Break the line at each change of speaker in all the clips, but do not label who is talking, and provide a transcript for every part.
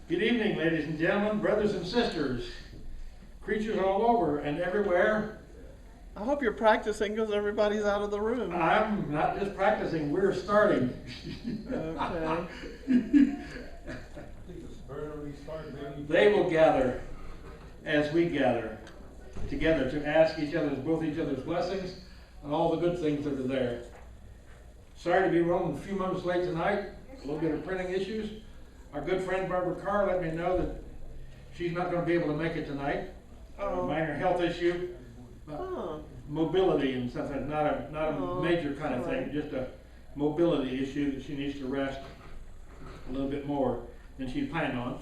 Good evening, ladies and gentlemen, brothers and sisters, creatures all over and everywhere.
I hope you're practicing because everybody's out of the room.
I'm not just practicing, we're starting.
Okay.
They will gather as we gather together to ask both each other's blessings and all the good things that are there. Sorry to be running a few moments late tonight, a little bit of printing issues. Our good friend Barbara Carr let me know that she's not going to be able to make it tonight. A minor health issue, mobility and stuff, not a major kind of thing, just a mobility issue that she needs to rest a little bit more than she planned on.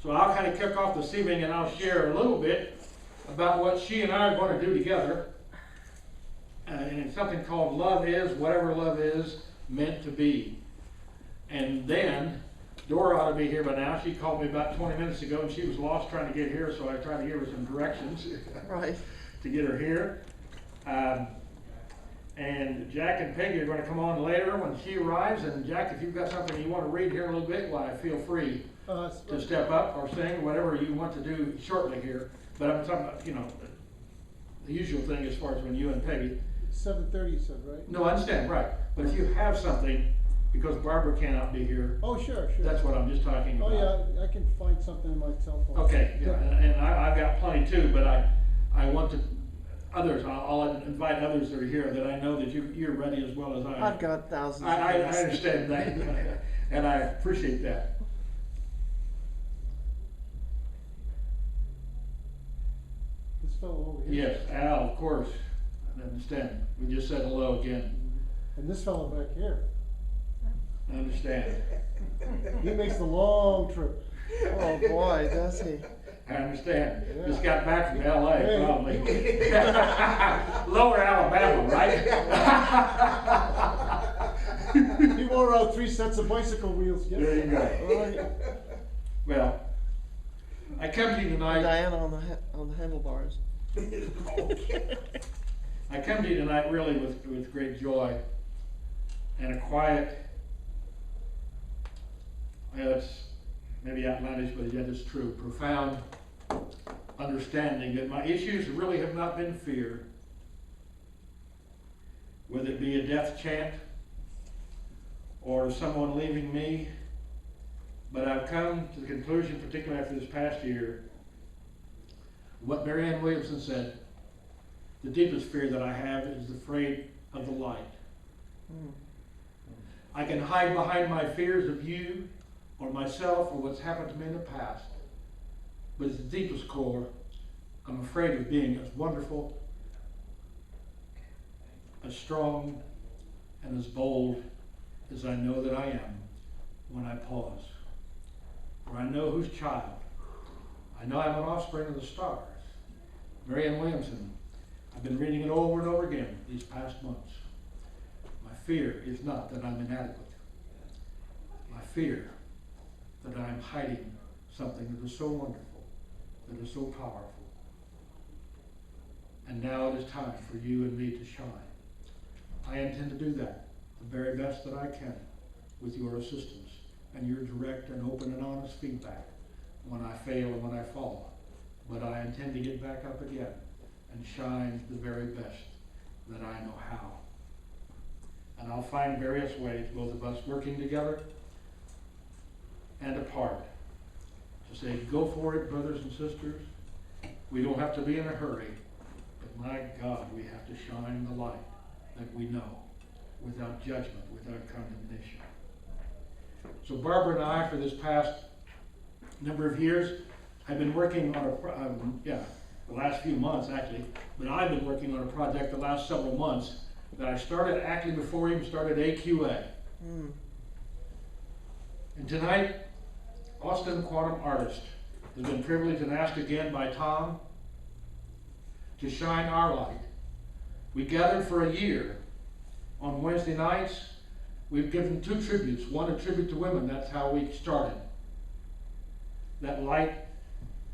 So I'll kind of kick off this evening and I'll share a little bit about what she and I are going to do together. And it's something called Love Is Whatever Love Is Meant to Be. And then Dora ought to be here by now. She called me about 20 minutes ago and she was lost trying to get here, so I tried to give her some directions
Right.
to get her here. And Jack and Peggy are going to come on later when she arrives. And Jack, if you've got something you want to read here a little bit, why, feel free to step up or sing, whatever you want to do shortly here. But I'm talking about, the usual thing as far as when you and Peggy.
7:30 you said, right?
No, I understand, right. But if you have something, because Barbara cannot be here.
Oh, sure.
That's what I'm just talking about.
Oh, yeah, I can find something in my cell phone.
Okay, yeah, and I've got plenty too, but I want to, I'll invite others that are here that I know that you're ready as well as I am.
I've got thousands of
I
things.
understand that, and I appreciate that.
This fellow over here.
Yes, Al, of course, I understand. We just said hello again.
And this fellow back here.
I understand.
He makes the long trip.
Oh boy, does he?
I understand.
Yeah.
Just got back from LA,
Hey.
probably. Lower Alabama, right?
He wore out 3 sets of bicycle wheels. Yeah.
There you go.
Well,
Well, I come to you tonight.
Diana on the handlebars.
I come to you tonight really with great joy and a quiet. It's maybe outlandish, but yet it's true. Profound understanding that my issues really have not been fear, whether it be a death chant or someone leaving me. But I've come to the conclusion, particularly after this past year, what Marianne Williamson said, the deepest fear that I have is the afraid of the light. I can hide behind my fears of you or myself or what's happened to me in the past. But at the deepest core, I'm afraid of being as wonderful, as strong, and as bold as I know that I am when I pause. For I know whose child. I know I'm an offspring of the stars. Marianne Williamson. I've been reading it over and over again these past months. My fear is not that I'm inadequate. My fear that I'm hiding something that is so wonderful, that is so powerful. And now it is time for you and me to shine. I intend to do that the very best that I can with your assistance and your direct and open and honest feedback when I fail and when I fall. But I intend to get back up again and shine the very best that I know how. And I'll find various ways, both of us working together and apart, to say, go for it, brothers and sisters. We don't have to be in a hurry, but my God, we have to shine the light that we know, without judgment, without condemnation. So Barbara and I, for this past number of years, have been working on the last few months actually, but I've been working on a project the last several months that I started actually before we even started AQA. And tonight, Austin Quantum Artist has been privileged and asked again by Thom to shine our light. We gathered for a year. On Wednesday nights, we've given 2 tributes. One, a tribute to women. That's how we started. That light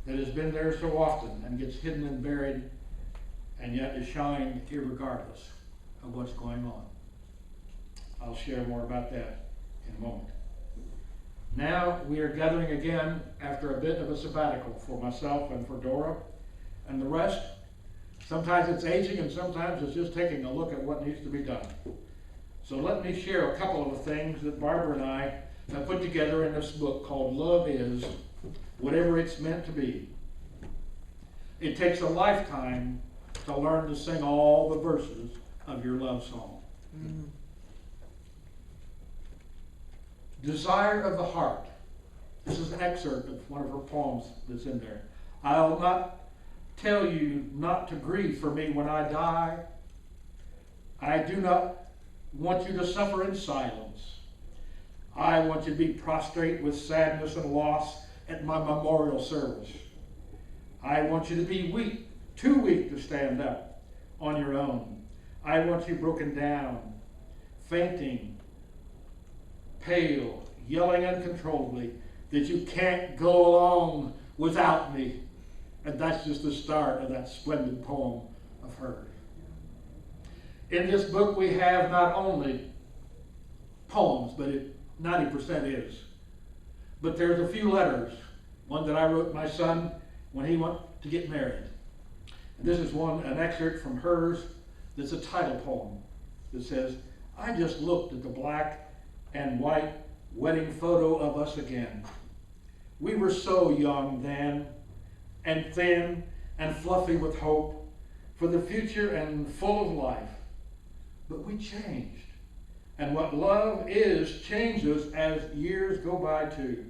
that has been there so often and gets hidden and buried and yet is shined irregardless of what's going on. I'll share more about that in a moment. Now we are gathering again after a bit of a sabbatical for myself and for Dora and the rest. Sometimes it's aging and sometimes it's just taking a look at what needs to be done. So let me share a couple of the things that Barbara and I have put together in this book called Love Is Whatever It's Meant to Be. It takes a lifetime to learn to sing all the verses of your love song. Desire of the Heart. This is an excerpt of one of her poems that's in there. I'll not tell you not to grieve for me when I die. I do not want you to suffer in silence. I want you to be prostrate with sadness and loss at my memorial service. I want you to be weak, too weak to stand up on your own. I want you broken down, fainting, pale, yelling uncontrollably that you can't go along without me. And that's just the start of that splendid poem of hers. In this book we have not only poems, but 90% is. But there's a few letters. One that I wrote my son when he went to get married. And this is an excerpt from hers that's a title poem that says, I just looked at the black and white wedding photo of us again. We were so young then, and thin and fluffy with hope for the future and full of life. But we changed. And what love is changes as years go by too.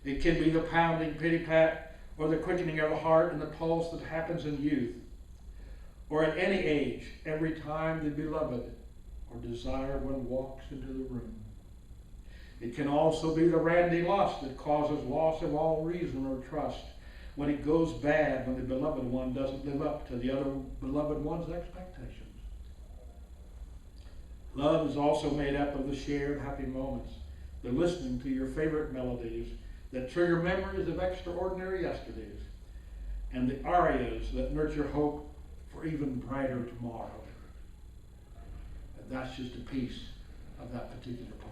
It can be the pounding pity-pat or the quickening of the heart and the pulse that happens in youth, or at any age, every time the beloved or desired one walks into the room. It can also be the randy lust that causes loss of all reason or trust, when it goes bad when the beloved one doesn't live up to the other beloved one's expectations. Love is also made up of the shared happy moments, the listening to your favorite melodies that trigger memories of extraordinary yesterdays, and the arias that nurture hope for even brighter tomorrow. And that's just a piece of that particular poem.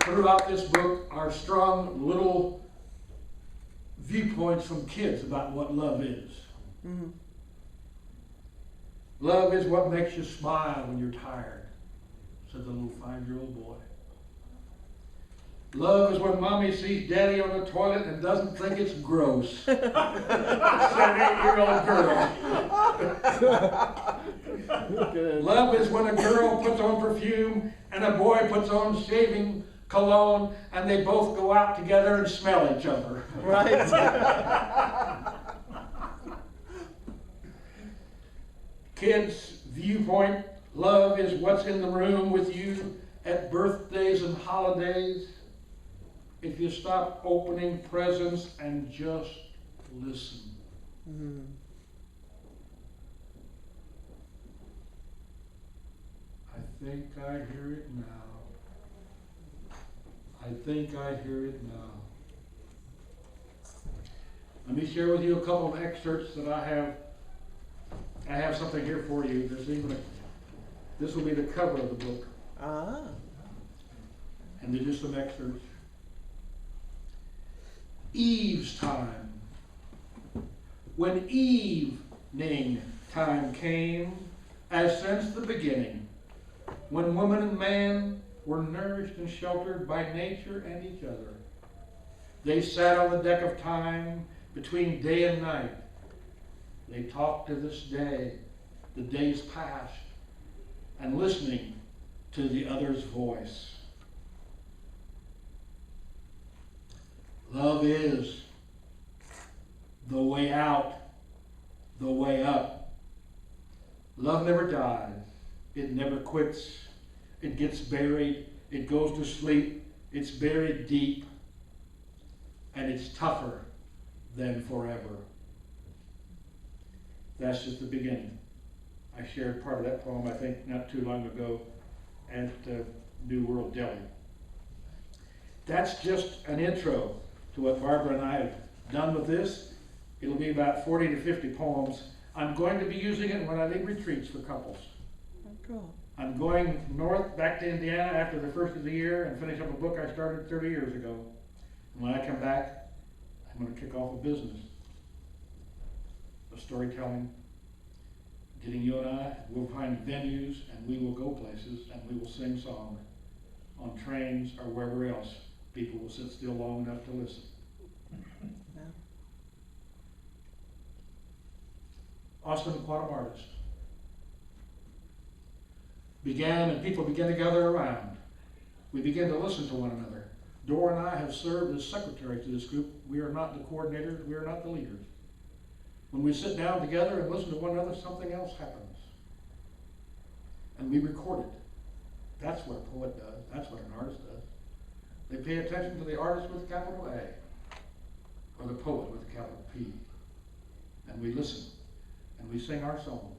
Throughout this book are strong little viewpoints from kids about what love is. Mm-hmm. Love is what makes you smile when you're tired, said the little 5-year-old boy. Love is when mommy sees daddy on the toilet and doesn't think it's gross, said an 8-year-old girl. Love is when a girl puts on perfume and a boy puts on shaving cologne and they both go out together and smell each other.
Right.
Kids' viewpoint, love is what's in the room with you at birthdays and holidays. If you stop opening presents and just listen. Mm-hmm. I think I hear it now. I think I hear it now. Let me share with you a couple of excerpts that I have. I have something here for you. This will be the cover of the book. Ah. And they're just some excerpts. Eve's time. When evening time came, as since the beginning, when woman and man were nourished and sheltered by nature and each other, they sat on the deck of time between day and night. They talked to this day, the days past, and listening to the other's voice. Love is the way out, the way up. Love never dies. It never quits. It gets buried. It goes to sleep. It's buried deep. And it's tougher than forever. That's just the beginning. I shared part of that poem, I think, not too long ago at New World Deli. That's just an intro to what Barbara and I have done with this. It'll be about 40 to 50 poems. I'm going to be using it when I lead retreats for couples.
Oh, cool.
I'm going north back to Indiana after the first of the year and finish up a book I started 30 years ago. And when I come back, I'm going to kick off a business of storytelling, getting you and I, we'll find venues and we will go places and we will sing songs on trains or wherever else. People will sit still long enough to listen.
Yeah.
Austin, the quantum artist, began and people began to gather around. We began to listen to one another. Dora and I have served as secretaries to this group. We are not the coordinators, we are not the leaders. When we sit down together and listen to one another, something else happens. And we record it. That's what a poet does. That's what an artist does. They pay attention to the artist with a capital A, or the poet with a capital P. And we listen, and we sing our songs,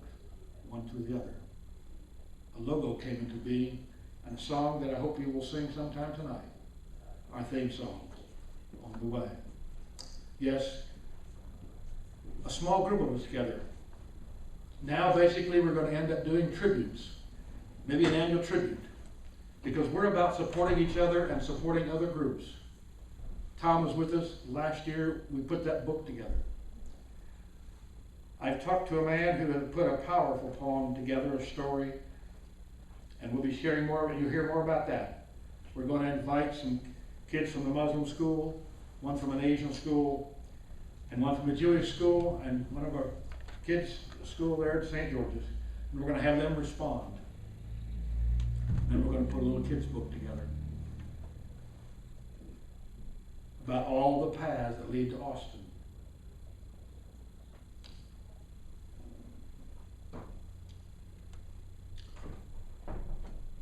one to the other. A logo came into being, and a song that I hope you will sing sometime tonight. Our theme song, On the Way. Yes, a small group of us together. Now basically we're going to end up doing tributes, maybe an annual tribute, because we're about supporting each other and supporting other groups. Thom was with us last year. We put that book together. I've talked to a man who had put a powerful poem together, a story, and we'll be sharing more. You'll hear more about that. We're going to invite some kids from the Muslim school, one from an Asian school, and one from a Jewish school, and one of our kids' school there at St. George's. And we're going to have them respond. And we're going to put a little kids' book together about all the paths that lead to Austin.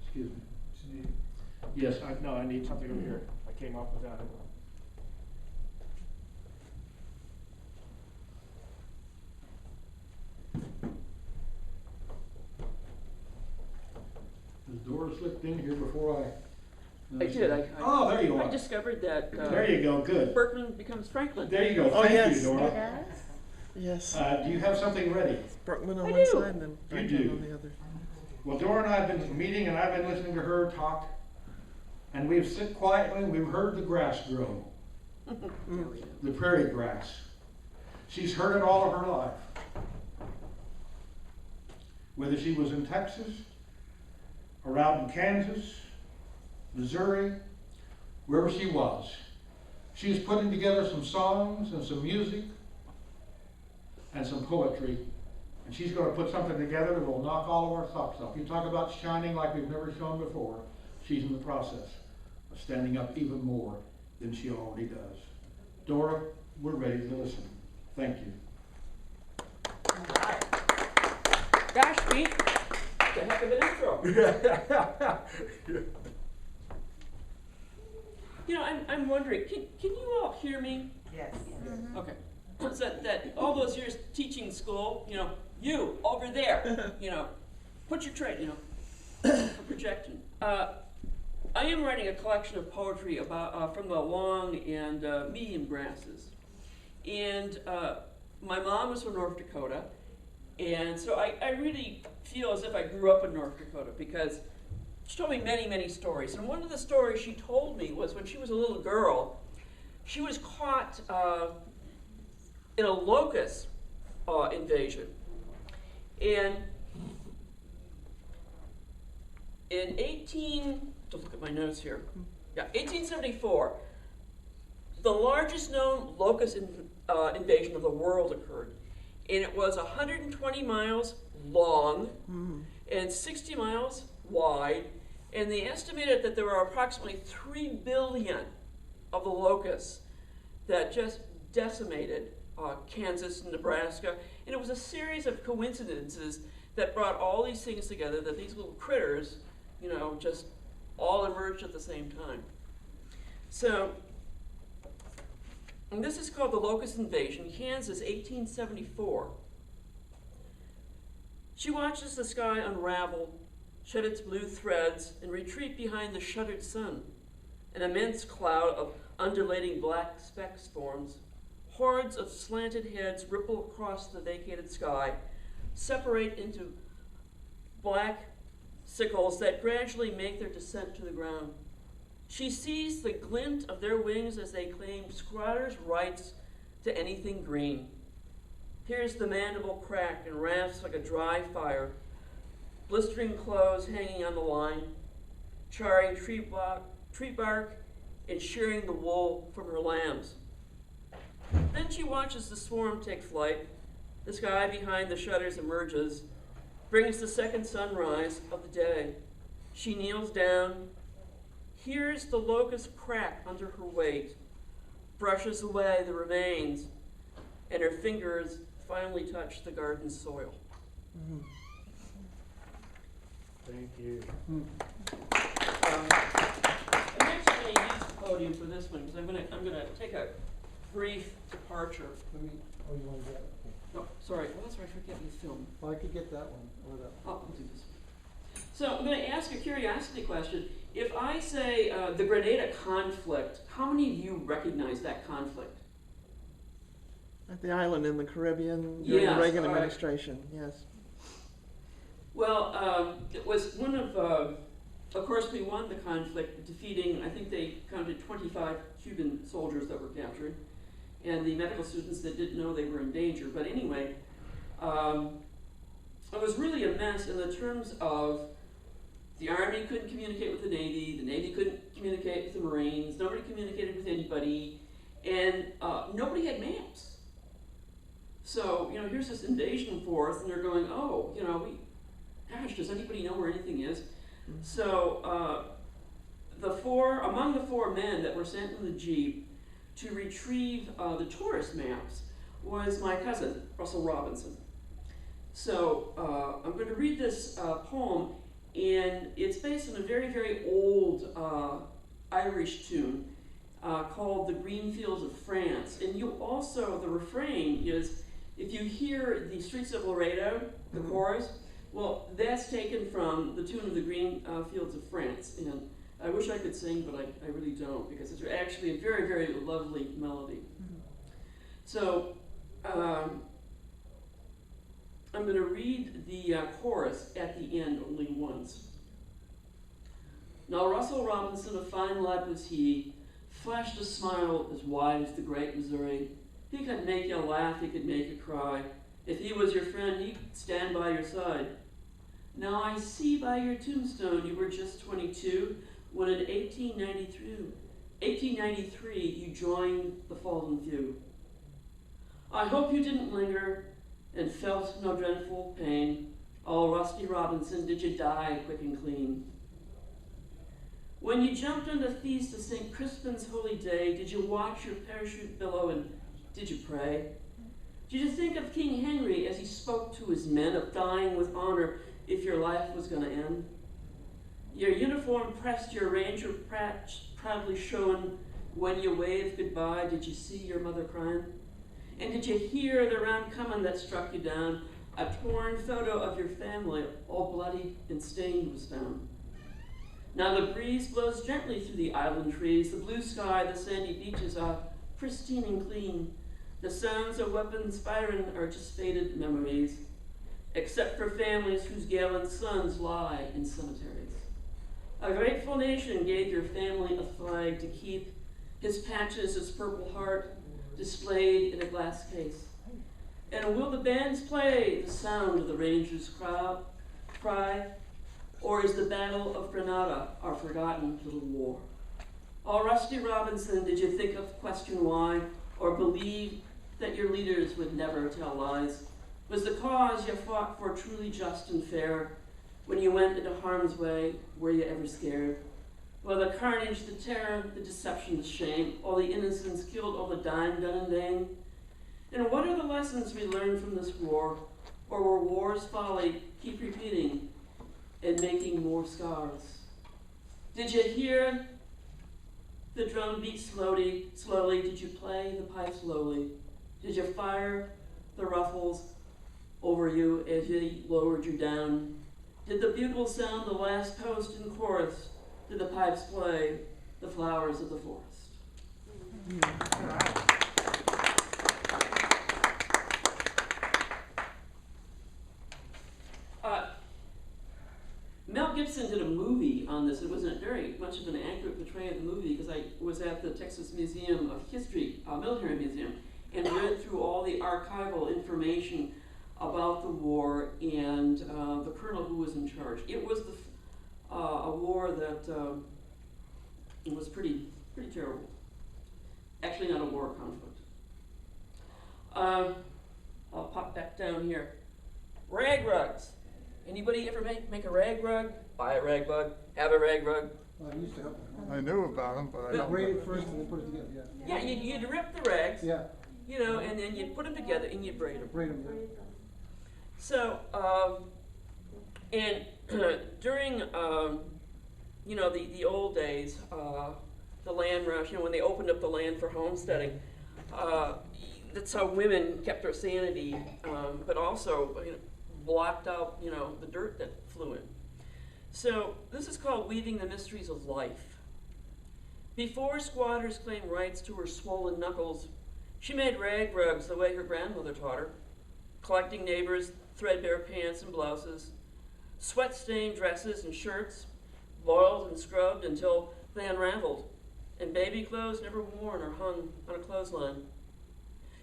Excuse me. Yes, I need something over here. I came up without it. Has Dora slipped in here before I...
I did.
Oh, there you are.
I discovered that
there you go, good.
Berkman becomes Franklin.
There you go.
Oh,
Thank
yes.
you, Dora.
It does?
Yes.
Do you have something ready?
Berkman on
I
one
do.
side and then
You
Franklin
do.
on the other.
Well, Dora and I have been meeting, and I've been listening to her talk, and we've sit quietly and we've heard the grass grow, the prairie grass. She's heard it all of her life. Whether she was in Texas, or out in Kansas, Missouri, wherever she was, she's putting together some songs and some music and some poetry. And she's going to put something together that will knock all of our socks off. You talk about shining like we've never shone before. She's in the process of standing up even more than she already does. Dora, we're ready to listen. Thank you.
Gosh, Pete, that's a heck of an intro. You know, I'm wondering, can you all hear me?
Yes.
Okay. So that all those years teaching school, you know, you over there, you know, put your tray, you know, projecting. I am writing a collection of poetry about from the long and medium grasses, and my mom is from North Dakota, and so I really feel as if I grew up in North Dakota because she told me many stories, and one of the stories she told me was when she was a little girl, she was caught in a locust invasion. And in 1874, the largest known locust invasion of the world occurred. And it was 120 miles long and 60 miles wide. And they estimated that there were approximately 3 billion of the locusts that just decimated Kansas and Nebraska, and it was a series of coincidences that brought all these things together, that these little critters, you know, just all emerged at the same time. So, and this is called the Locust Invasion, Kansas, 1874. She watches the sky unravel, shed its blue threads, and retreat behind the shuttered sun. An immense cloud of undulating black specks forms. Hordes of slanted heads ripple across the vacated sky, separate into black sickles that gradually make their descent to the ground. She sees the glint of their wings as they claim squatters' rights to anything green. Hears the mandible crack and rafts like a dry fire, blistering clothes hanging on the line, charring tree bark and shearing the wool from her lambs. Then she watches the swarm take flight. The sky behind the shutters emerges, brings the second sunrise of the day. She kneels down, hears the locust crack under her weight, brushes away the remains, and her fingers finally touch the garden soil.
Thank you.
I'm actually going to use the podium for this one because I'm going to take a brief departure.
Let me, oh, you want to get it? Okay.
No, sorry. Well, that's right. I forget you film.
Well, I could get that one, or that one.
Oh, I'll do this one. So I'm going to ask a curiosity question. If I say the Grenada conflict, how many of you recognize that conflict?
At the island in the Caribbean during
Yes,
the Reagan
all right.
administration, yes.
Well, it was one of course, we won the conflict, defeating, I think they counted 25 Cuban soldiers that were captured, and the medical students that didn't know they were in danger. But anyway, it was really a mess in the terms of the Army couldn't communicate with the Navy couldn't communicate with the Marines, nobody communicated with anybody, and nobody had maps. So, here's this invasion force, and they're going, oh, gosh, does anybody know where anything is? So, among the four men that were sent in the Jeep to retrieve the tourist maps was my cousin, Russell Robinson. So, I'm going to read this poem, and it's based on a very, very old Irish tune called The Green Fields of France. And the refrain is, if you hear the Streets of Laredo, the chorus, well, that's taken from the tune of The Green Fields of France. And I wish I could sing, but I really don't, because it's actually a very, very lovely melody. So I'm going to read the chorus at the end only once. Now Russell Robinson, a fine lad was he, flashed a smile as wide as the great Missouri. He could make you laugh, he could make you cry. If he was your friend, he'd stand by your side. Now I see by your tombstone you were just 22 when in 1893 you joined the fallen few. I hope you didn't linger and felt no dreadful pain. Oh, Rusty Robinson, did you die quick and clean? When you jumped on the feast of St. Crispin's holy day, did you watch your parachute billow and did you pray? Did you think of King Henry as he spoke to his men of dying with honor if your life was going to end? Your uniform pressed, your ranger proudly showing. When you waved goodbye, did you see your mother crying? And did you hear the round coming that struck you down? A torn photo of your family, all bloody and stained, was found. Now the breeze blows gently through the island trees. The blue sky, the sandy beaches are pristine and clean. The sounds of weapons firing are just faded memories, except for families whose gallant sons lie in cemeteries. A grateful nation gave your family a flag to keep, his patches, his purple heart, displayed in a glass case. And will the bands play the sound of the Rangers' cry, or is the Battle of Grenada our forgotten little war? Oh, Rusty Robinson, did you think of question why, or believe that your leaders would never tell lies? Was the cause you fought for truly just and fair? When you went into harm's way, were you ever scared? Well, the carnage, the terror, the deception, the shame, all the innocents killed, all the dying done in vain. And what are the lessons we learned from this war? Or will war's folly keep repeating and making more scars? Did you hear the drum beat slowly? Did you play the pipe slowly? Did you fire the ruffles over you as they lowered you down? Did the bugle sound the last toast in chorus? Did the pipes play the flowers of the forest? Mel Gibson did a movie on this. It wasn't very much of an accurate portrayal of the movie because I was at the Texas Museum of History, Military Museum, and read through all the archival information about the war and the colonel who was in charge. It was a war that was pretty terrible. Actually, not a war, conflict. I'll pop back down here. Rag rugs. Anybody ever make a rag rug? Buy a rag rug, have a rag rug.
Well, I used to help them.
I knew about them, but I don't.
Braid it first and then put it together, yeah.
Yeah, you'd rip the rags,
Yeah,
you know, and then you'd put them together and you'd braid them.
braid them, yeah.
So, and during, you know, the old days, the land rush, you know, when they opened up the land for homesteading, that's how women kept their sanity, but also, you know, blocked out, you know, the dirt that flew in. So this is called Weaving the Mysteries of Life. Before squatters claimed rights to her swollen knuckles, she made rag rugs the way her grandmother taught her, collecting neighbors' threadbare pants and blouses, sweat-stained dresses and shirts, boiled and scrubbed until they unraveled, and baby clothes never worn or hung on a clothesline.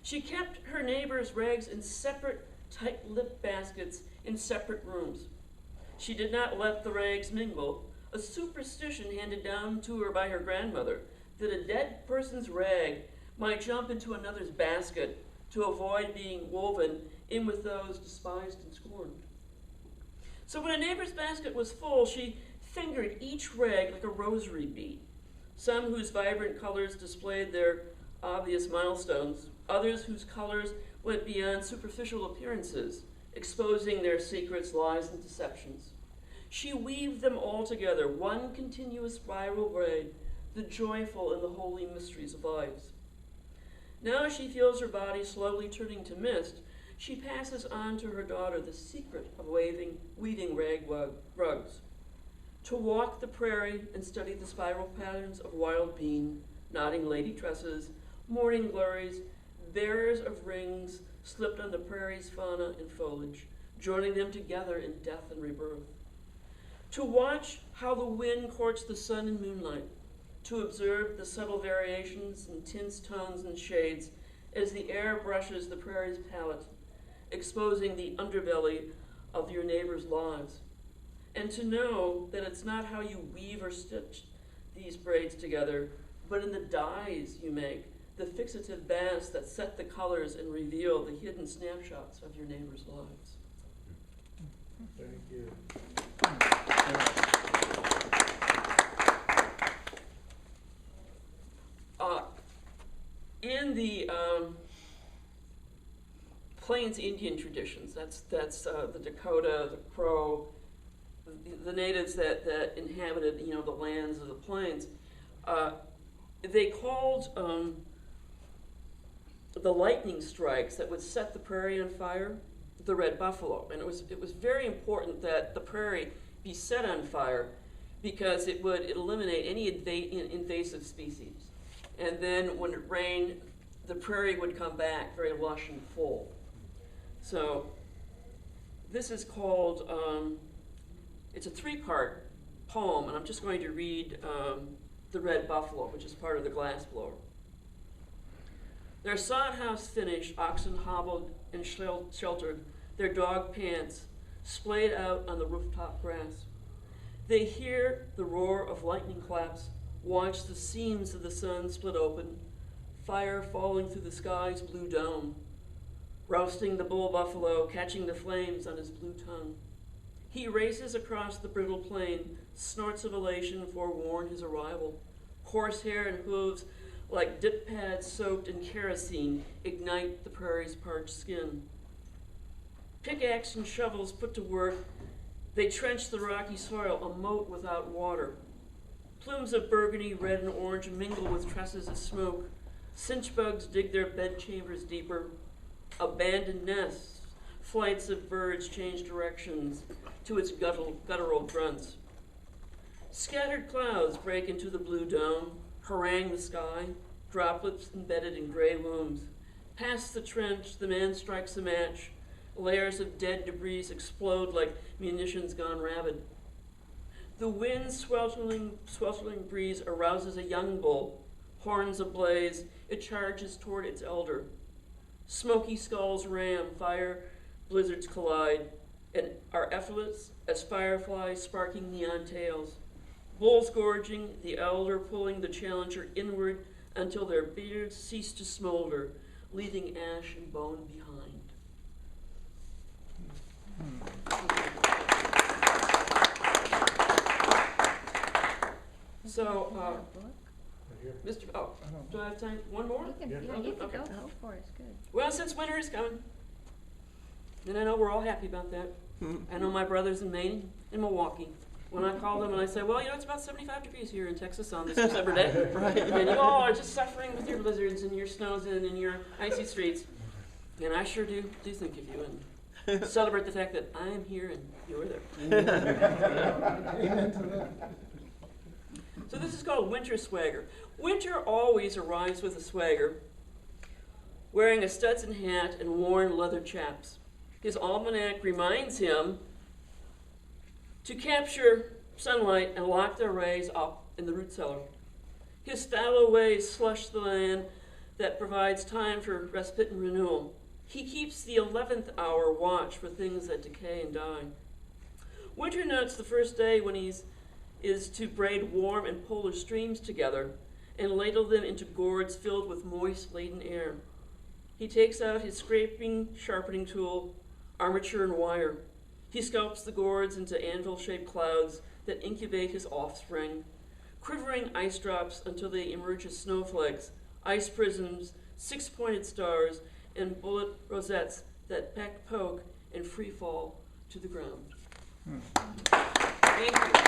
She kept her neighbors' rags in separate, tight-lipped baskets in separate rooms. She did not let the rags mingle, a superstition handed down to her by her grandmother, that a dead person's rag might jump into another's basket to avoid being woven in with those despised and scorned. So when a neighbor's basket was full, she fingered each rag like a rosary bead, some whose vibrant colors displayed their obvious milestones, others whose colors went beyond superficial appearances, exposing their secrets, lies, and deceptions. She weaved them all together, one continuous spiral braid, the joyful and the holy mysteries of lives. Now she feels her body slowly turning to mist. She passes on to her daughter the secret of weaving rag rugs. To walk the prairie and study the spiral patterns of wild bean, nodding lady tresses, morning glories, bearers of rings slipped on the prairie's fauna and foliage, joining them together in death and rebirth. To watch how the wind courts the sun and moonlight, to observe the subtle variations in tints, tones, and shades as the air brushes the prairie's palette, exposing the underbelly of your neighbor's lives. And to know that it's not how you weave or stitch these braids together, but in the dyes you make, the fixative baths that set the colors and reveal the hidden snapshots of your neighbor's lives.
Thank you.
In the Plains Indian traditions, that's the Dakota, the Crow, the natives that inhabited, you know, the lands of the plains, they called the lightning strikes that would set the prairie on fire the red buffalo, and it was very important that the prairie be set on fire because it would eliminate any invasive species. And then when it rained, the prairie would come back very lush and full. So this is called, it's a three-part poem, and I'm just going to read The Red Buffalo, which is part of the glass blower. Their sod house finished, oxen hobbled and sheltered, their dog pants splayed out on the rooftop grass. They hear the roar of lightning claps, watch the seams of the sun split open, fire falling through the sky's blue dome, roasting the bull buffalo, catching the flames on his blue tongue. He races across the brittle plain, snorts of elation forewarn his arrival. Coarse hair and hooves, like dip pads soaked in kerosene, ignite the prairie's parched skin. Pickaxe and shovels put to work, they trench the rocky soil, a moat without water. Plumes of burgundy, red, and orange mingle with tresses of smoke. Cinch bugs dig their bed chambers deeper. Abandoned nests, flights of birds change directions to its guttural grunts. Scattered clouds break into the blue dome, harangue the sky, droplets embedded in gray looms. Past the trench, the man strikes a match. Layers of dead debris explode like munitions gone rabid. The wind's sweltering breeze arouses a young bull, horns ablaze, it charges toward its elder. Smoky skulls ram, fire blizzards collide, and are effortless as fireflies sparking neon tails. Bulls gorging, the elder pulling the challenger inward until their beards cease to smolder, leaving ash and bone behind. So, Mr. Oh, do I have time? One more?
You can,
Yeah.
yeah, you can
Okay.
go for it, it's good.
Well, since winter is coming, and I know we're all happy about that. I know my brothers in Maine, in Milwaukee. When I call them and I say, well, you know, it's about 75 degrees here in Texas on this December day.
Right.
And you all are just suffering with your blizzards and your snows and your icy streets. And I sure do think of you and celebrate the fact that I am here and you're there.
Amen to that.
So this is called winter swagger. Winter always arrives with a swagger, wearing a Stetson hat and worn leather chaps. His almanac reminds him to capture sunlight and lock their rays up in the root cellar. His fallow ways slush the land that provides time for respite and renewal. He keeps the 11th hour watch for things that decay and die. Winter notes the first day when is to braid warm and polar streams together and ladle them into gourds filled with moist, laden air. He takes out his scraping, sharpening tool, armature and wire. He sculpts the gourds into anvil-shaped clouds that incubate his offspring, quivering ice drops until they emerge as snowflakes, ice prisms, six-pointed stars, and bullet rosettes that poke and free fall to the ground. Thank you.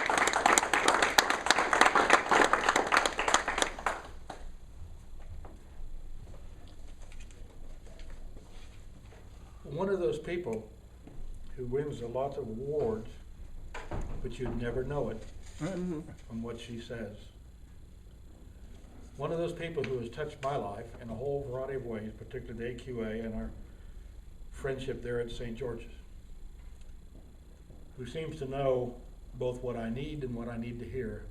One of those people who wins a lot of awards, but you'd never know it from what she says. One of those people who has touched my life in a whole variety of ways, particularly the AQA and our friendship there at St. George's, who seems to know both what I need and what I need to hear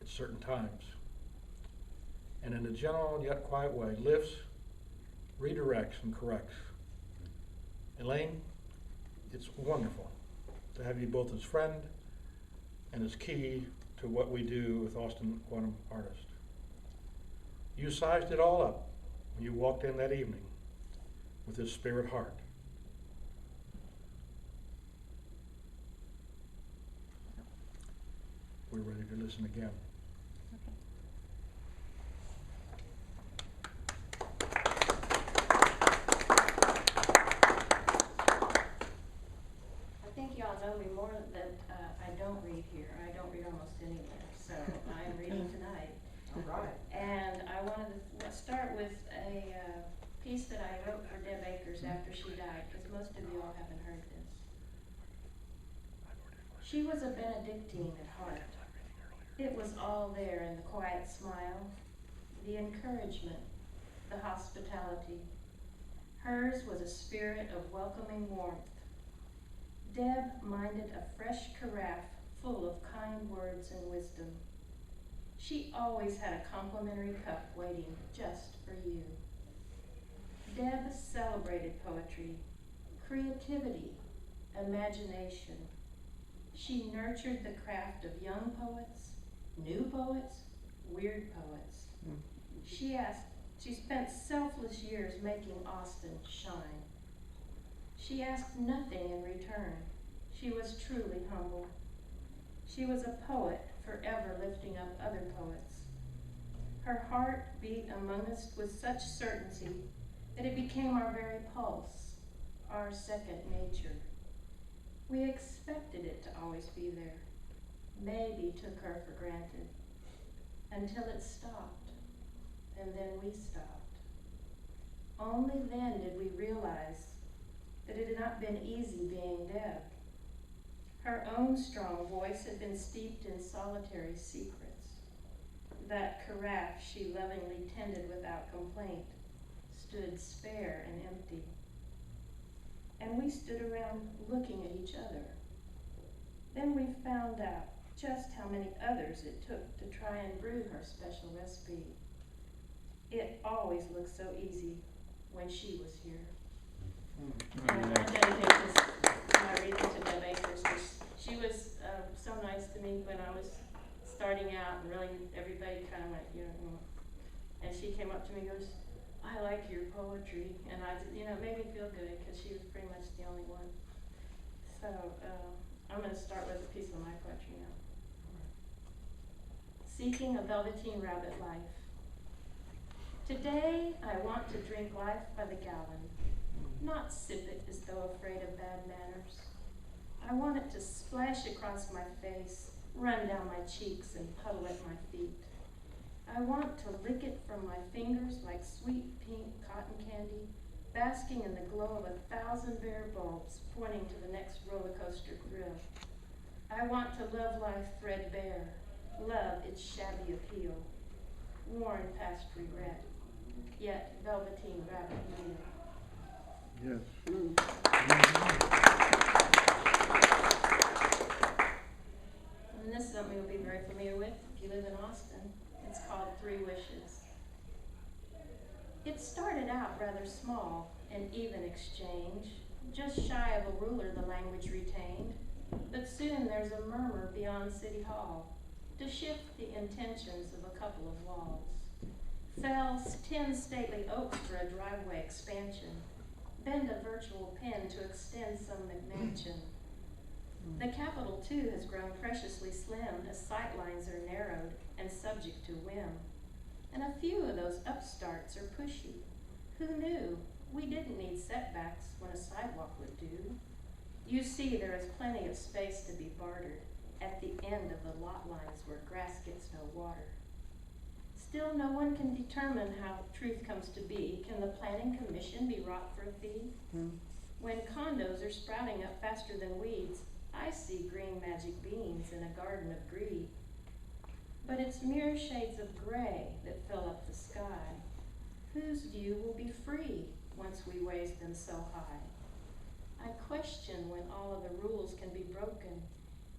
at certain times, and in a general yet quiet way lifts, redirects, and corrects. Elaine, it's wonderful to have you both as friend and as key to what we do with Austin Quantum Artist. You sized it all up when you walked in that evening with this spirit heart. We're ready to listen again.
I think y'all know me more that I don't read here. I don't read almost anywhere, so I'm reading tonight.
All right.
And I wanted to start with a piece that I wrote for Deb Akers after she died, because most of you all haven't heard this. She was a Benedictine at heart. It was all there in the quiet smile, the encouragement, the hospitality. Hers was a spirit of welcoming warmth. Deb minded a fresh carafe full of kind words and wisdom. She always had a complimentary cup waiting just for you. Deb celebrated poetry, creativity, imagination. She nurtured the craft of young poets, new poets, weird poets. She spent selfless years making Austin shine. She asked nothing in return. She was truly humble. She was a poet forever lifting up other poets. Her heart beat among us with such certainty that it became our very pulse, our second nature. We expected it to always be there, maybe took her for granted, until it stopped, and then we stopped. Only then did we realize that it had not been easy being Deb. Her own strong voice had been steeped in solitary secrets. That carafe she lovingly tended without complaint stood spare and empty. And we stood around looking at each other. Then we found out just how many others it took to try and brew her special recipe. It always looked so easy when she was here. And I dedicate this my reading to Deb Akers. She was so nice to me when I was starting out, and really everybody kind of went, and she came up to me and goes, "I like your poetry," and it made me feel good because she was pretty much the only one. So I'm going to start with a piece of my poetry now. Seeking a Velveteen Rabbit Life. Today I want to drink life by the gallon, not sip it as though afraid of bad manners. I want it to splash across my face, run down my cheeks, and puddle at my feet. I want to lick it from my fingers like sweet pink cotton candy, basking in the glow of 1,000 bare bulbs pointing to the next roller coaster thrill. I want to love life threadbare, love its shabby appeal, worn past regret, yet velveteen rabbit real.
Yes.
And this is something you'll be very familiar with if you live in Austin. It's called 3 Wishes. It started out rather small, an even exchange, just shy of a ruler the language retained, but soon there's a murmur beyond City Hall to shift the intentions of a couple of walls. Fells 10 stately oaks for a driveway expansion, bend a virtual pen to extend some McMansion. The Capitol, too, has grown preciously slim as sightlines are narrowed and subject to whim. And a few of those upstarts are pushy. Who knew? We didn't need setbacks when a sidewalk would do. You see, there is plenty of space to be bartered at the end of the lot lines where grass gets no water. Still, no one can determine how truth comes to be. Can the Planning Commission be wrought for a fee? When condos are sprouting up faster than weeds, I see green magic beans in a garden of greed. But it's mere shades of gray that fill up the sky. Whose view will be free once we raise them so high? I question when all of the rules can be broken.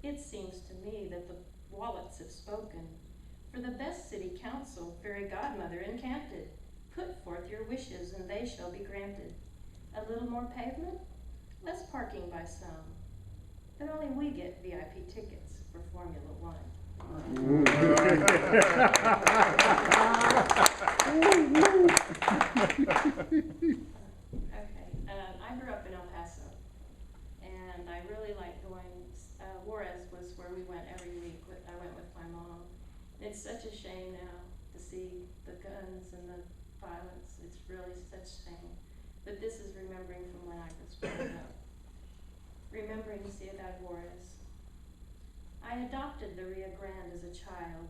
It seems to me that the wallets have spoken. For the best city council, fairy godmother enchanted, put forth your wishes and they shall be granted. A little more pavement? Less parking by some. But only we get VIP tickets for Formula One. Okay, I grew up in El Paso, and I really liked going. Juarez was where we went every week. I went with my mom. It's such a shame now to see the guns and the violence. It's really such a shame. But this is remembering from when I was growing up. Remembering Ciudad Juarez. I adopted the Rio Grande as a child,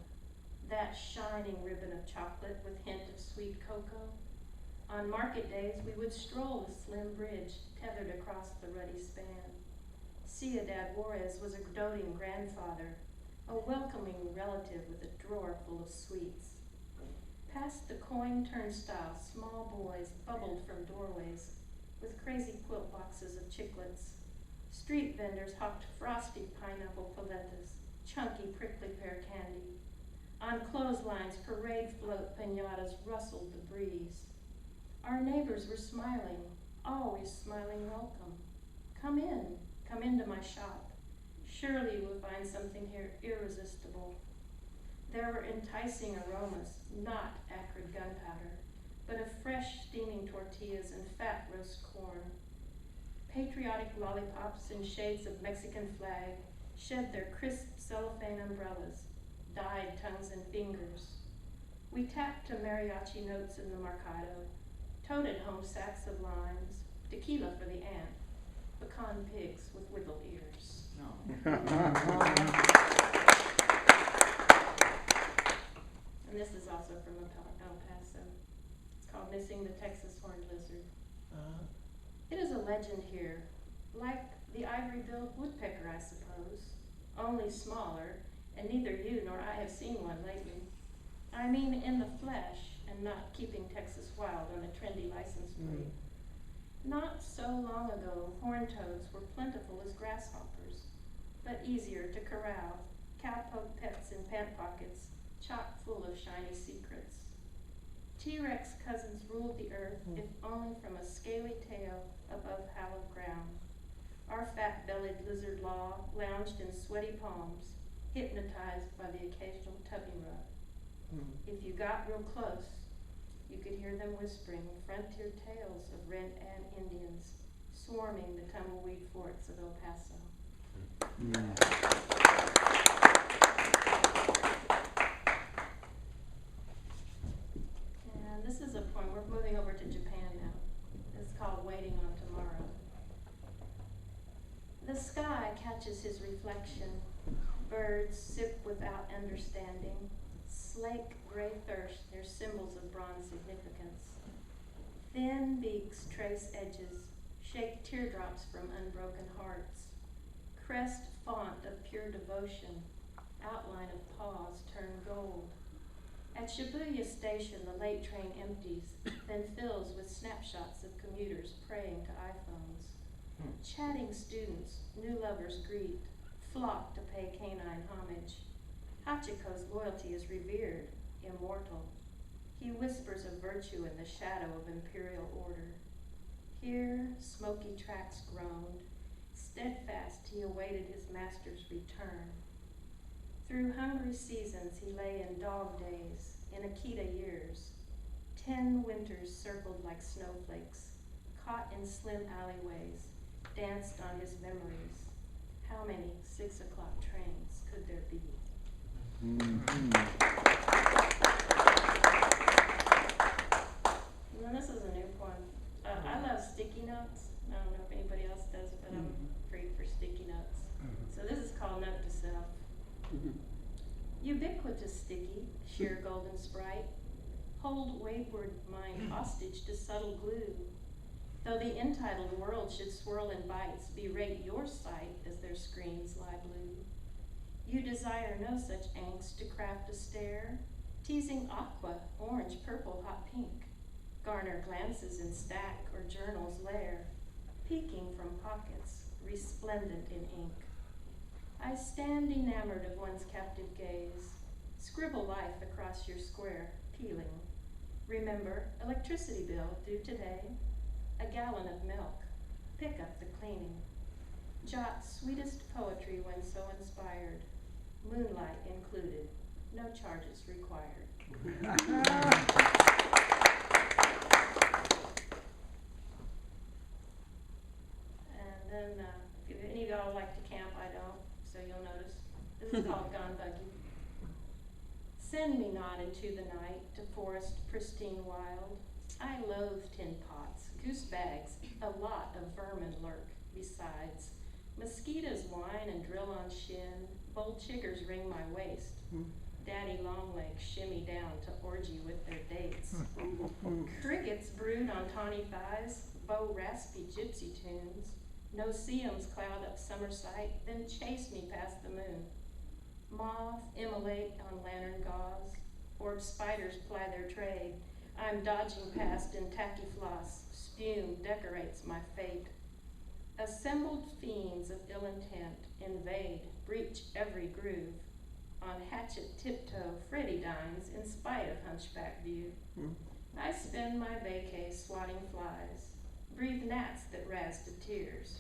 that shining ribbon of chocolate with hint of sweet cocoa. On market days, we would stroll the slim bridge tethered across the ruddy span. Ciudad Juarez was a doting grandfather, a welcoming relative with a drawer full of sweets. Past the coin turnstile, small boys bubbled from doorways with crazy quilt boxes of chiclets. Street vendors hawked frosty pineapple paletas, chunky prickly pear candy. On clotheslines, parade float pinatas rustled the breeze. Our neighbors were smiling, always smiling welcome. Come into my shop. Surely you will find something here irresistible. There were enticing aromas, not acrid gunpowder, but of fresh steaming tortillas and fat roast corn. Patriotic lollipops in shades of Mexican flag shed their crisp cellophane umbrellas, dyed tongues and fingers. We tapped to mariachi notes in the mercado, toted home sacks of limes, tequila for the aunt, pecan pigs with wiggle ears. And this is also from El Paso. It's called Missing the Texas Horned Lizard. It is a legend here, like the ivory-billed woodpecker, I suppose, only smaller, and neither you nor I have seen one lately. I mean in the flesh, and not keeping Texas wild on a trendy license plate. Not so long ago, horned toads were plentiful as grasshoppers, but easier to corral, cowpoke pets in pant pockets, chock full of shiny secrets. T-Rex cousins ruled the earth, if only from a scaly tail above hallowed ground. Our fat-bellied lizard law lounged in sweaty palms, hypnotized by the occasional tubby rub. If you got real close, you could hear them whispering frontier tales of Red Ant Indians swarming the tumbleweed forts of El Paso. And this is a poem. We're moving over to Japan now. It's called Waiting on Tomorrow. The sky catches his reflection. Birds sip without understanding. Slake gray thirst, they're symbols of bronze significance. Thin beaks trace edges, shake teardrops from unbroken hearts. Crest font of pure devotion, outline of paws turn gold. At Shibuya Station, the late train empties, then fills with snapshots of commuters praying to iPhones. Chatting students, new lovers greet, flock to pay canine homage. Hachiko's loyalty is revered, immortal. He whispers of virtue in the shadow of imperial order. Here, smoky tracks groaned. Steadfast, he awaited his master's return. Through hungry seasons, he lay in dog days, in Akita years. 10 winters circled like snowflakes, caught in slim alleyways, danced on his memories. How many 6 o'clock trains could there be? And then this is a new poem. I love sticky notes. I don't know if anybody else does, but I'm a freak for sticky notes. So this is called Note to Self. Ubiquitous sticky, sheer golden sprite, hold wayward mind hostage to subtle glue. Though the entitled world should swirl in bites, berate your sight as their screens lie blue. You desire no such angst to craft a stare, teasing aqua, orange, purple, hot pink. Garner glances in stack or journal's lair, peeking from pockets, resplendent in ink. I stand enamored of one's captive gaze, scribble life across your square, peeling. Remember, electricity bill due today, a gallon of milk, pick up the cleaning. Jot sweetest poetry when so inspired, moonlight included, no charges required. And then, if any of y'all like to camp, I don't, so you'll notice. This is called Gone Buggy. Send me not into the night to forest pristine wild. I loathe tin pots, goose bags, a lot of vermin lurk besides. Mosquitoes whine and drill on shin, bold chiggers ring my waist. Daddy longlegs shimmy down to orgy with their dates. Crickets brood on tawny thighs, bow raspy gypsy tunes. No-see-ums cloud up summer sight, then chase me past the moon. Moth immolate on lantern gauze, orb spiders ply their trade. I'm dodging past in tacky floss, spume decorates my fate. Assembled fiends of ill intent invade, breach every groove. On hatchet tiptoe, Freddy dines in spite of hunchback view. I spend my vacay swatting flies, breathe gnats that razz to tears.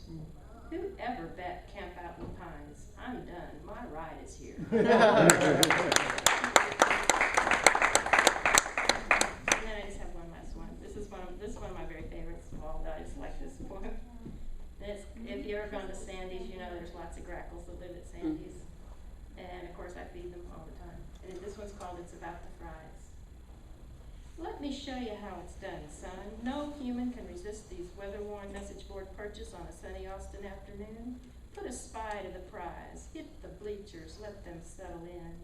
Who ever bet camp out in pines? I'm done, my ride is here. And then I just have one last one. This is one of my very favorites of all, I just like this poem. If you've ever gone to Sandy's, you know there's lots of grackles that live at Sandy's. And of course I feed them all the time. And this one's called It's About the Fries. Let me show you how it's done, son. No human can resist these weather-worn message board perches on a sunny Austin afternoon. Put a spy to the prize. Hit the bleachers, let them settle in.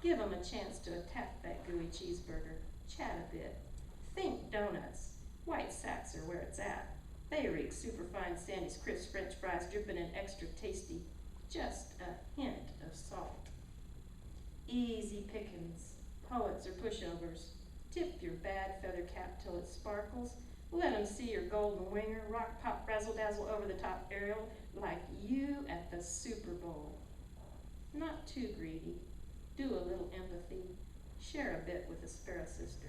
Give them a chance to attack that gooey cheeseburger. Chat a bit. Think donuts. White sacks are where it's at. They reek superfine Sandy's crisp French fries dripping in extra tasty, just a hint of salt. Easy pickings. Poets or pushovers. Tip your bad feather cap till it sparkles. Let 'em see your golden winger, rock pop razzle dazzle over the top aerial like you at the Super Bowl. Not too greedy. Do a little empathy. Share a bit with the sparrow sister.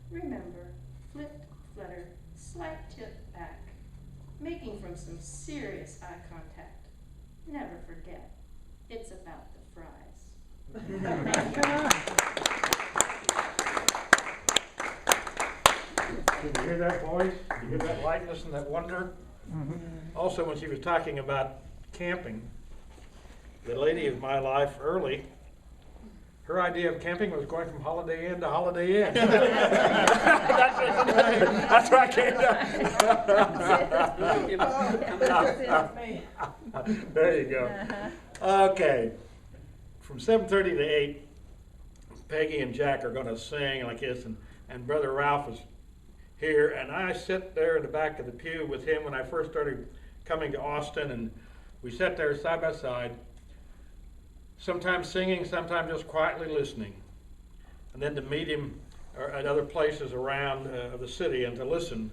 Remember, flit, flutter, slight tip back. Making from some serious eye contact. Never forget, it's about the fries. Thank you.
Did you hear that voice? Did you hear that lightness and that wonder? Also, when she was talking about camping, the lady of my life early, her idea of camping was going from Holiday Inn to Holiday Inn. That's where I came down. There you go. Okay. From 7:30 to 8, Peggy and Jack are going to sing like this, and Brother Ralph is here, and I sit there in the back of the pew with him when I first started coming to Austin, and we sat there side by side, sometimes singing, sometimes just quietly listening, and then to meet him at other places around the city and to listen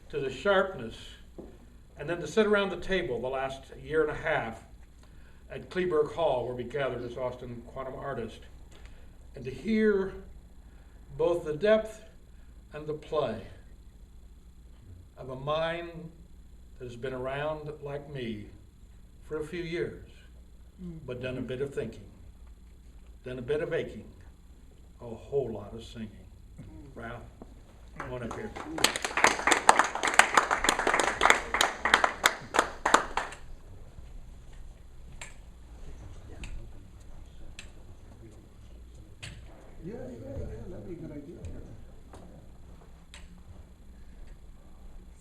to the sharpness, and then to sit around the table the last year and a half at Kleberg Hall where we gathered as Austin quantum artists, and to hear both the depth and the play of a mind that has been around like me for a few years, but done a bit of thinking, done a bit of aching, a whole lot of singing. Ralph, come on up here.
Yeah, that'd be a good idea.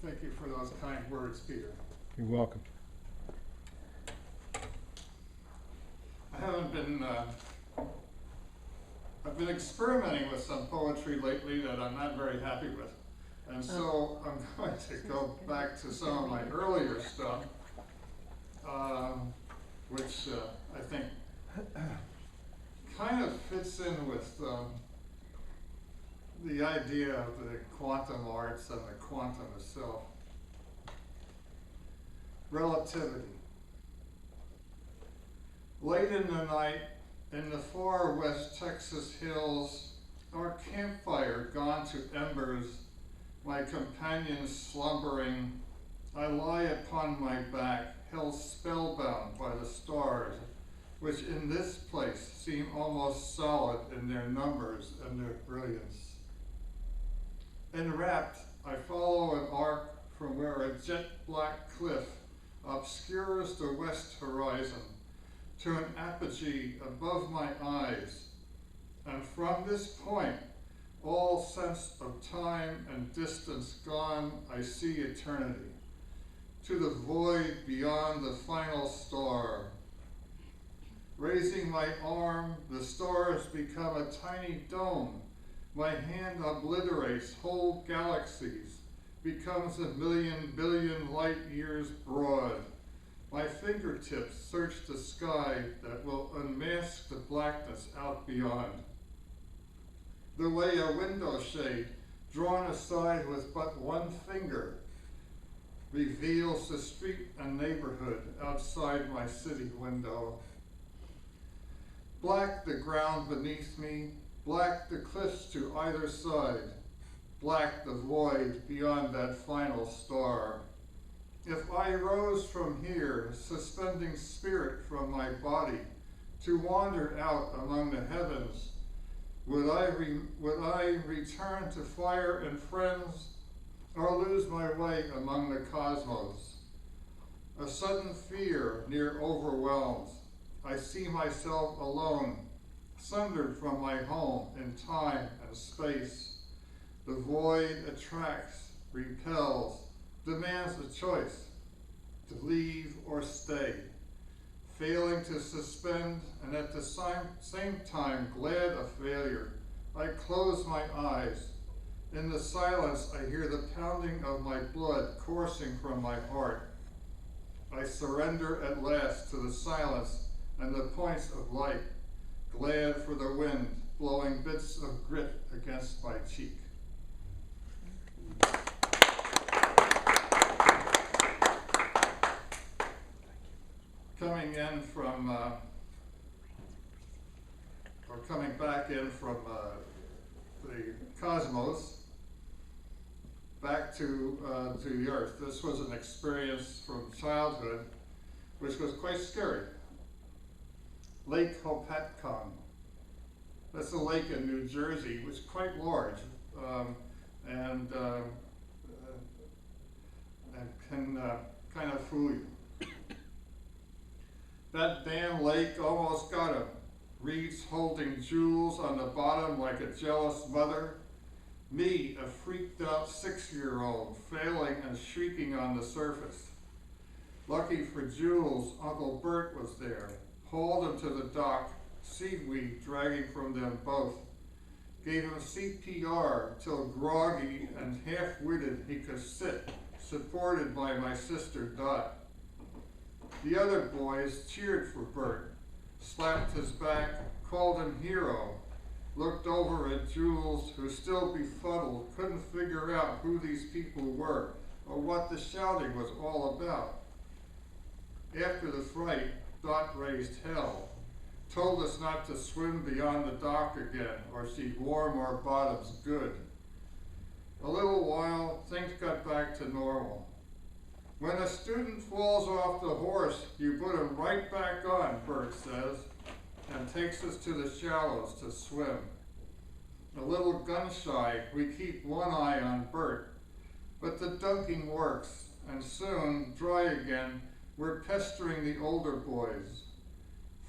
Thank you for those kind words, Peter.
You're welcome.
I haven't been, I've been experimenting with some poetry lately that I'm not very happy with. And so I'm going to go back to some of my earlier stuff, which I think kind of fits in with the idea of the quantum arts and the quantum itself. Relativity. Late in the night, in the far West Texas hills, our campfire gone to embers, my companions slumbering, I lie upon my back, held spellbound by the stars, which in this place seem almost solid in their numbers and their brilliance. Enwrapped, I follow an arc from where a jet-black cliff obscures the west horizon to an apogee above my eyes, and from this point, all sense of time and distance gone, I see eternity, to the void beyond the final star. Raising my arm, the stars become a tiny dome. My hand obliterates whole galaxies, becomes a million billion light years broad. My fingertips search the sky that will unmask the blackness out beyond. The way a window shade, drawn aside with but one finger, reveals the street and neighborhood outside my city window. Black the ground beneath me, black the cliffs to either side, black the void beyond that final star. If I rose from here, suspending spirit from my body, to wander out among the heavens, would I return to fire and friends, or lose my way among the cosmos? A sudden fear near overwhelms. I see myself alone, sundered from my home in time and space. The void attracts, repels, demands a choice, to leave or stay, failing to suspend, and at the same time glad of failure. I close my eyes. In the silence, I hear the pounding of my blood coursing from my heart. I surrender at last to the silence and the points of light, glad for the wind blowing bits of grit against my cheek. Coming in from back in from the cosmos back to the Earth. This was an experience from childhood, which was quite scary. Lake Hopatcong. That's a lake in New Jersey, which is quite large, and can kind of fool you. That damn lake almost got him. Reeds holding jewels on the bottom like a jealous mother. Me, a freaked out 6-year-old, failing and shrieking on the surface. Lucky for Jules, Uncle Bert was there. Hauled him to the dock, seaweed dragging from them both. Gave him CPR till groggy and half-witted he could sit, supported by my sister Dot. The other boys cheered for Bert, slapped his back, called him hero, looked over at Jules, who still befuddled, couldn't figure out who these people were or what the shouting was all about. After the fright, Dot raised hell, told us not to swim beyond the dock again or she'd warm our bottoms good. A little while, things got back to normal. When a student falls off the horse, you put him right back on, Bert says, and takes us to the shallows to swim. A little gun-shy, we keep one eye on Bert, but the dunking works, and soon, dry again, we're pestering the older boys.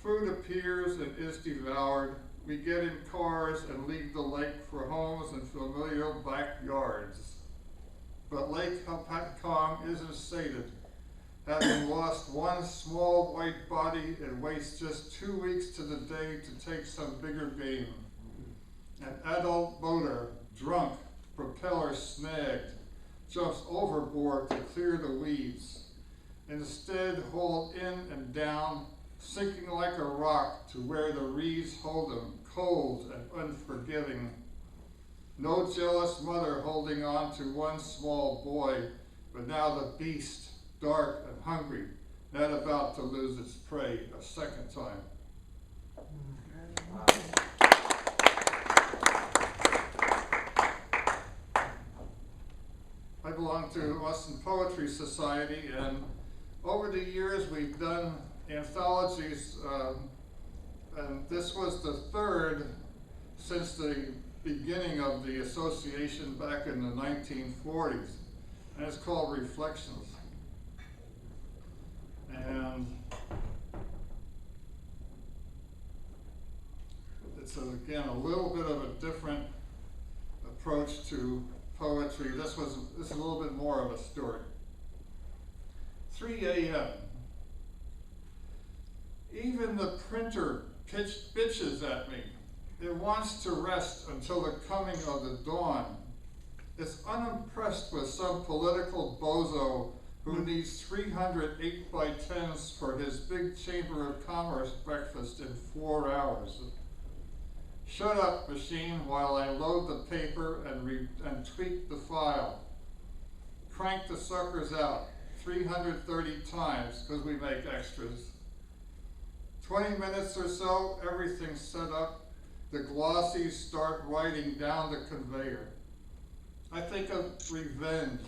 Food appears and is devoured. We get in cars and leave the lake for homes and familiar backyards. But Lake Hopatcong isn't sated. Having lost one small white body, it waits just 2 weeks to the day to take some bigger game. An adult boater, drunk, propeller snagged, jumps overboard to clear the weeds. Instead, hauled in and down, sinking like a rock to where the reeds hold him, cold and unforgiving. No jealous mother holding on to one small boy, but now the beast, dark and hungry, not about to lose its prey a second time. I belong to Austin Poetry Society, and over the years we've done anthologies, and this was the third since the beginning of the association back in the 1940s, and it's called Reflections. And it's, again, a little bit of a different approach to poetry. This is a little bit more of a story. 3 a.m. Even the printer bitches at me. It wants to rest until the coming of the dawn. It's unimpressed with some political bozo who needs 300 8x10s for his big Chamber of Commerce breakfast in 4 hours. Shut up, machine, while I load the paper and tweak the file. Crank the suckers out 330 times because we make extras. 20 minutes or so, everything's set up. The glossies start writing down the conveyor. I think of revenge,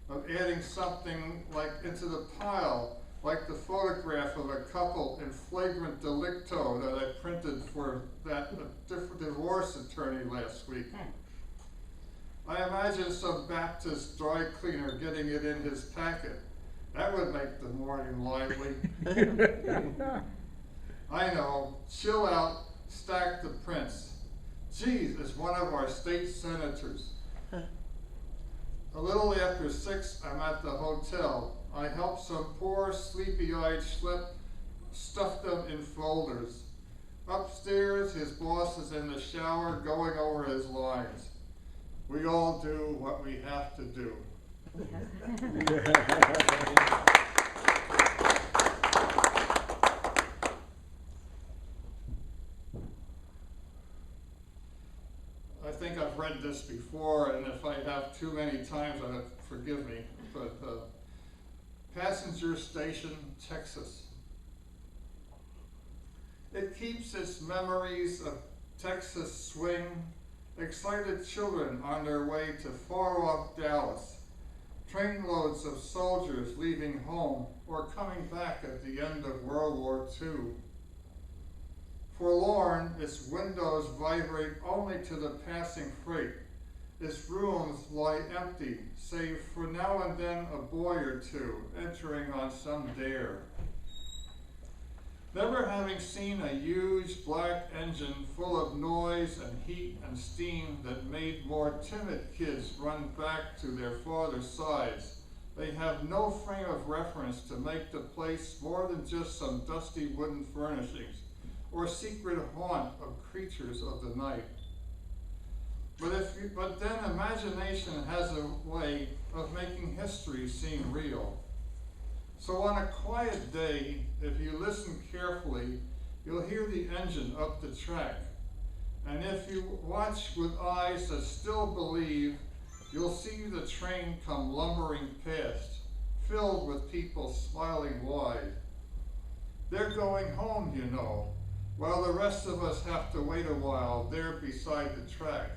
of adding something like into the pile, like the photograph of a couple in flagrant delicto that I printed for that divorce attorney last week. I imagine some Baptist dry cleaner getting it in his packet. That would make the morning lively. I know, chill out, stack the prints. Geez, it's one of our state senators. A little after 6, I'm at the hotel. I help some poor, sleepy-eyed schlep stuff them in folders. Upstairs, his boss is in the shower going over his lines. We all do what we have to do. I think I've read this before, and if I have too many times, forgive me, but Passenger Station, Texas. It keeps its memories of Texas swing, excited children on their way to far-off Dallas, trainloads of soldiers leaving home or coming back at the end of World War II. Forlorn, its windows vibrate only to the passing freight. Its rooms lie empty, save for now and then a boy or two entering on some dare. Never having seen a huge black engine full of noise and heat and steam that made more timid kids run back to their father's sides, they have no frame of reference to make the place more than just some dusty wooden furnishings or secret haunt of creatures of the night. But then imagination has a way of making history seem real. So on a quiet day, if you listen carefully, you'll hear the engine up the track. And if you watch with eyes that still believe, you'll see the train come lumbering past, filled with people smiling wide. They're going home, you know, while the rest of us have to wait a while there beside the track,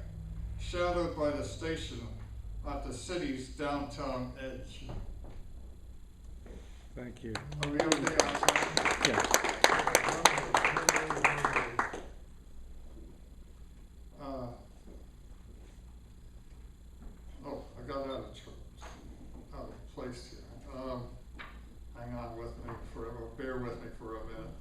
shadowed by the station at the city's downtown edge.
Thank you.
Are we okay on time?
Yeah.
I got out of place here. Hang on with me bear with me for a minute.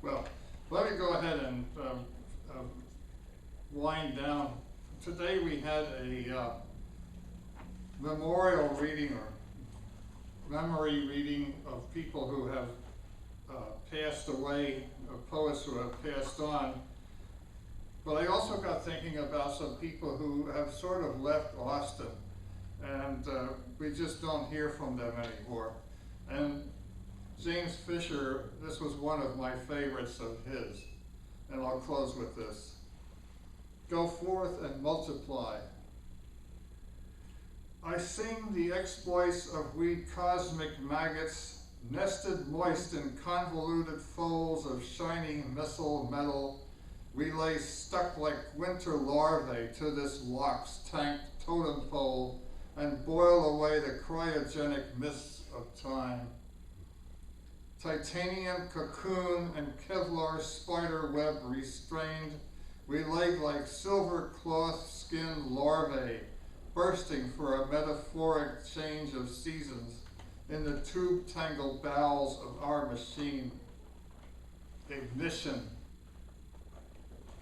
Well, let me go ahead and wind down. Today we had a memorial reading or memory reading of people who have passed away, of poets who have passed on. But I also got thinking about some people who have sort of left Austin, and we just don't hear from them anymore. And James Fisher, this was one of my favorites of his, and I'll close with this. Go forth and multiply. I sing the exploits of we cosmic maggots, nested moist in convoluted folds of shining missile metal. We lay stuck like winter larvae to this lock's tank totem pole and boil away the cryogenic mists of time. Titanium cocoon and Kevlar spider web restrained, we lay like silver cloth skinned larvae, bursting for a metaphoric change of seasons in the tube tangled bowels of our machine. Ignition.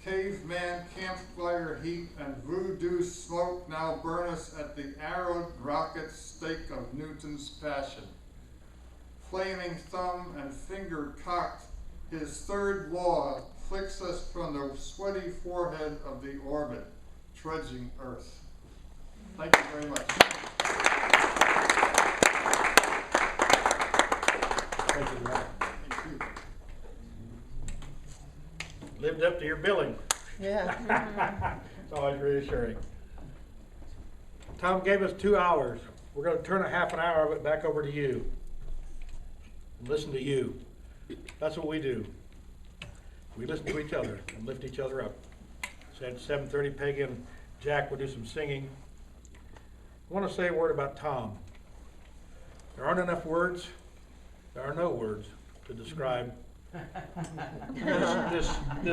Caveman campfire heat and voodoo smoke now burn us at the arrowed rocket stake of Newton's passion. Flaming thumb and finger cocked, his third law flicks us from the sweaty forehead of the orbit, trudging Earth. Thank you very much.
Thank you, Wright.
Thank you.
Lived up to your billing.
Yeah.
It's always reassuring. Thom gave us 2 hours. We're going to turn a half an hour of it back over to you. Listen to you. That's what we do. We listen to each other and lift each other up. So at 7:30, Peggy and Jack will do some singing. I want to say a word about Thom. There aren't enough words. There are no words to describe this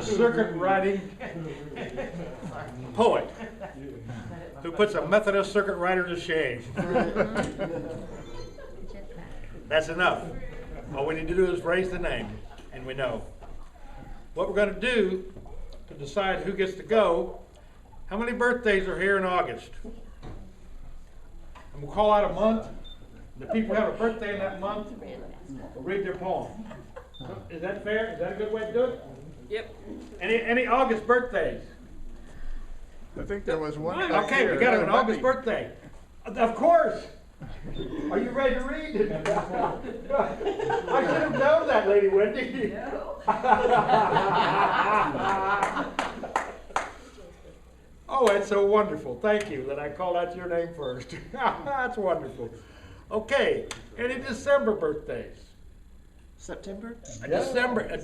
circuit riding poet who puts a Methodist circuit rider to shame. That's enough. All we need to do is raise the name, and we know. What we're going to do to decide who gets to go, how many birthdays are here in August? And we'll call out a month. The people who have a birthday in that month will read their poem. Is that fair? Is that a good way to do it?
Yep.
Any August birthdays?
I think there was one.
Okay, we got an August birthday. Of course. Are you ready to read? I should have known that, Lady Wendy. No. Oh, that's so wonderful. Thank you that I called out your name first. That's wonderful. Okay, any December birthdays?
September?
December.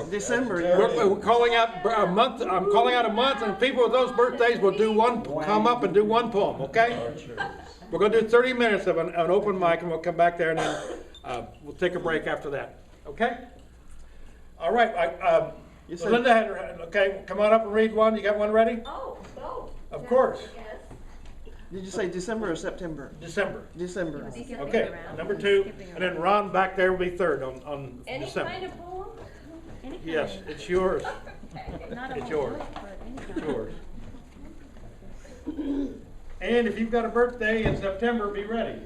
December.
We're calling out a month. I'm calling out a month, and people with those birthdays will do one. Come up and do one poem. Okay. We're going to do 30 minutes of an open mic, and we'll come back there, and then we'll take a break after that. Okay. All right. Linda had her. Okay. Come on up and read one. You got one ready?
Oh, go.
Of course.
Yes.
Did you say December or September?
December.
December.
Okay. Number 2, and then Ron back there will be third on
Any
December.
kind of poem?
Yes, it's yours.
Not a
It's
whole
yours.
book, but any
It's
kind.
yours. And if you've got a birthday in September, be ready.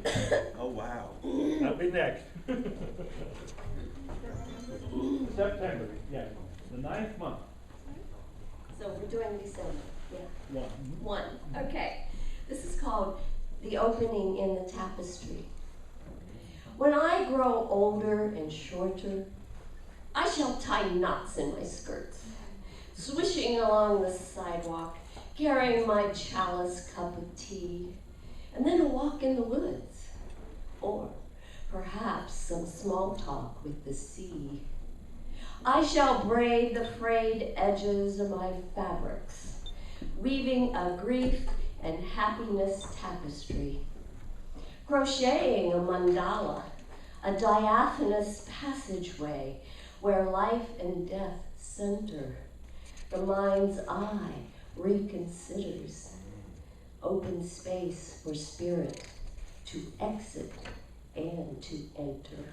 Oh, wow.
That'll be next. September, yeah, the 9th month.
So we're doing December, yeah.
1.
Okay. This is called The Opening in the Tapestry. When I grow older and shorter, I shall tie knots in my skirts, swishing along the sidewalk, carrying my chalice cup of tea, and then a walk in the woods, or perhaps some small talk with the sea. I shall braid the frayed edges of my fabrics, weaving a grief and happiness tapestry, crocheting a mandala, a diaphanous passageway where life and death center. The mind's eye reconsiders, open space for spirit to exit and to enter.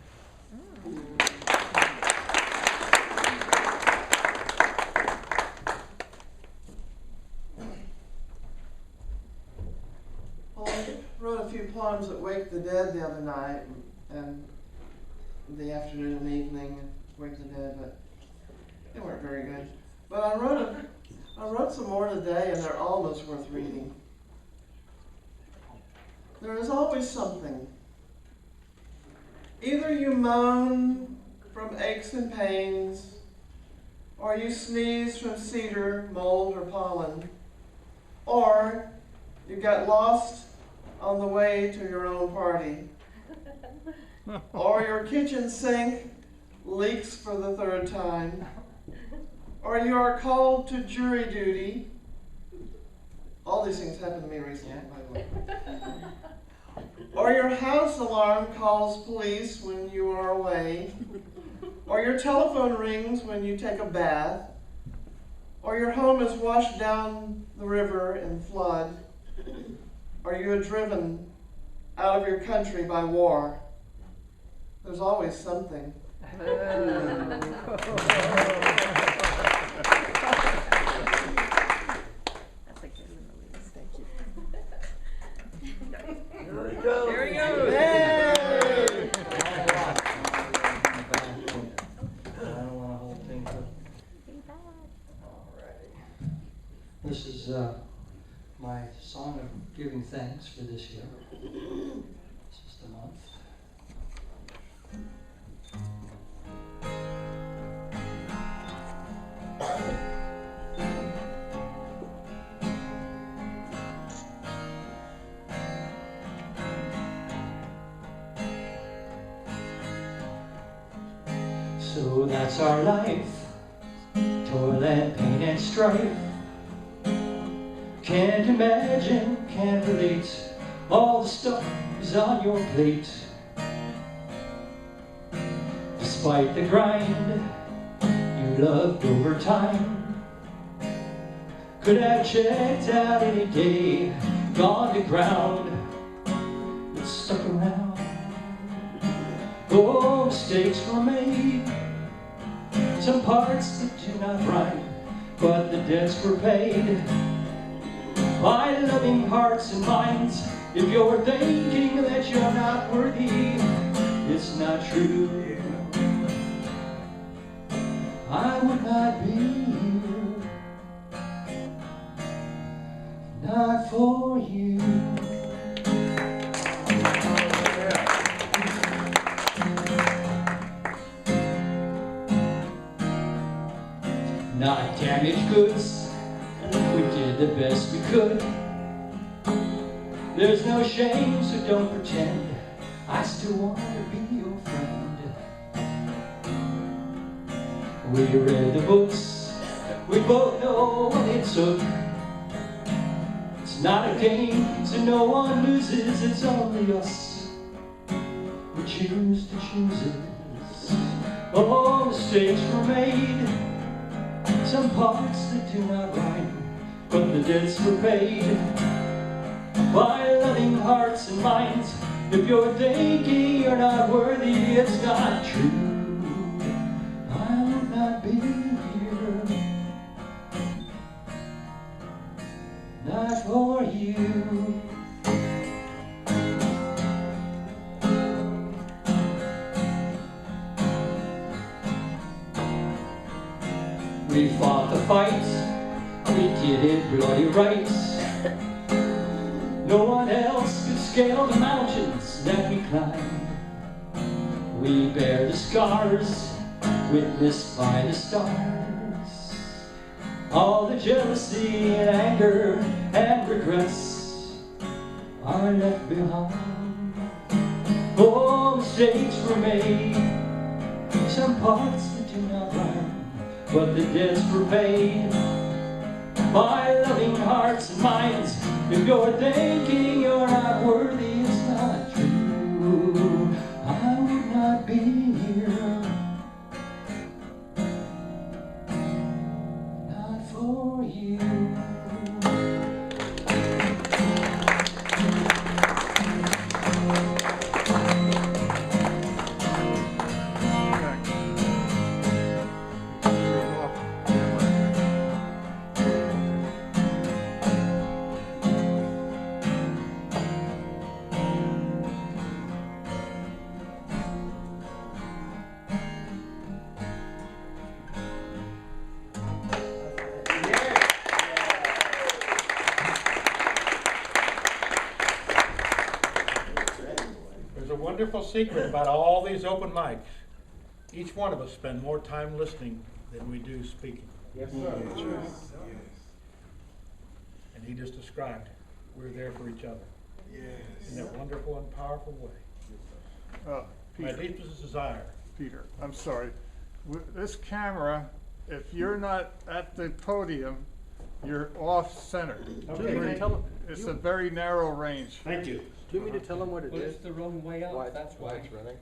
Well, I wrote a few poems that wake the dead the other night, and the afternoon and evening, wake the dead, but they weren't very good. But I wrote some more today, and they're almost worth reading. There is always something. Either you moan from aches and pains, or you sneeze from cedar, mold, or pollen, or you got lost on the way to your own party, or your kitchen sink leaks for the 3rd time, or you are called to jury duty. All these things happened to me recently, by the way. Or your house alarm calls police when you are away, or your telephone rings when you take a bath, or your home is washed down the river in flood, or you are driven out of your country by war. There's always something.
That's a good one, Louise. Thank you.
There he goes.
There he goes.
Hey!
I don't want to hold things up. Alrighty. This is my song of giving thanks for this year. This is the month. So that's our life, toil, pain, and strife. Can't imagine, can't relate, all the stuff is on your plate. Despite the grind, you loved overtime. Could have checked out any day, gone to ground, but stuck around. Oh, mistakes were made, some parts that do not rhyme, but the debts were paid. By loving hearts and minds, if you're thinking that you're not worthy, it's not true. I would not be here, not for you. Not damaged goods, we did the best we could. There's no shame, so don't pretend I still want to be your friend. We read the books, we both know what it took. It's not a game, so no one loses, it's only us who choose to choose it. Oh, mistakes were made, some parts that do not rhyme, but the debts were paid by loving hearts and minds. If you're thinking you're not worthy, it's not true. I would not be here, not for you. We fought the fight, we did it bloody right. No one else could scale the mountains that we climbed. We bear the scars, witnessed by the stars. All the jealousy and anger and regrets are left behind. Oh, mistakes were made, some parts that do not rhyme, but the debts were paid by loving hearts and minds. If you're thinking you're not worthy, it's not true. I would not be here, not for you.
Wonderful secret about all these open mics. Each one of us spend more time listening than we do speaking.
Yes, sir.
And he just described we're there for each other.
Yes.
In that wonderful and powerful way. My
Peter,
deepest desire.
Peter, I'm sorry. This camera, if you're not at the podium, you're off center.
Okay.
It's a very narrow range.
Thank you.
Do you mean to tell them what it
Well,
is?
it's the wrong way
Why
out, that's
why
why.
it's running?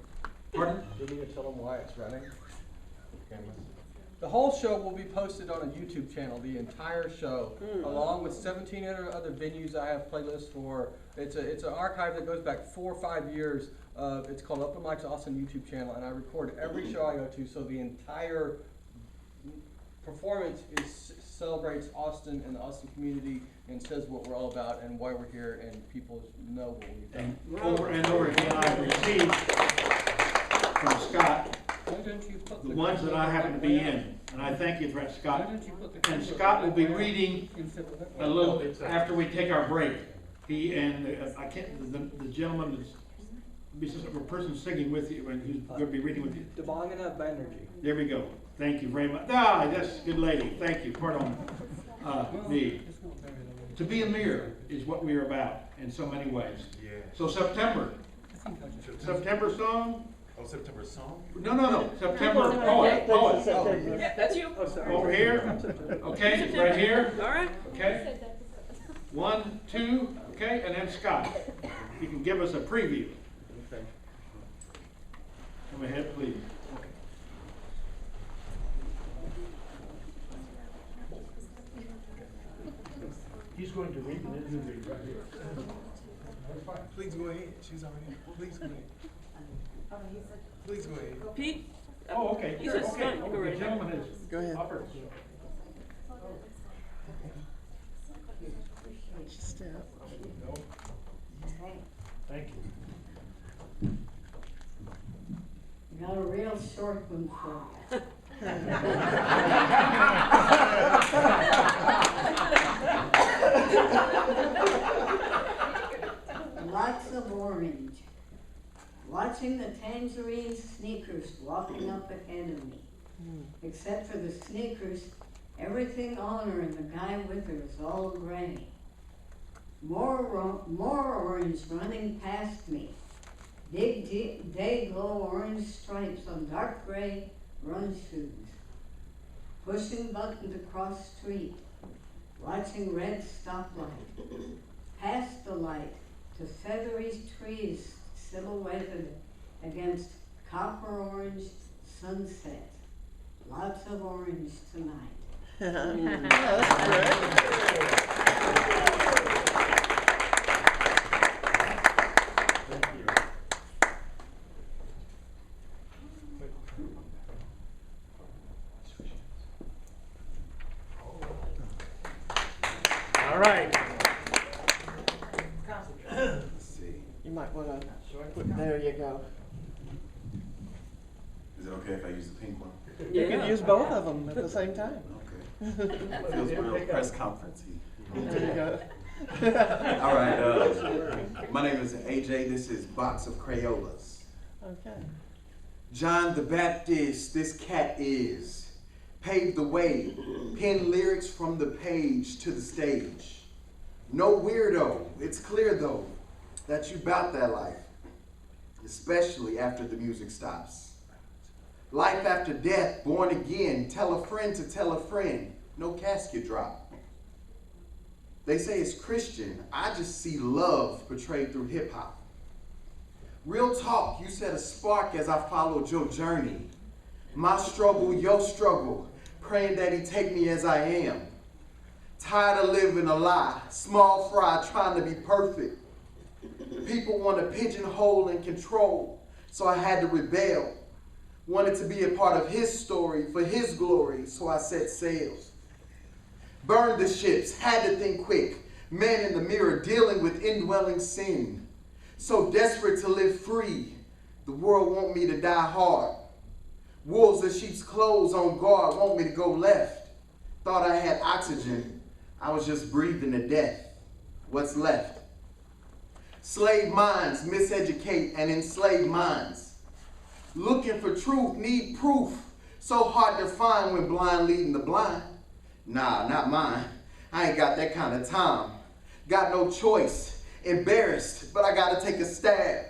Pardon?
Do you mean to tell them why it's running?
The whole show will be posted on a YouTube channel, the entire show, along with 17 other venues I have playlists for. It's an archive that goes back 4 or 5 years. It's called Open Mike's Austin YouTube channel, and I record every show I go to, so the entire performance celebrates Austin and the Austin community and says what we're all about and why we're here, and people know what we've done.
And over here, I received from Scott
Why don't you put
the ones that I happen to be in, and I thank you for that, Scott. And Scott will be reading a little bit after we take our break. He and I can't, the gentleman that's a person singing with you and who's going to be reading with you.
Debangana Banerjee.
There we go. Thank you very much. Ah, that's a good lady. Thank you. Pardon me. To be a mirror is what we are about in so many ways.
Yeah.
So September song?
Oh, September song?
No. September poet.
Yeah, that's you.
Over here. Okay, right here.
All right.
Okay. 1, 2. Okay, and then Scott. You can give us a preview.
Okay.
Come ahead, please.
He's going to read and then you read right here.
Please go ahead. She's already. Please go ahead. Please go ahead.
Pete?
Oh, okay.
He said
Okay.
Sunni. Go right
The
ahead.
gentleman is
Go ahead.
offered.
Thank you.
Got a real short one for you. Lots of orange. Watching the tangerine sneakers walking up ahead of me. Except for the sneakers, everything on her and the guy with her is all gray. More orange running past me. Big day glow orange stripes on dark gray run shoes. Pushing buttons across street, watching red stoplight. Past the light to feathery trees silhouetted against copper orange sunset. Lots of orange tonight.
That's great.
All right.
You might want to, there you go.
Is it okay if I use the pink one?
You can use both of them at the same time.
Okay. Feels real press conference-y.
There you go.
All right, my name is AJ. This is Box of Crayolas.
Okay.
John the Baptist, this cat is. Paved the way, penned lyrics from the page to the stage. No weirdo, it's clear though, that you bout that life, especially after the music stops. Life after death, born again, tell a friend to tell a friend, no casket drop. They say it's Christian, I just see love portrayed through hip hop. Real talk, you set a spark as I followed your journey. My struggle, your struggle, praying that he take me as I am. Tired of living a lie, small fry trying to be perfect. People want to pigeonhole and control, so I had to rebel. Wanted to be a part of his story for his glory, so I set sails. Burned the ships, had to think quick. Man in the mirror dealing with indwelling sin. So desperate to live free, the world want me to die hard. Wolves in sheep's clothes on guard want me to go left. Thought I had oxygen, I was just breathing to death. What's left? Slave minds miseducate and enslave minds. Looking for truth, need proof. So hard to find when blind leading the blind. Nah, not mine. I ain't got that kind of time. Got no choice. Embarrassed, but I gotta take a stab.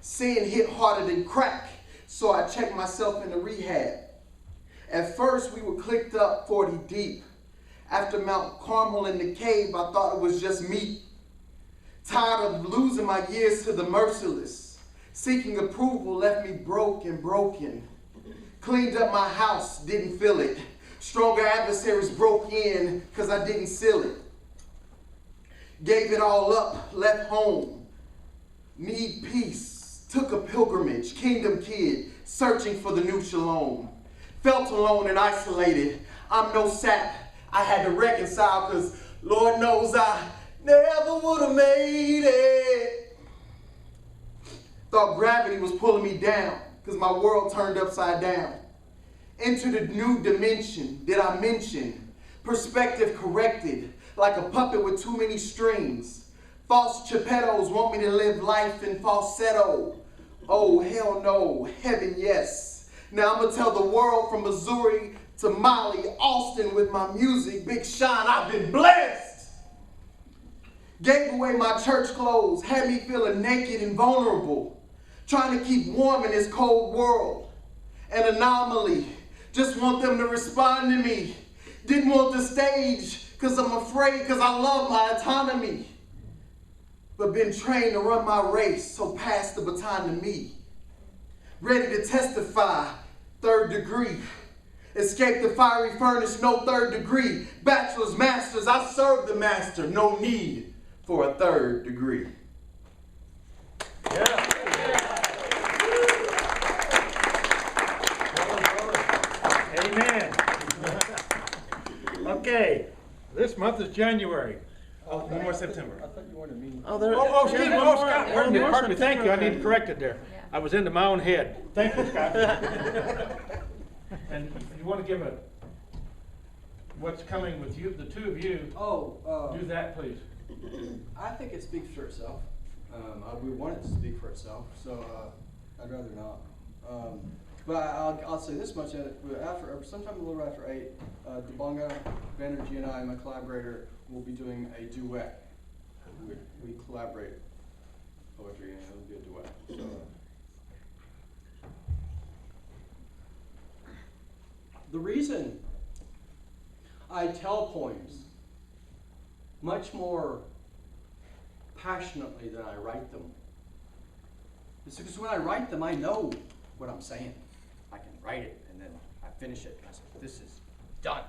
Sin hit harder than crack, so I checked myself into rehab. At first, we were clicked up 40 deep. After Mount Carmel in McCabe, I thought it was just me. Tired of losing my years to the merciless. Seeking approval left me broke and broken. Cleaned up my house, didn't feel it. Stronger adversaries broke in because I didn't seal it. Gave it all up, left home. Need peace, took a pilgrimage, kingdom kid, searching for the new shalom. Felt alone and isolated. I'm no sap. I had to reconcile because Lord knows I never would have made it. Thought gravity was pulling me down because my world turned upside down. Entered a new dimension, did I mention? Perspective corrected, like a puppet with too many strings. False Geppettos want me to live life in falsetto. Oh, hell no, heaven yes. Now I'm gonna tell the world from Missouri to Mali, Austin with my music, Big Sean, I've been blessed. Gave away my church clothes, had me feeling naked and vulnerable. Trying to keep warm in this cold world. An anomaly, just want them to respond to me. Didn't want the stage, cause I'm afraid, cause I love my autonomy. But been trained to run my race, so pass the baton to me. Ready to testify, 3rd degree. Escape the fiery furnace, no 3rd degree. Bachelor's, master's, I serve the master, no need for a 3rd degree.
Yeah. Amen. Okay, this month is January.
Oh, one more September.
I thought you wanted me.
Oh, there.
Excuse me, Scott. Pardon me, thank you. I need to correct it there. I was into my own head. Thank you, Scott. And you want to give what's coming with you, the two of you. Do that, please.
I think it speaks for itself. We want it to speak for itself, so I'd rather not. But I'll say this much: sometime a little after 8, Debangana, Banerjee, and I, my collaborator, will be doing a duet. We collaborate poetry, and it'll be a duet. So The reason I tell poems much more passionately than I write them is because when I write them, I know what I'm saying. I can write it and then I finish it and I say, this is done.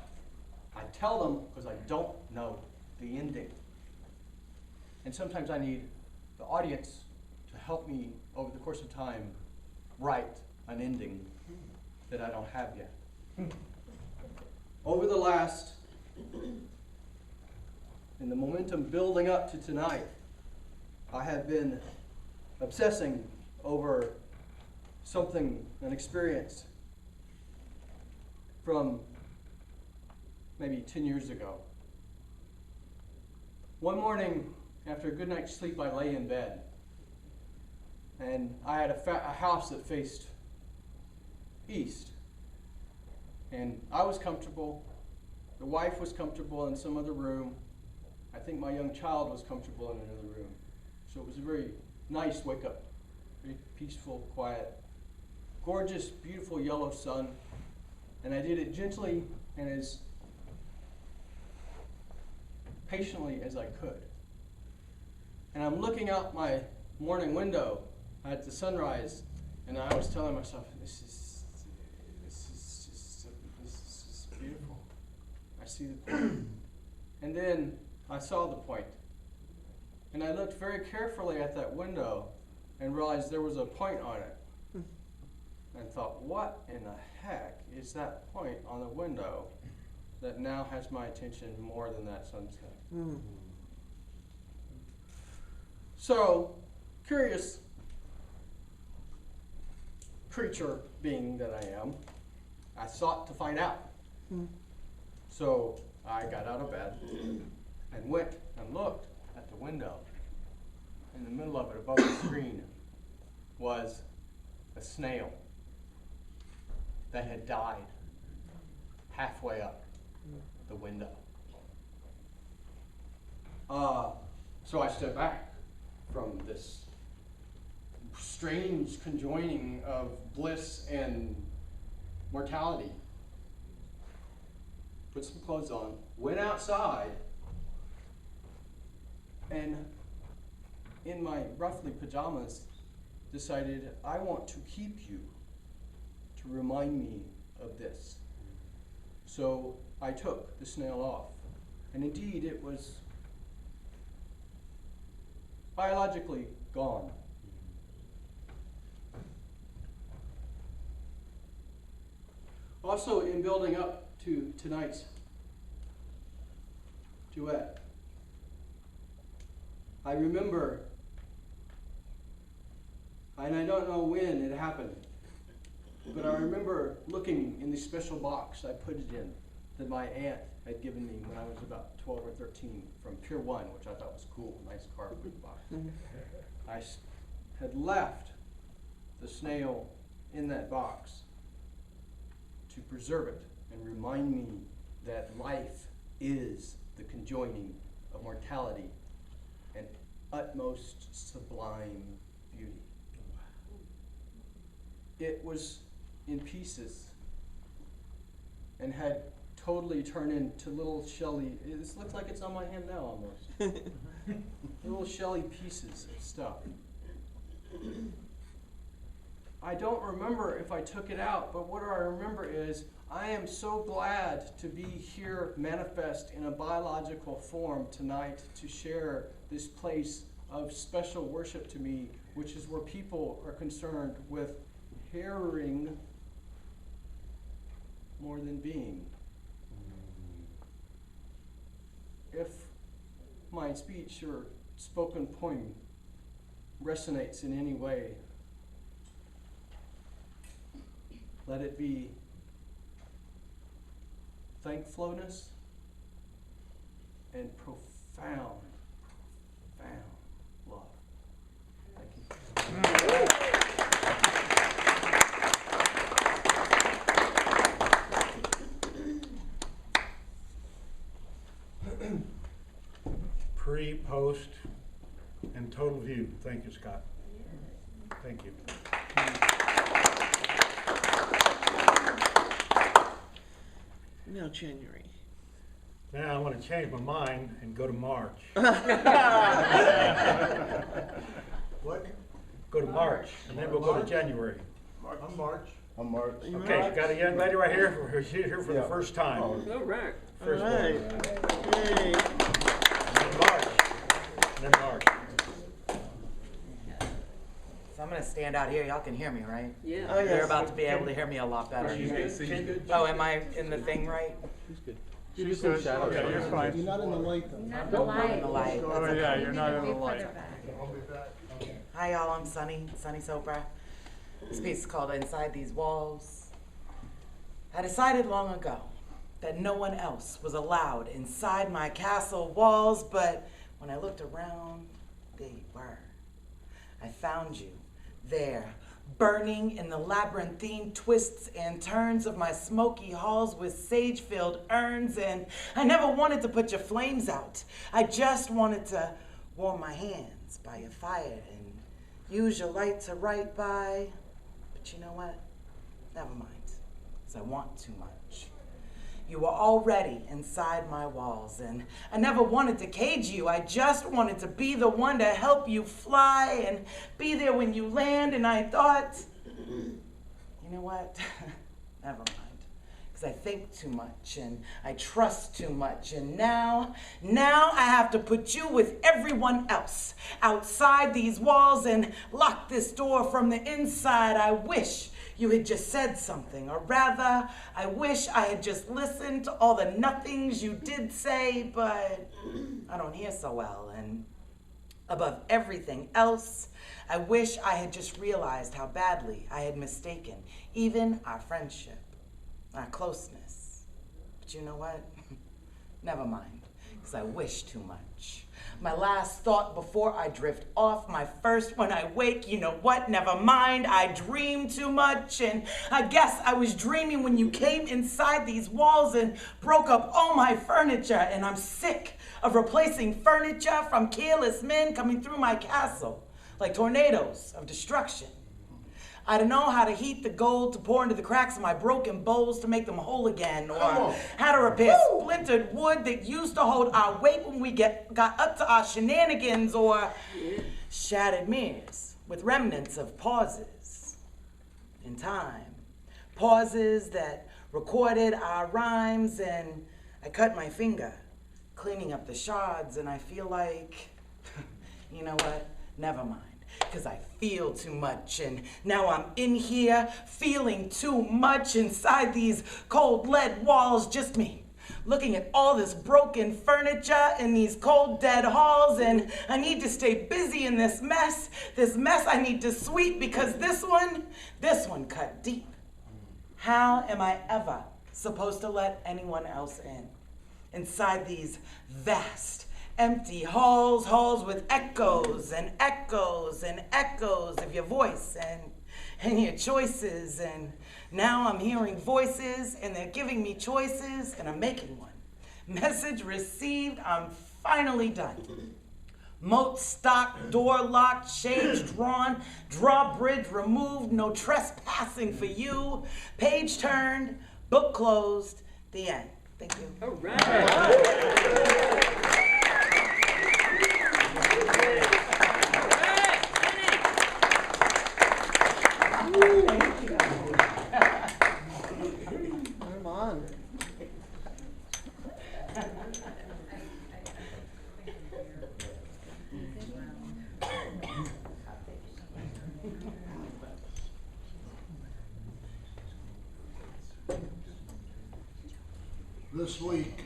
I tell them because I don't know the ending. And sometimes I need the audience to help me over the course of time write an ending that I don't have yet. Over the last, in the momentum building up to tonight, I have been obsessing over something, an experience from maybe 10 years ago. One morning, after a good night's sleep, I lay in bed. And I had a house that faced east. And I was comfortable. The wife was comfortable in some other room. I think my young child was comfortable in another room. So it was a very nice wake up. Very peaceful, quiet, gorgeous, beautiful yellow sun. And I did it gently and as patiently as I could. And I'm looking out my morning window at the sunrise, and I was telling myself, this is beautiful. I see the point. And then I saw the point. And I looked very carefully at that window and realized there was a point on it. And thought, what in the heck is that point on the window that now has my attention more than that sunset? So, curious creature being that I am, I sought to find out. So I got out of bed and went and looked at the window. In the middle of it, above the screen, was a snail that had died halfway up the window. So I stepped back from this strange conjoining of bliss and mortality. Put some clothes on, went outside, and in my roughly pajamas, decided I want to keep you to remind me of this. So I took the snail off, and indeed it was biologically gone. Also, in building up to tonight's duet, I remember, and I don't know when it happened, but I remember looking in the special box I put it in that my aunt had given me when I was about 12 or 13 from Pier 1, which I thought was cool, nice cardboard box. I had left the snail in that box to preserve it and remind me that life is the conjoining of mortality and utmost sublime beauty. It was in pieces and had totally turned into little shelly. This looks like it's on my hand now almost. Little shelly pieces of stuff. I don't remember if I took it out, but what I remember is I am so glad to be here manifest in a biological form tonight to share this place of special worship to me, which is where people are concerned with hearing more than being. If my speech or spoken poem resonates in any way, let it be thankfulness and profound love. Thank you.
Pre, post, and total view. Thank you, Scott. Thank you.
till January.
Now I want to change my mind and go to March.
What?
Go to March, and then we'll go to January.
I'm March. I'm March.
Okay, got a young lady right here who's here for the first time.
All right.
First
All right.
one.
Yay.
And then March. And then March.
So I'm going to stand out here. Y'all can hear me, right?
Yeah.
Oh, yes.
You're about to be able to hear me a lot better. Oh, am I in the thing right?
She's good.
You're
She's
good.
in shadow.
Yeah, you're fine.
You're not in the light though.
Not
I'm in the light.
Oh, yeah, you're not in the light.
I'll be back.
Hi, y'all. I'm Sunni Sopra. This piece is called Inside These Walls. I decided long ago that no one else was allowed inside my castle walls, but when I looked around, they were. I found you there, burning in the labyrinthine twists and turns of my smoky halls with sage-filled urns, and I never wanted to put your flames out. I just wanted to warm my hands by your fire and use your light to write by. But you know what? Never mind, because I want too much. You were already inside my walls, and I never wanted to cage you. I just wanted to be the one to help you fly and be there when you land, and I thought, you know what? Never mind. Because I think too much, and I trust too much, and now I have to put you with everyone else outside these walls and lock this door from the inside. I wish you had just said something, or rather, I wish I had just listened to all the nothings you did say, but I don't hear so well, and above everything else, I wish I had just realized how badly I had mistaken even our friendship, our closeness. But you know what? Never mind, because I wish too much. My last thought before I drift off, my first when I wake, you know what? Never mind, I dream too much, and I guess I was dreaming when you came inside these walls and broke up all my furniture, and I'm sick of replacing furniture from careless men coming through my castle like tornadoes of destruction. I don't know how to heat the gold to pour into the cracks of my broken bowls to make them whole again, or how to repair splintered wood that used to hold our weight when we got up to our shenanigans, or shattered mirrors with remnants of pauses in time. Pauses that recorded our rhymes, and I cut my finger cleaning up the shards, and I feel like, you know what, never mind. Because I feel too much, and now I'm in here feeling too much inside these cold lead walls, just me, looking at all this broken furniture in these cold dead halls, and I need to stay busy in this mess I need to sweep, because this one cut deep. How am I ever supposed to let anyone else in? Inside these vast, empty halls with echoes and echoes and echoes of your voice and your choices. And now I'm hearing voices, and they're giving me choices, and I'm making one. Message received, I'm finally done. Moat stock, door locked, shades drawn, drawbridge removed, no trespassing for you. Page turned, book closed, the end. Thank you.
All right.
Come on.
This week,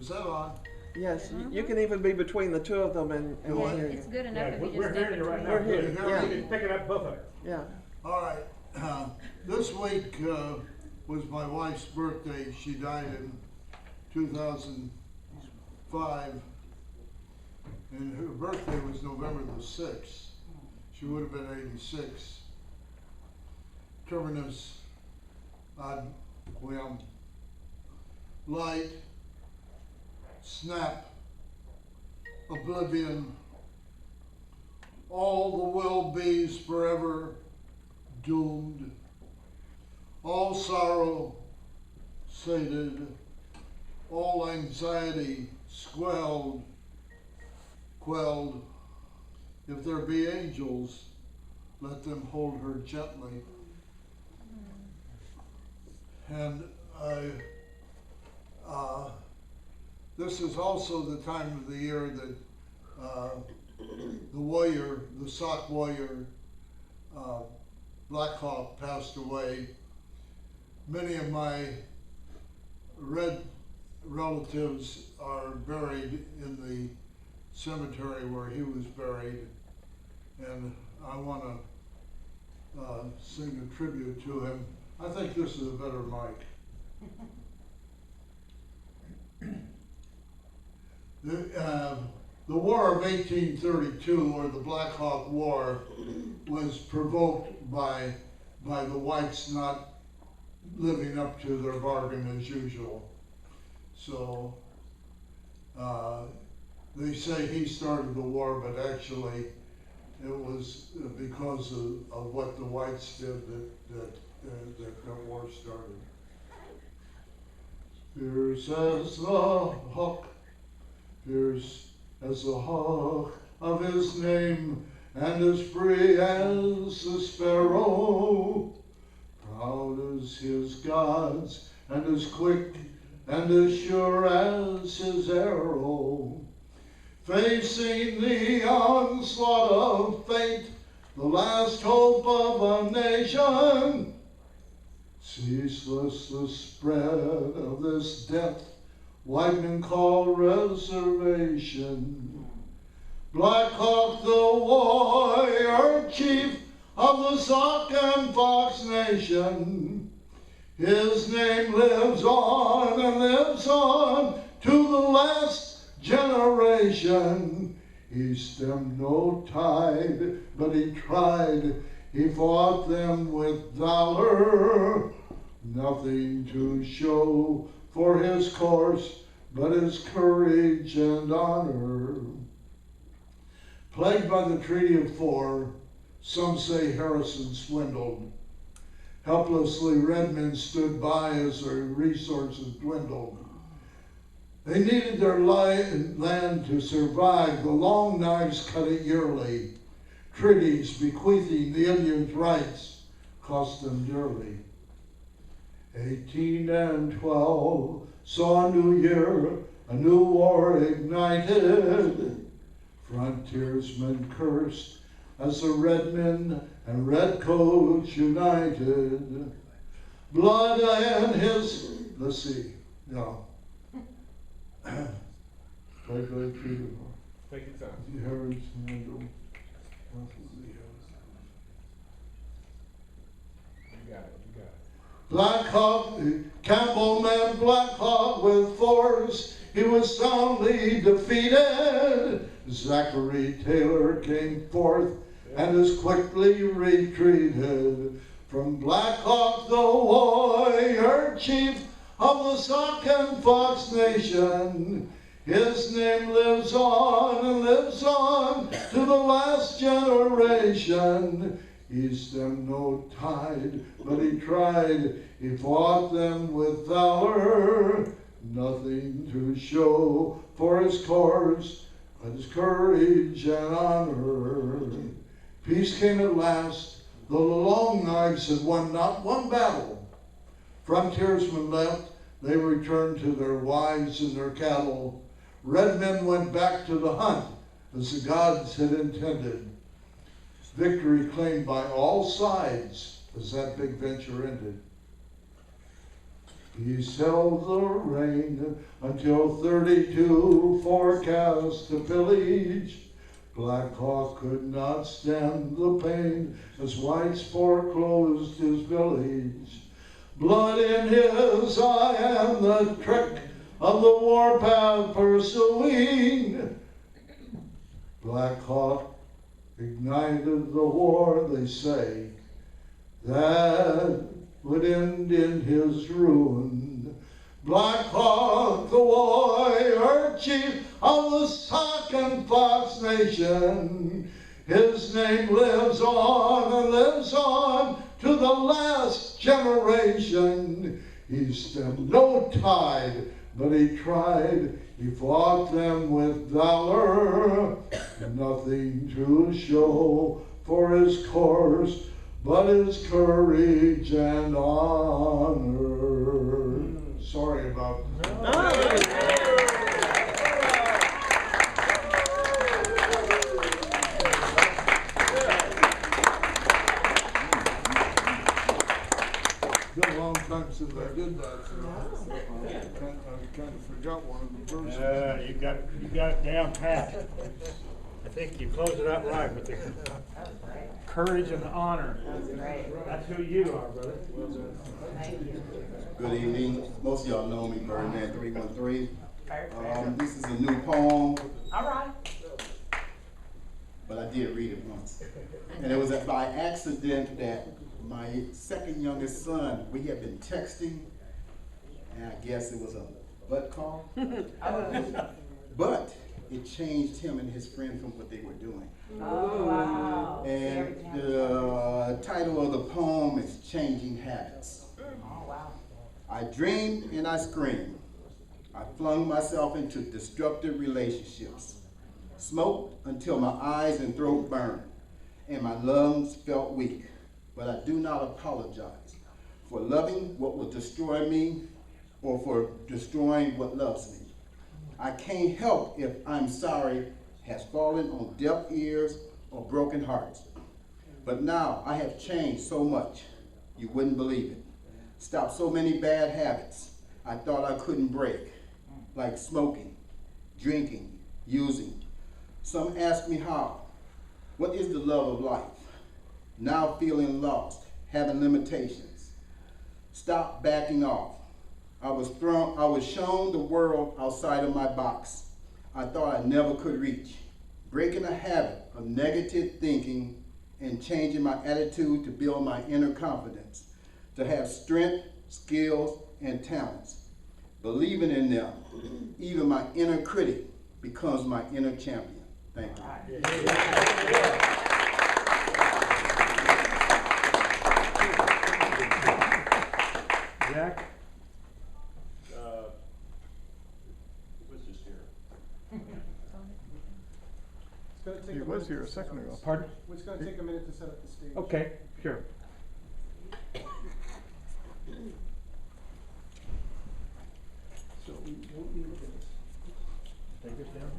is that on?
Yes, you can even be between the two of them and we'll hear you.
It's good enough if you just
We're
step
hearing you right now.
We're here,
You
yeah.
can pick it up, both of you.
Yeah.
All right. This week was my wife's birthday. She died in 2005, and her birthday was November the 6th. She would have been 86. Terminus ad quem light, snap, oblivion, all the will-be's forever doomed, all sorrow,
sated, all anxiety quelled. If there be angels, let them hold her gently. And this is also the time of the year that the sock warrior, Black Hawk, passed away. Many of my red relatives are buried in the cemetery where he was buried, and I want to sing a tribute to him. I think this is a better mic. The War of 1832, or the Black Hawk War, was provoked by the whites not living up to their bargain as usual. So they say he started the war, but actually it was because of what the whites did that war started. Fierce as the hawk, fierce as the hawk of his name, and as free as the sparrow, proud as his gods, and as quick and as sure as his arrow, facing the onslaught of fate, the last hope of a nation, ceaseless the spread of this death white men call reservation. Black Hawk, the warrior chief of the Sauk and Fox Nation, his name lives on and lives on to the last generation. He stemmed no tide, but he tried. He fought them with valor, nothing to show for his course, but his courage and honor. Plagued by the Treaty of Four, some say Harrison swindled. Helplessly, red men stood by as their resources dwindled. They needed their land to survive. The Long Knives cut it yearly. Treaties bequeathing the Indians' rights cost them dearly. 1812 saw a new year, a new war ignited. Frontiersmen cursed as the red men and redcoats united. Blood and his, let's see, no.
Take your time.
The heritage handle.
You got it.
Black Hawk, Campbellman, Black Hawk with force, he was soundly defeated. Zachary Taylor came forth and as quickly retreated. From Black Hawk, the warrior chief of the Sauk and Fox Nation, his name lives on and lives on to the last generation. He stemmed no tide, but he tried. He fought them with valor, nothing to show for his course, but his courage and honor. Peace came at last, though the Long Knives had won not one battle. Frontiersmen left, they returned to their wives and their cattle. Red men went back to the hunt, as the gods had intended. Victory claimed by all sides as that big venture ended. Peace held the reign until 32 forecast to pillage. Black Hawk could not stand the pain as whites foreclosed his village. Blood in his eye and the trick of the warpath pursuing. Black Hawk ignited the war, they say, that would end in his ruin. Black Hawk, the warrior chief of the Sauk and Fox Nation, his name lives on and lives on to the last generation. He stemmed no tide, but he tried. He fought them with valor, nothing to show for his course, but his courage and honor. Sorry about that. It's been a long time since I did that, so I kind of forgot one of the verses.
You got it down pat. I think you closed it out right with the courage and honor. That's who you are, brother.
Good evening. Most of y'all know me, Birdman 313. This is a new poem.
All right.
But I did read it once. And it was by accident that my second youngest son, we had been texting, and I guess it was a butt call. But it changed him and his friend from what they were doing.
Oh, wow.
And the title of the poem is Changing Habits.
Oh, wow.
I dreamed and I screamed. I flung myself into destructive relationships. Smoked until my eyes and throat burned, and my lungs felt weak. But I do not apologize for loving what will destroy me or for destroying what loves me. I can't help if I'm sorry has fallen on deaf ears or broken hearts. But now I have changed so much, you wouldn't believe it. Stopped so many bad habits I thought I couldn't break, like smoking, drinking, using. Some ask me how. What is the love of life? Now feeling lost, having limitations. Stop backing off. I was shown the world outside of my box. I thought I never could reach. Breaking a habit of negative thinking and changing my attitude to build my inner confidence, to have strength, skills, and talents. Believing in them, even my inner critic becomes my inner champion. Thank you.
Jack?
He was here a second ago.
Pardon?
It's going to take a minute to set up the stage.
Okay, sure.
So we won't need this.
Take this down.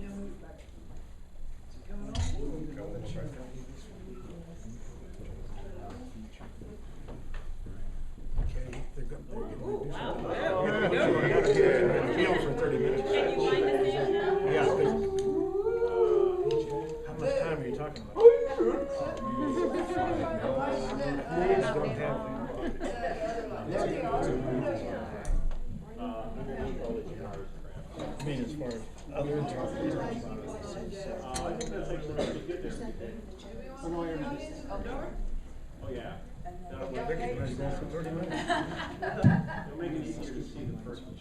Okay, they're going to do something. For 30 minutes.
Can you find the stage now?
Yeah, how much time are you talking about? I mean, as far as other interviews.
I think that's actually good there. Oh, yeah.
We're going for 30 minutes.
It'll make it easier to see the first one.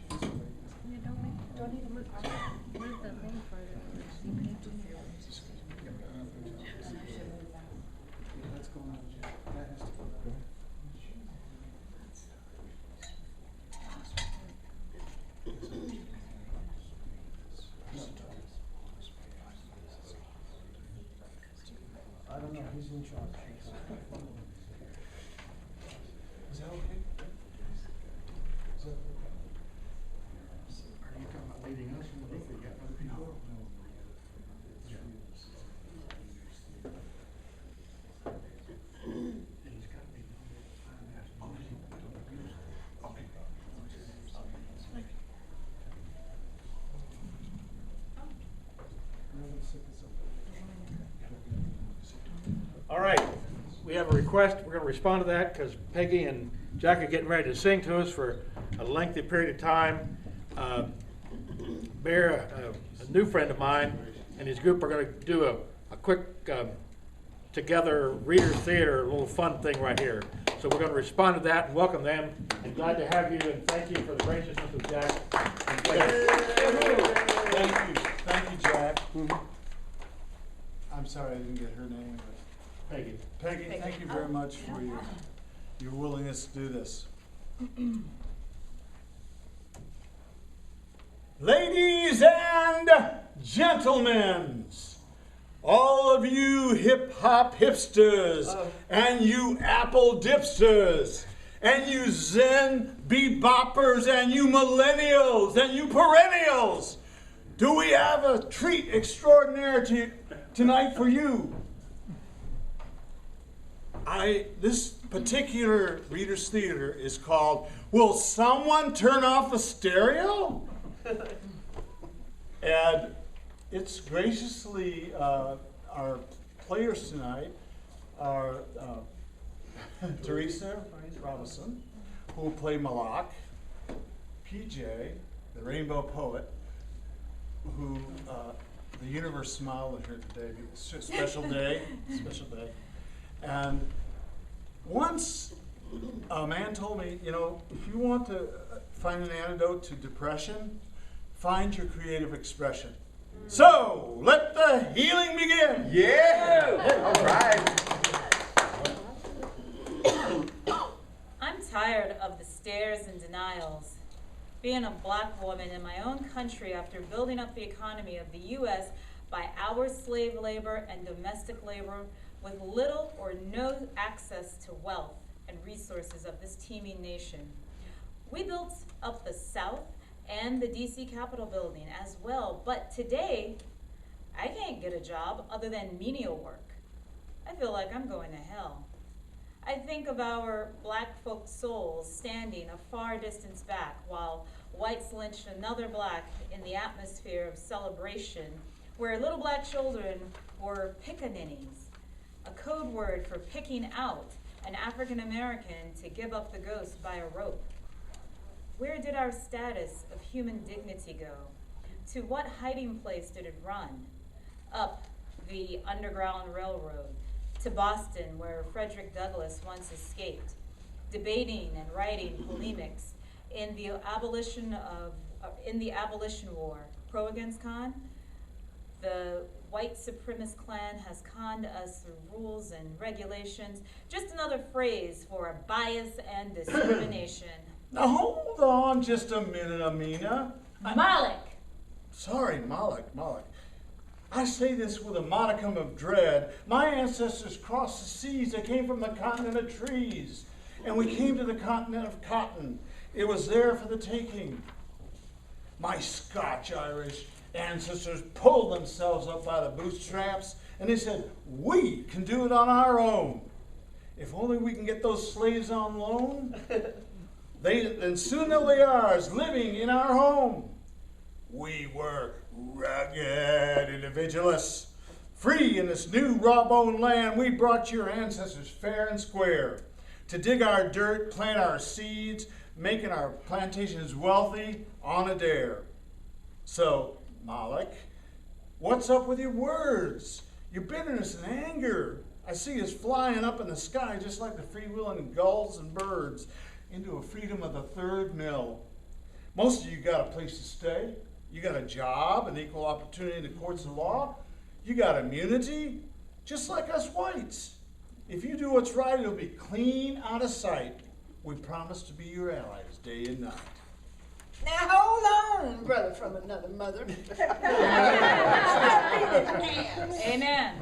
Don't even move the thing for
That's going on, Jack. That has to go. I don't know, he's in charge. Is that okay? Is that okay?
Are you talking about leaving us in the book, or you got other people?
All right, we have a request. We're going to respond to that because Peggy and Jack are getting ready to sing to us for a lengthy period of time. Bear, a new friend of mine, and his group are going to do a quick together reader theater, a little fun thing right here. So we're going to respond to that and welcome them. And glad to have you and thank you for the graciousness of Jack.
Thank you, Jack. I'm sorry I didn't get her name.
Peggy.
Peggy, thank you very much for your willingness to do this.
Ladies and gentlemen, all of you hip-hop hipsters, and you apple dipsters, and you zen beboppers, and you millennials, and you perennials, do we have a treat extraordinary tonight for you? This particular Reader's Theater is called, Will Someone Turn Off the Stereo? And it's graciously, our players tonight are Teresa Robinson, who will play Malak, PJ, the Rainbow Poet, who the universe smiled at her today, special day. And once a man told me, you know, if you want to find an antidote to depression, find your creative expression. So, let the healing begin.
Yeah! All right.
I'm tired of the stares and denials. Being a black woman in my own country after building up the economy of the U.S. by our slave labor and domestic labor with little or no access to wealth and resources of this teeming nation. We built up the South and the DC Capitol building as well, but today, I can't get a job other than menial work. I feel like I'm going to hell. I think of our black folk souls standing a far distance back while whites lynched another black in the atmosphere of celebration where little black children were pickaninnies, a code word for picking out an African American to give up the ghost by a rope. Where did our status of human dignity go? To what hiding place did it run? Up the Underground Railroad, to Boston, where Frederick Douglass once escaped, debating and writing polemics in the abolition war. Pro against con? The white supremacist clan has conned us through rules and regulations. Just another phrase for bias and discrimination.
Now hold on just a minute, Amina.
Malik!
Sorry, Malik. I say this with a modicum of dread. My ancestors crossed the seas. They came from the continent of trees. And we came to the continent of cotton. It was there for the taking. My Scotch-Irish ancestors pulled themselves up by the bootstraps, and they said, we can do it on our own. If only we can get those slaves on loan, then soon they'll be ours, living in our home. We were rugged individualists. Free in this new raw-boned land, we brought your ancestors fair and square to dig our dirt, plant our seeds, making our plantations wealthy on a dare. So, Malik, what's up with your words? Your bitterness and anger. I see us flying up in the sky just like the free-wheeling gulls and birds into a freedom of the third mill. Most of you got a place to stay. You got a job, an equal opportunity in the courts of law. You got immunity, just like us whites. If you do what's right, it'll be clean out of sight. We promise to be your allies day and night.
Now hold on, brother from another mother.
Amen.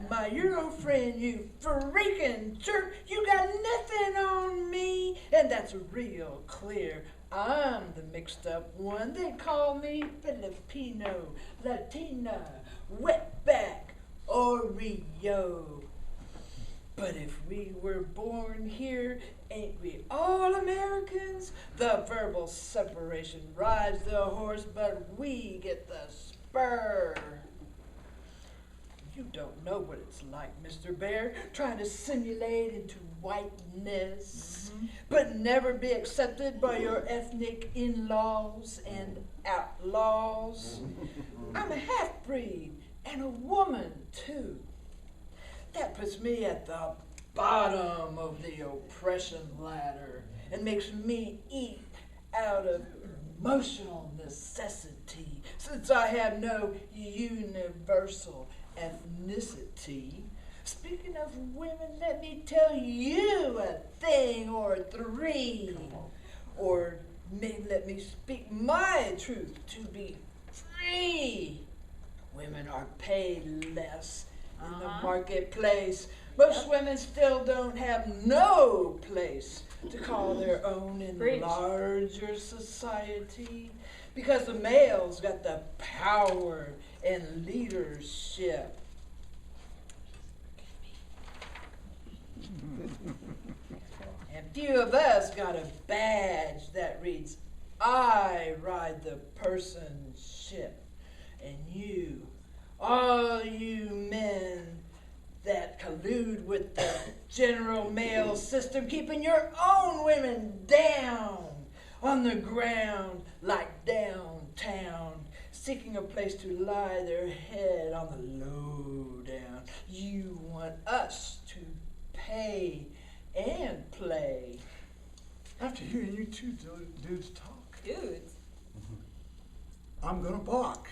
My Euro friend, you freaking jerk, you got nothing on me, and that's real clear. I'm the mixed up one. They call me Filipino, Latina, wetback, Oreo. But if we were born here, ain't we all Americans? The verbal separation rides the horse, but we get the spur. You don't know what it's like, Mr. Bear, trying to simulate into whiteness, but never be accepted by your ethnic in-laws and outlaws. I'm a half-breed and a woman, too. That puts me at the bottom of the oppression ladder and makes me eat out of emotional necessity, since I have no universal ethnicity. Speaking of women, let me tell you a thing or three. Or maybe let me speak my truth to be free. Women are paid less in the marketplace. Most women still don't have no place to call their own in the larger society because the males got the power and leadership. And few of us got a badge that reads, I ride the person ship. And you, all you men that collude with the general male system, keeping your own women down on the ground like downtown, seeking a place to lie their head on the low down. You want us to pay and play.
After hearing you two dudes talk,
Dudes?
I'm gonna balk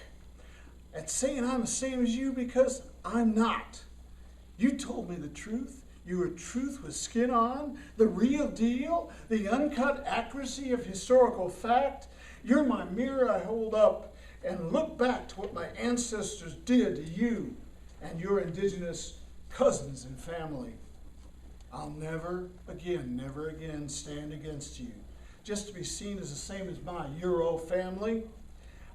at saying I'm the same as you because I'm not. You told me the truth. You were truth with skin on, the real deal, the uncut accuracy of historical fact. You're my mirror I hold up and look back to what my ancestors did to you and your indigenous cousins and family. I'll never again stand against you, just to be seen as the same as my Euro family.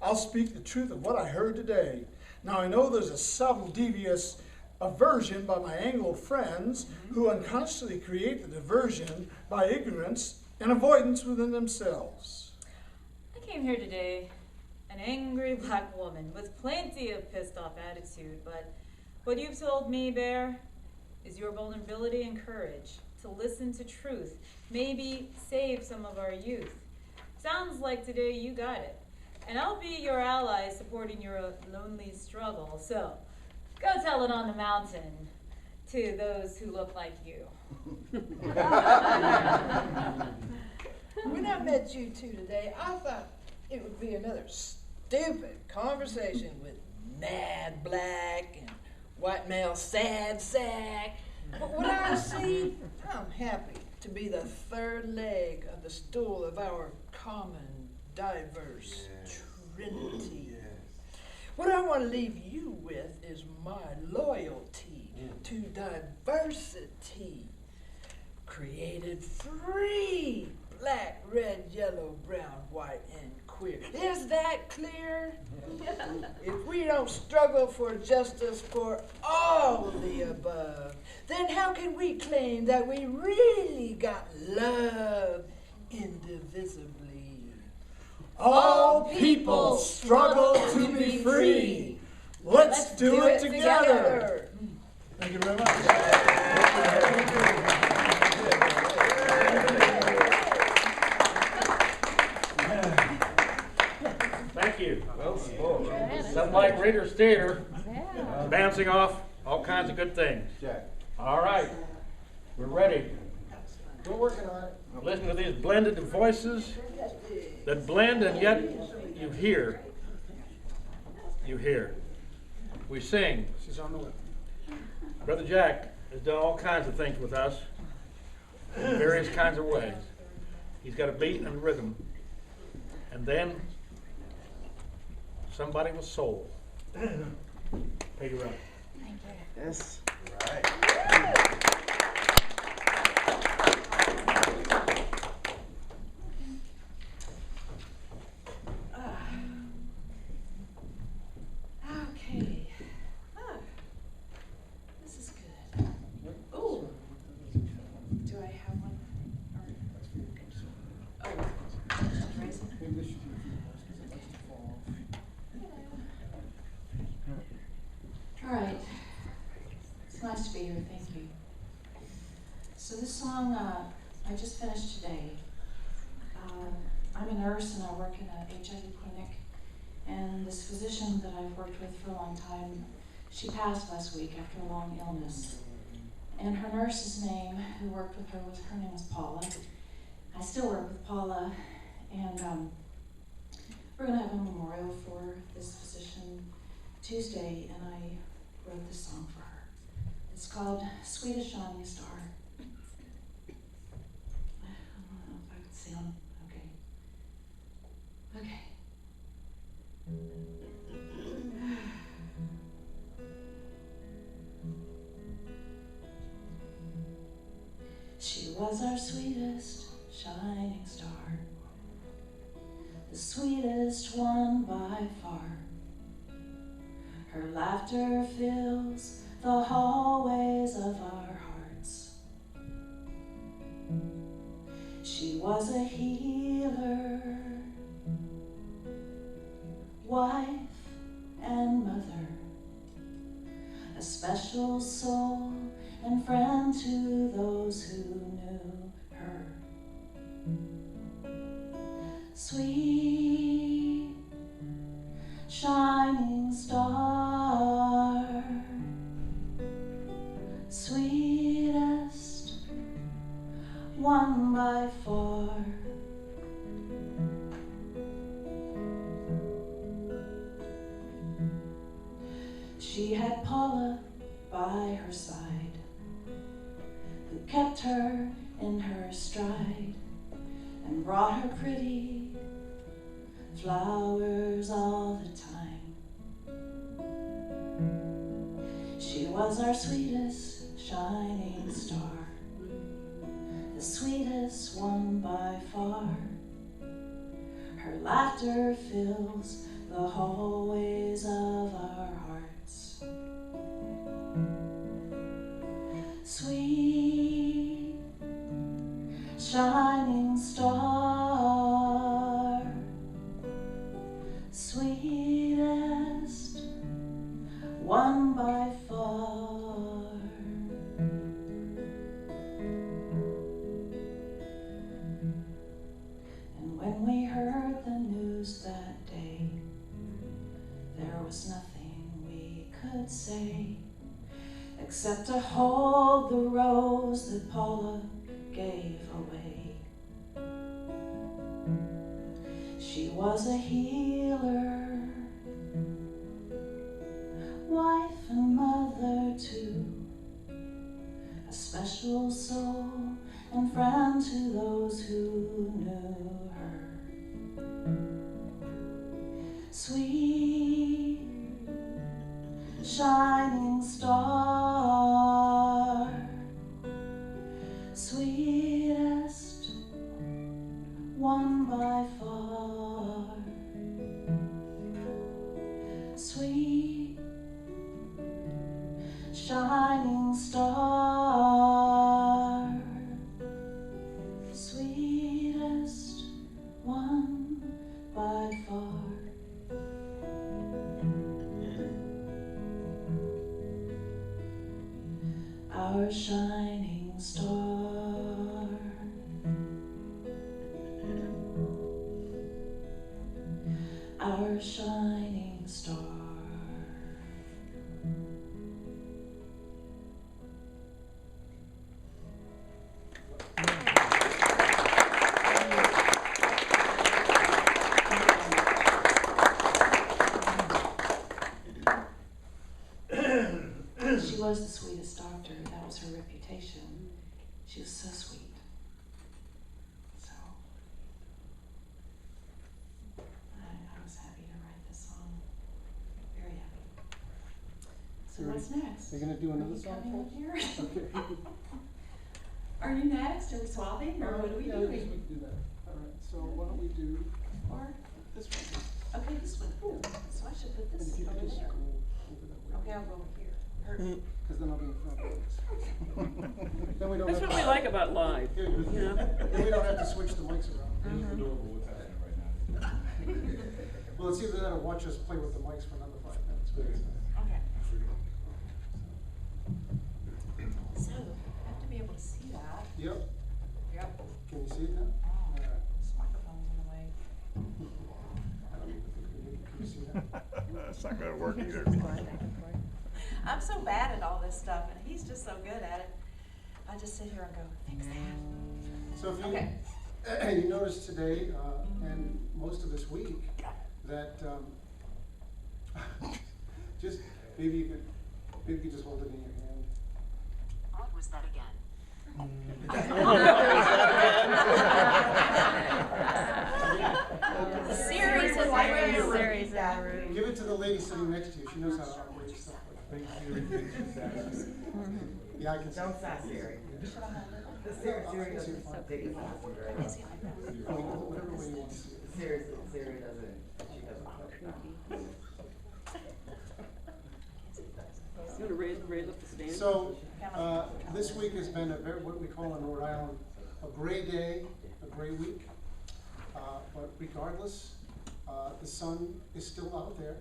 I'll speak the truth of what I heard today. Now I know there's a subtle, devious aversion by my Anglo friends who unconsciously create the diversion by ignorance and avoidance within themselves.
I came here today, an angry black woman with plenty of pissed off attitude, but what you've told me, Bear, is your vulnerability and courage to listen to truth, maybe save some of our youth. Sounds like today you got it. And I'll be your ally supporting your lonely struggle. So, go tell it on the mountain to those who look like you.
When I met you two today, I thought it would be another stupid conversation with mad black and white male sad sack. But what I see, I'm happy to be the third leg of the stool of our common diverse trinity. What I want to leave you with is my loyalty to diversity. Created free, black, red, yellow, brown, white, and queer. Is that clear? If we don't struggle for justice for all of the above, then how can we claim that we really got love indivisibly?
All people struggle to be free. Let's do it together. Thank you very much.
Thank you. Something like Reader's Theater, bouncing off all kinds of good things. All right, we're ready.
We're working on it.
Listen to these blended voices that blend and yet you hear. You hear. We sing.
She's on the way.
Brother Jack has done all kinds of things with us in various kinds of ways. He's got a beat and a rhythm. And then somebody with soul. Peggy Wright.
Thank you.
Yes.
Right.
Okay. This is good. Ooh. Do I have one? Or, oh, Teresa? All right. It's nice to be here. Thank you. So this song I just finished today. I'm a nurse and I work in an HIV clinic. And this physician that I've worked with for a long time, she passed last week after a long illness. And her nurse's name, who worked with her name was Paula. I still work with Paula, and we're gonna have a memorial for this physician Tuesday, and I wrote this song for her. It's called Sweet as Shining Star. I don't know if I can sound okay.
was our sweetest shining star, the sweetest one by far. Her laughter fills the hallways of our hearts. She was a healer, wife and mother, a special soul and friend to those who knew her. Sweet shining star, sweetest one by far. She had Paula by her side, who kept her in her stride and brought her pretty flowers all the time. She was our sweetest shining star, the sweetest one by far. Her laughter fills the hallways of our hearts. Sweet shining star, sweetest one by far. And when we heard the news that day, there was nothing we could say except to hold the rose that Paula gave away. She was a healer, wife and mother too, a special soul and friend to those who knew her. Sweet shining star, sweetest one by far. Sweet shining star, sweetest one by far. Our shining star, our shining star. She was the sweetest doctor. That was her reputation. She was so sweet. So I was happy to write this song. Very happy. So what's next?
You're gonna do another song?
Coming up here?
Okay.
Are you next? Are we swapping? Or what are we
Yeah, I
doing?
guess we can do that. All right. So why don't we do
Or
this one?
okay, this one. So I should put
And
this
if you
over
could just
there.
go over that way.
Okay, I'll go over here.
Because then I'll be in front of us. Then we don't
That's
have
what
to,
we like about live,
Yeah,
you know?
Then we don't have to switch the mics around.
What's happening right now?
Well, it's either that or watch us play with the mics for another 5 minutes.
Okay. So, I have to be able to see that.
Yep.
Yep.
Can you see it now?
Oh,
All right.
this microphone's in the way.
I don't even think we can you see that?
That's not gonna work either.
I'm so bad at all this stuff, and he's just so good at it. I just sit here and go, fix that.
So if you,
Okay.
you notice today, and most of this week, that, just, maybe you could just hold it in your hand.
What was that again? The series is like series.
Give it to the lady sitting next to you. She knows how to operate stuff like that. Yeah, I can see.
Don't sass Siri.
Should I hold it?
Siri
I'll
doesn't
see if
take it fast, right?
Is he like that? Whatever way you want to see it.
Siri doesn't, she doesn't.
You want to raise up the stand?
So, this week has been a very, what we call in Rhode Island, a gray day, a gray week. But regardless, the sun is still out there.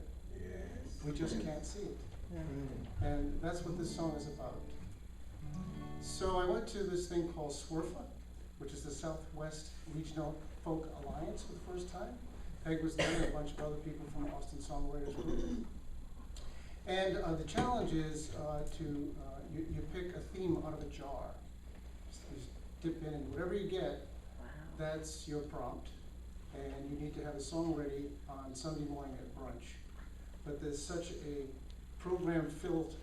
We just can't see it. And that's what this song is about. So I went to this thing called SWRFA, which is the Southwest Regional Folk Alliance for the first time. Peg was there and a bunch of other people from Austin Songwriters Group. And the challenge is you pick a theme out of a jar. Just dip in and whatever you get, that's your prompt. And you need to have a song ready on Sunday morning at brunch. But there's such a program-filled,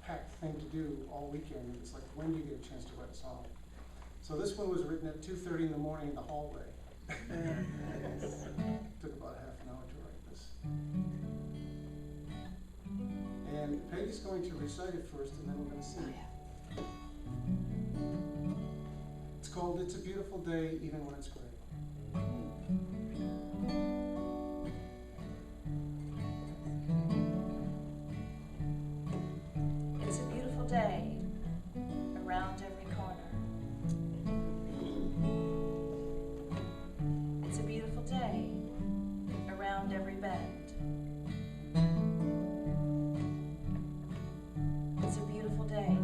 packed thing to do all weekend. It's like, when do you get a chance to write a song? So this one was written at 2:30 in the morning in the hallway. Took about half an hour to write this. And Peggy's going to recite it first, and then we're going to sing it. It's called "It's a Beautiful Day, Even When It's Gray."
It's a beautiful day around every corner. It's a beautiful day around every bend. It's a beautiful day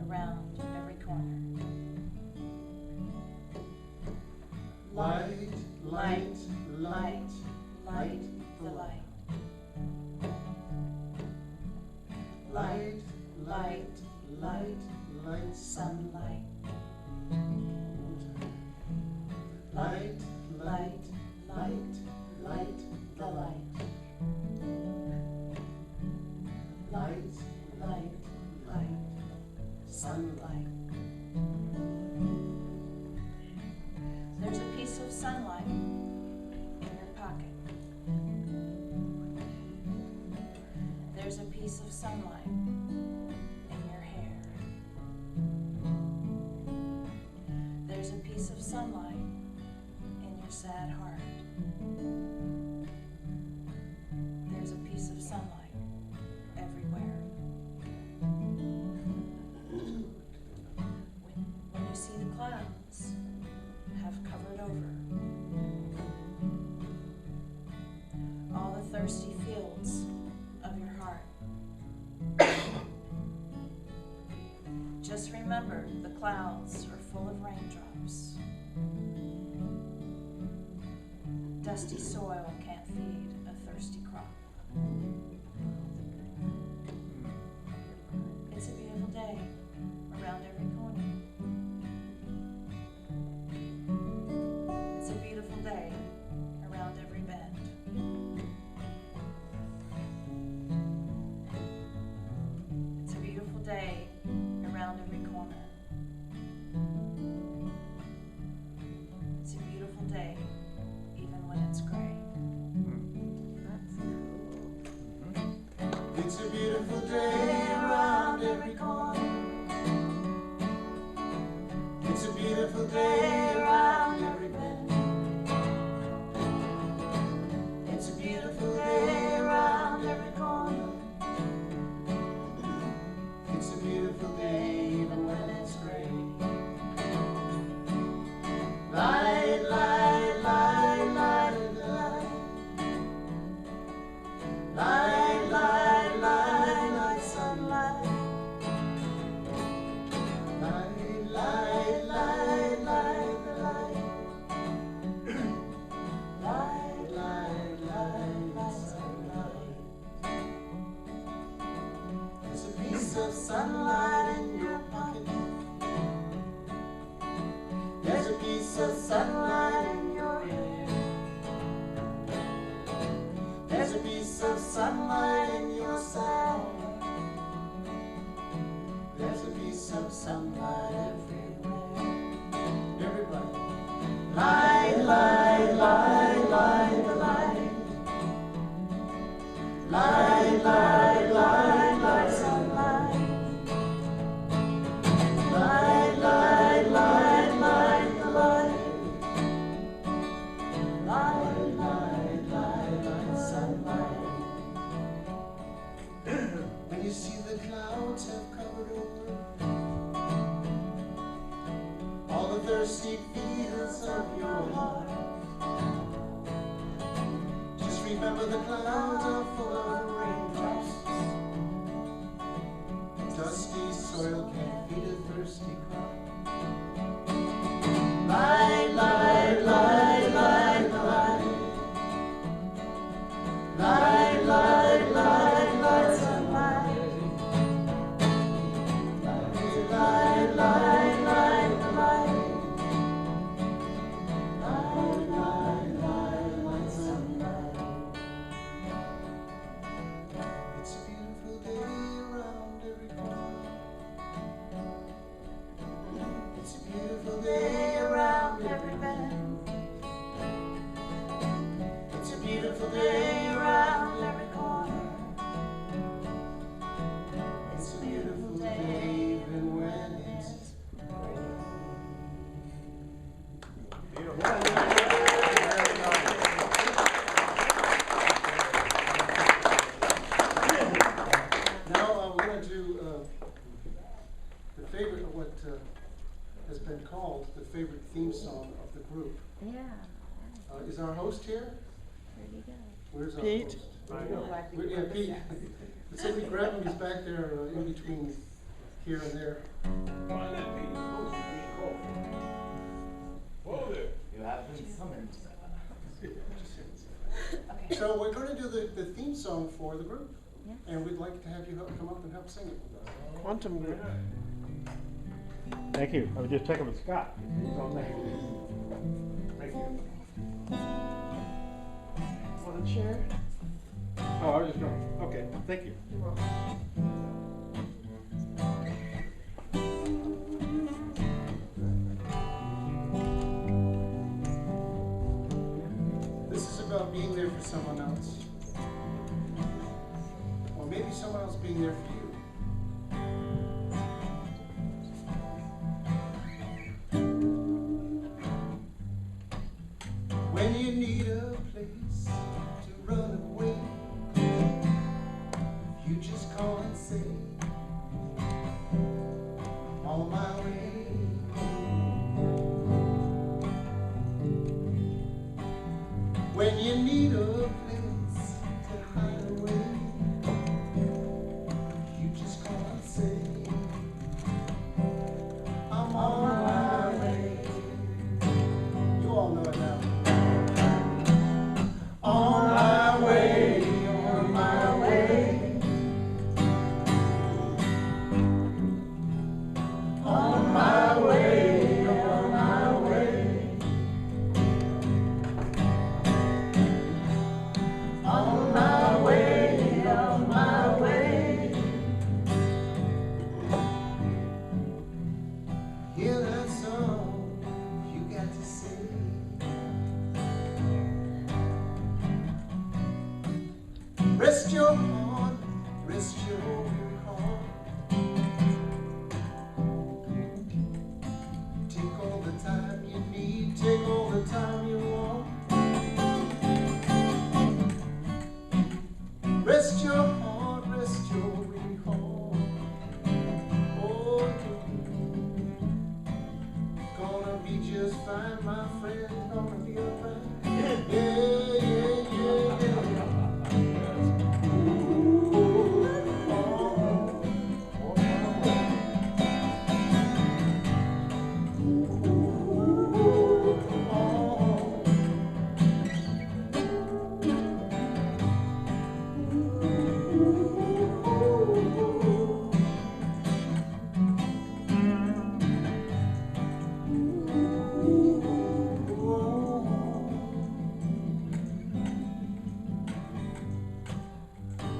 around every corner.
Light, light, light,
light the light.
Light,
Light,
light, light,
sunlight.
Light,
Light, light, light the light. Light, light, light, sunlight. There's a piece of sunlight in your pocket. There's a piece of sunlight in your hair. There's a piece of sunlight in your sad heart. There's a piece of sunlight everywhere. When you see the clouds have covered over all the thirsty fields of your heart, just remember the clouds are full of raindrops. Dusty soil can't feed a thirsty crop. It's a beautiful day around every corner. It's a beautiful day around every bend. It's a beautiful day around every corner. It's a beautiful day even when it's gray.
remember the clouds are full of raindrops. Dusty soil can't feed a thirsty crop. Lie, lie, lie, lie, lie. Lie, lie, lie, lie, some lie. Lie, lie, lie, lie, lie. Lie, lie, lie, lie, some lie. It's a beautiful day around every corner. It's a beautiful day around every bend. It's a beautiful day around every corner. It's a beautiful day even when it's Now we're going to do the favorite of what has been called the favorite theme song of the group.
Yeah.
Is our host here?
Pretty good.
Where's our
Pete?
host? Yeah, Pete. Somebody grab him, he's back there in between here and there.
You have been summoned.
So we're going to do the theme song for the group.
Yeah.
And we'd like to have you come up and help sing it with us.
Quantum group.
Thank you. I was just checking with Scott. He's on there. Thank you.
Want a chair?
Oh, I was just going. Okay, thank you.
You're welcome. This is about being there for someone else. Or maybe someone else being there for you. When you need a place to run away, you just call and say, I'm on my way. When you need a place to hide away, you just call and say, I'm on my way. You all know it now. On my way, on my way. On my way, on my way. On my way, on my way. Hear that song you got to sing. Rest your heart, rest your heart. Take all the time you need, take all the time you want. Rest your heart, rest your heart. Oh, gonna be just fine, my friend, gonna be alright. Yeah, yeah, yeah, yeah.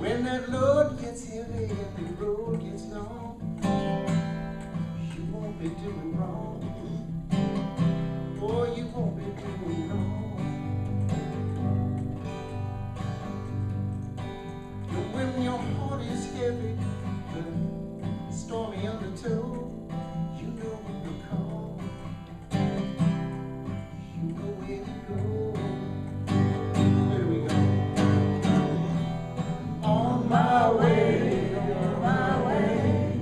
When that load gets heavy and the road gets long, you won't be doing wrong. Oh, you won't be doing wrong. And when your heart is heavy, the stormy undertow, you know when to call. You know where to go. Where do we go? On my way, on my way.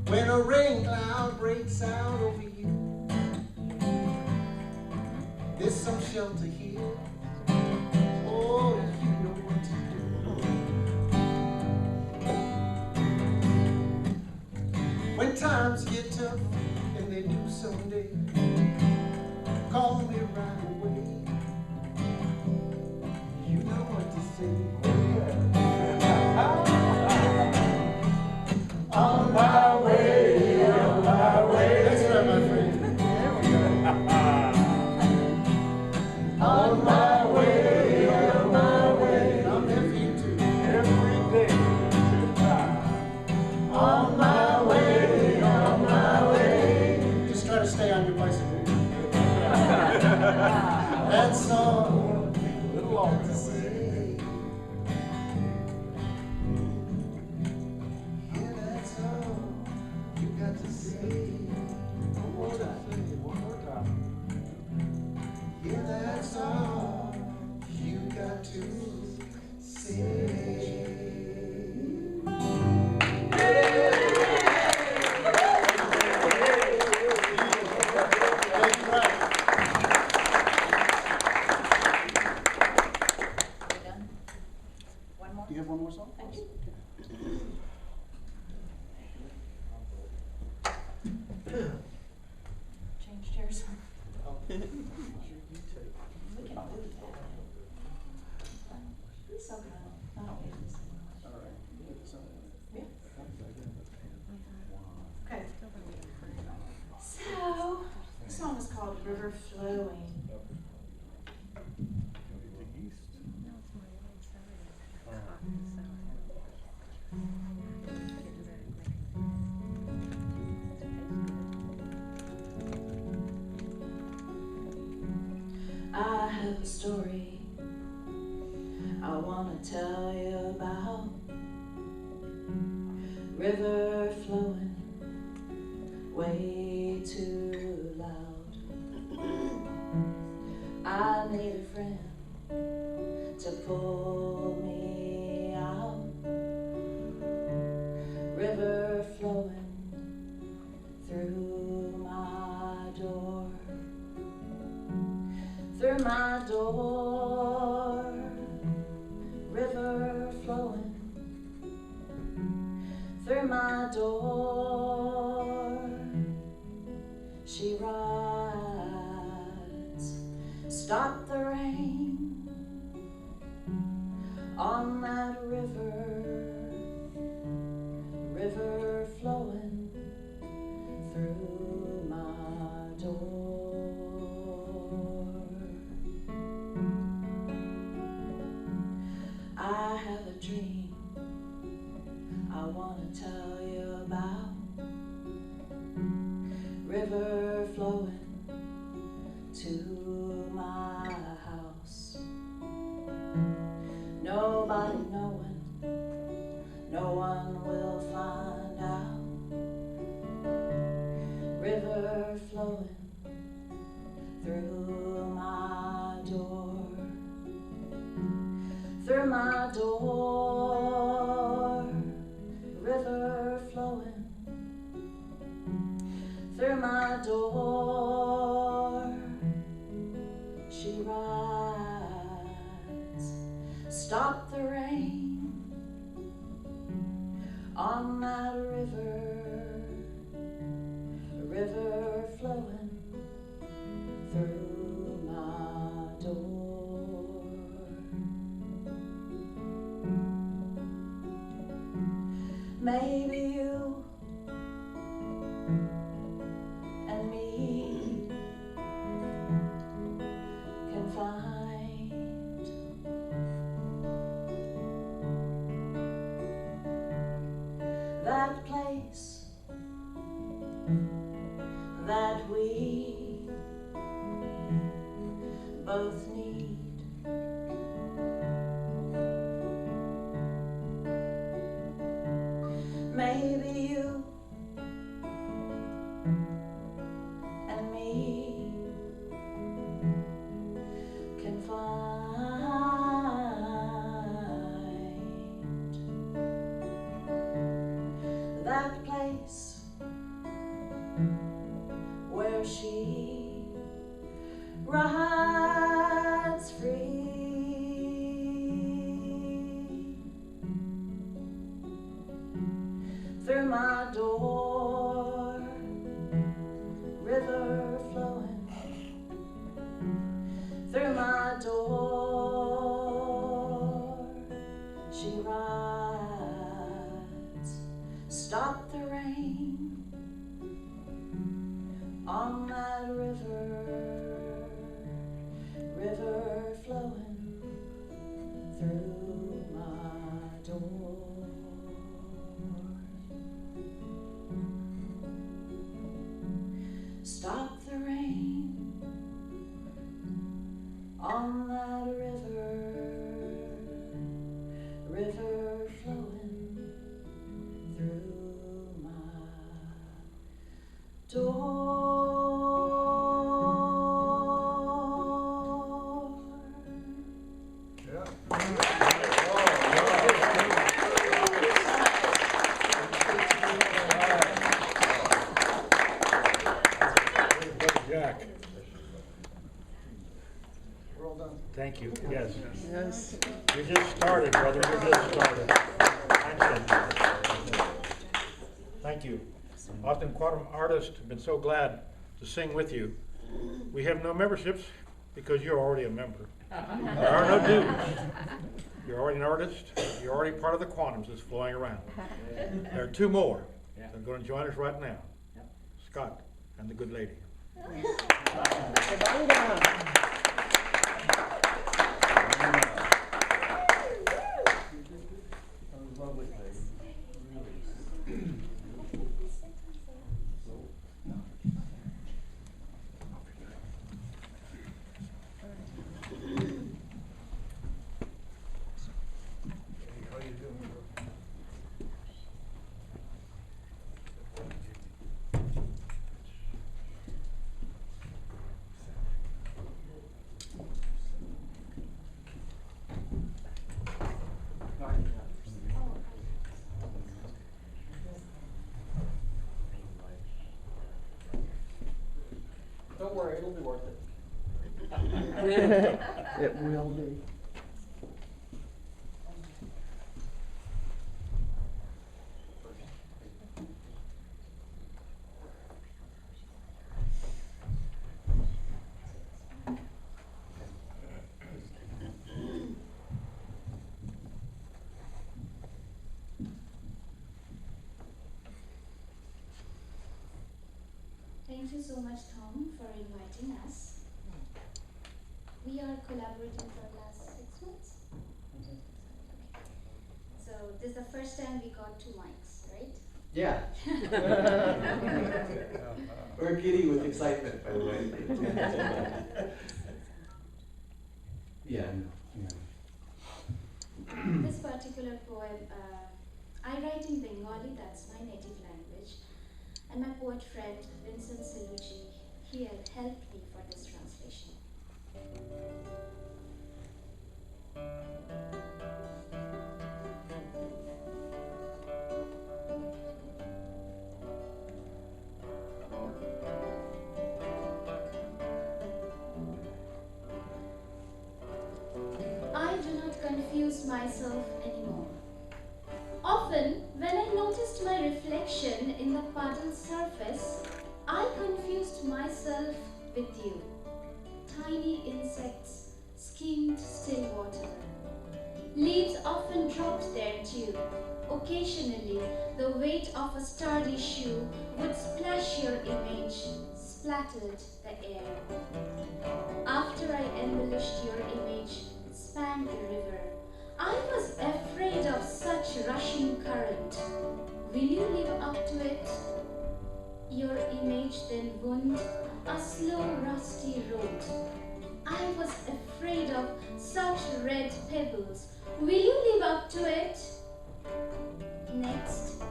When a rain cloud breaks out over you, there's some shelter here. Oh, you know what to do. When times get tough, and they do someday, call me right away. You know what to say. On my way, on my way. That's right, my friend. On my way, on my way. I'm there for you too. Every day. On my way, on my way. Just try to stay on your bicycle. That's all. A little longer. Yeah, that's all you got to say. One more time. One more time. Yeah, that's all you got to say.
One more?
Do you have one more song?
Thanks. Change chairs. We can do that. It's okay. Yeah. Okay. So, this song is called River Flowing. I have a story I want to tell you about. River flowing way too loud. I need a friend to pull me out. River flowing through my door. Through my door, river flowing. Through my door, she rides. Stop the rain on that river, river flowing through my door. I have a dream I want to tell you about. River flowing to my house. Nobody knowing, no one will find out. River flowing through my door. Through my door, river flowing. Through my door, she rides. Stop the rain on that river, river flowing through my door. Maybe you and me can find that place that we both need. Maybe you and me can find that place
my door, river flowing through my door. She writes, stop the rain on that river, river flowing through my door. Stop the rain on that river, river flowing through my door.
Jack. We're all done. Thank you. Yes.
Yes.
You just started, brother. You just started. Thank you. Often quantum artists have been so glad to sing with you. We have no memberships because you're already a member. There are no dues. You're already an artist. You're already part of the quantums that's flowing around. There are two more that are going to join us right now. Scott and the good lady.
Don't worry, it'll be worth it.
It will be.
Thank you so much, Thom, for inviting us. We are collaborating for the last 6 months. Okay. So this is the first time we got 2 mics, right?
Yeah. We're giddy with excitement, by the way. Yeah.
This particular poem, I write in Bengali, that's my native language. And my poet friend, Vincent Siluji, he helped me for this translation. I do not confuse myself anymore. Often, when I noticed my reflection in the puddle's surface, I confused myself with you. Tiny insects skimmed still water. Leaves often dropped there too. Occasionally, the weight of a sturdy shoe would splash your image, splattered the air. After I embellished your image, spanned the river, I was afraid of such rushing current. Will you live up to it? Your image then wound a slow rusty road. I was afraid of such red pebbles. Will you live up to it? Next,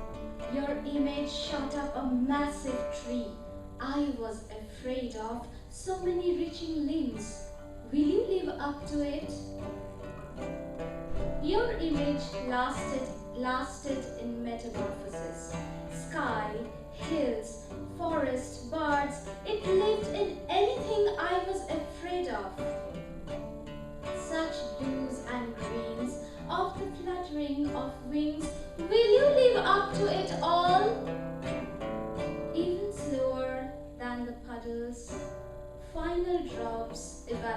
your image shot up a massive tree. I was afraid of so many reaching limbs. Will you live up to it? Your image lasted in metamorphosis. Sky, hills, forest, birds, it lived in anything I was afraid of. Such blues and greens, of the fluttering of wings, will you live up to it all?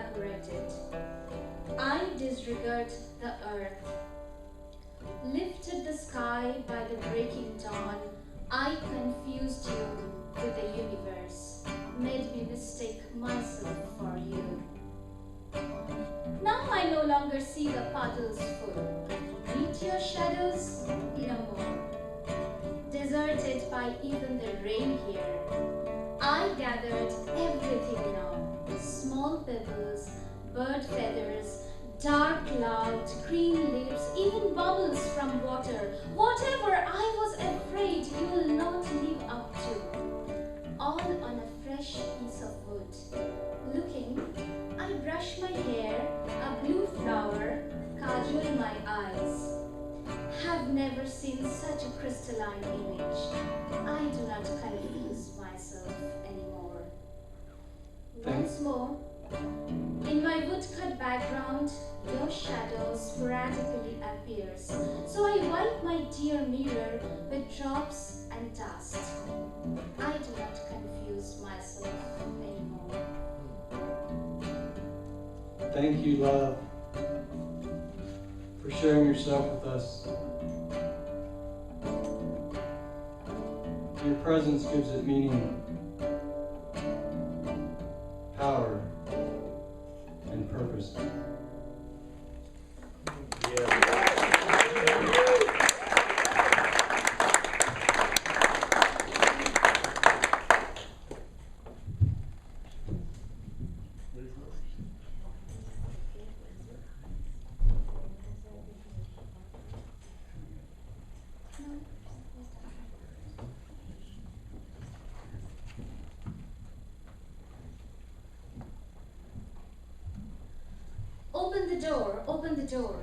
evaporated. I disregard the earth. Lifted the sky by the breaking dawn, I confused you with the universe, made me mistake myself for you. Now I no longer see the puddles full. Meet your shadows no more. Deserted by even the rain here, I gathered everything now. Small pebbles, bird feathers, dark clouds, green leaves, even bubbles from water. Whatever I was afraid you will not live up to. All on a fresh piece of wood. Looking, I brush my hair, a blue flower, kajal my eyes. Have never seen such a crystalline image. I do not confuse myself anymore. Once more, in my woodcut background, your shadow sporadically appears. So I wipe my dear mirror with drops and dust. I do not confuse myself anymore.
Thank you, love, for sharing yourself with us. Your presence gives it meaning, power, and purpose.
Open the door.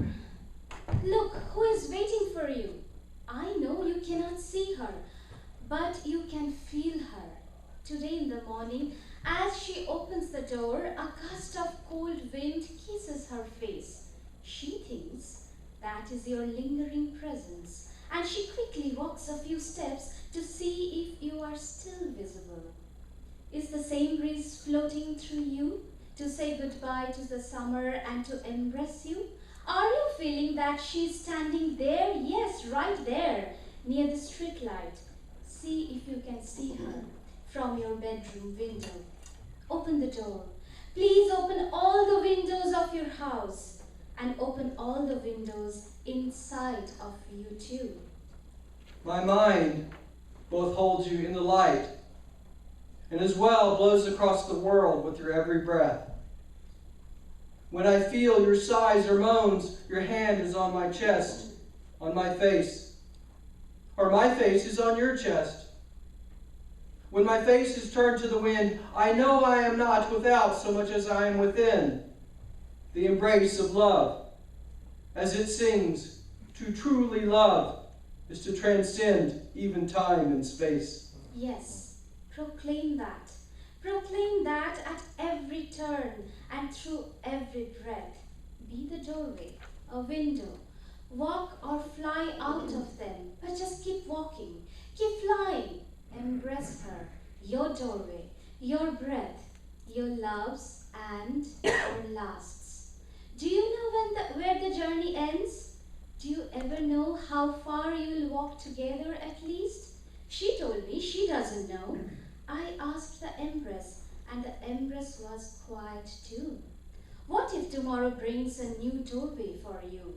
Look, who is waiting for you? I know you cannot see her, but you can feel her. Today in the morning, as she opens the door, a gust of cold wind kisses her face. She thinks that is your lingering presence, and she quickly walks a few steps to see if you are still visible. Is the same breeze floating through you to say goodbye to the summer and to embrace you? Are you feeling that she's standing there? Yes, right there, near the street light. See if you can see her from your bedroom window. Open the door. Please open all the windows of your house and open all the windows inside of you too.
My mind both holds you in the light and as well blows across the world with your every breath. When I feel your sighs or moans, your hand is on my chest, on my face, or my face is on your chest. When my face is turned to the wind, I know I am not without so much as I am within. The embrace of love, as it sings, to truly love is to transcend even time and space.
Yes, proclaim that. Proclaim that at every turn and through every breath. Be the doorway, a window. Walk or fly out of them, but just keep walking, keep flying. Embrace her, your doorway, your breath, your loves and your lasts. Do you know where the journey ends? Do you ever know how far you will walk together at least? She told me she doesn't know. I asked the Empress, and the Empress was quiet too. What if tomorrow brings a new doorway for you?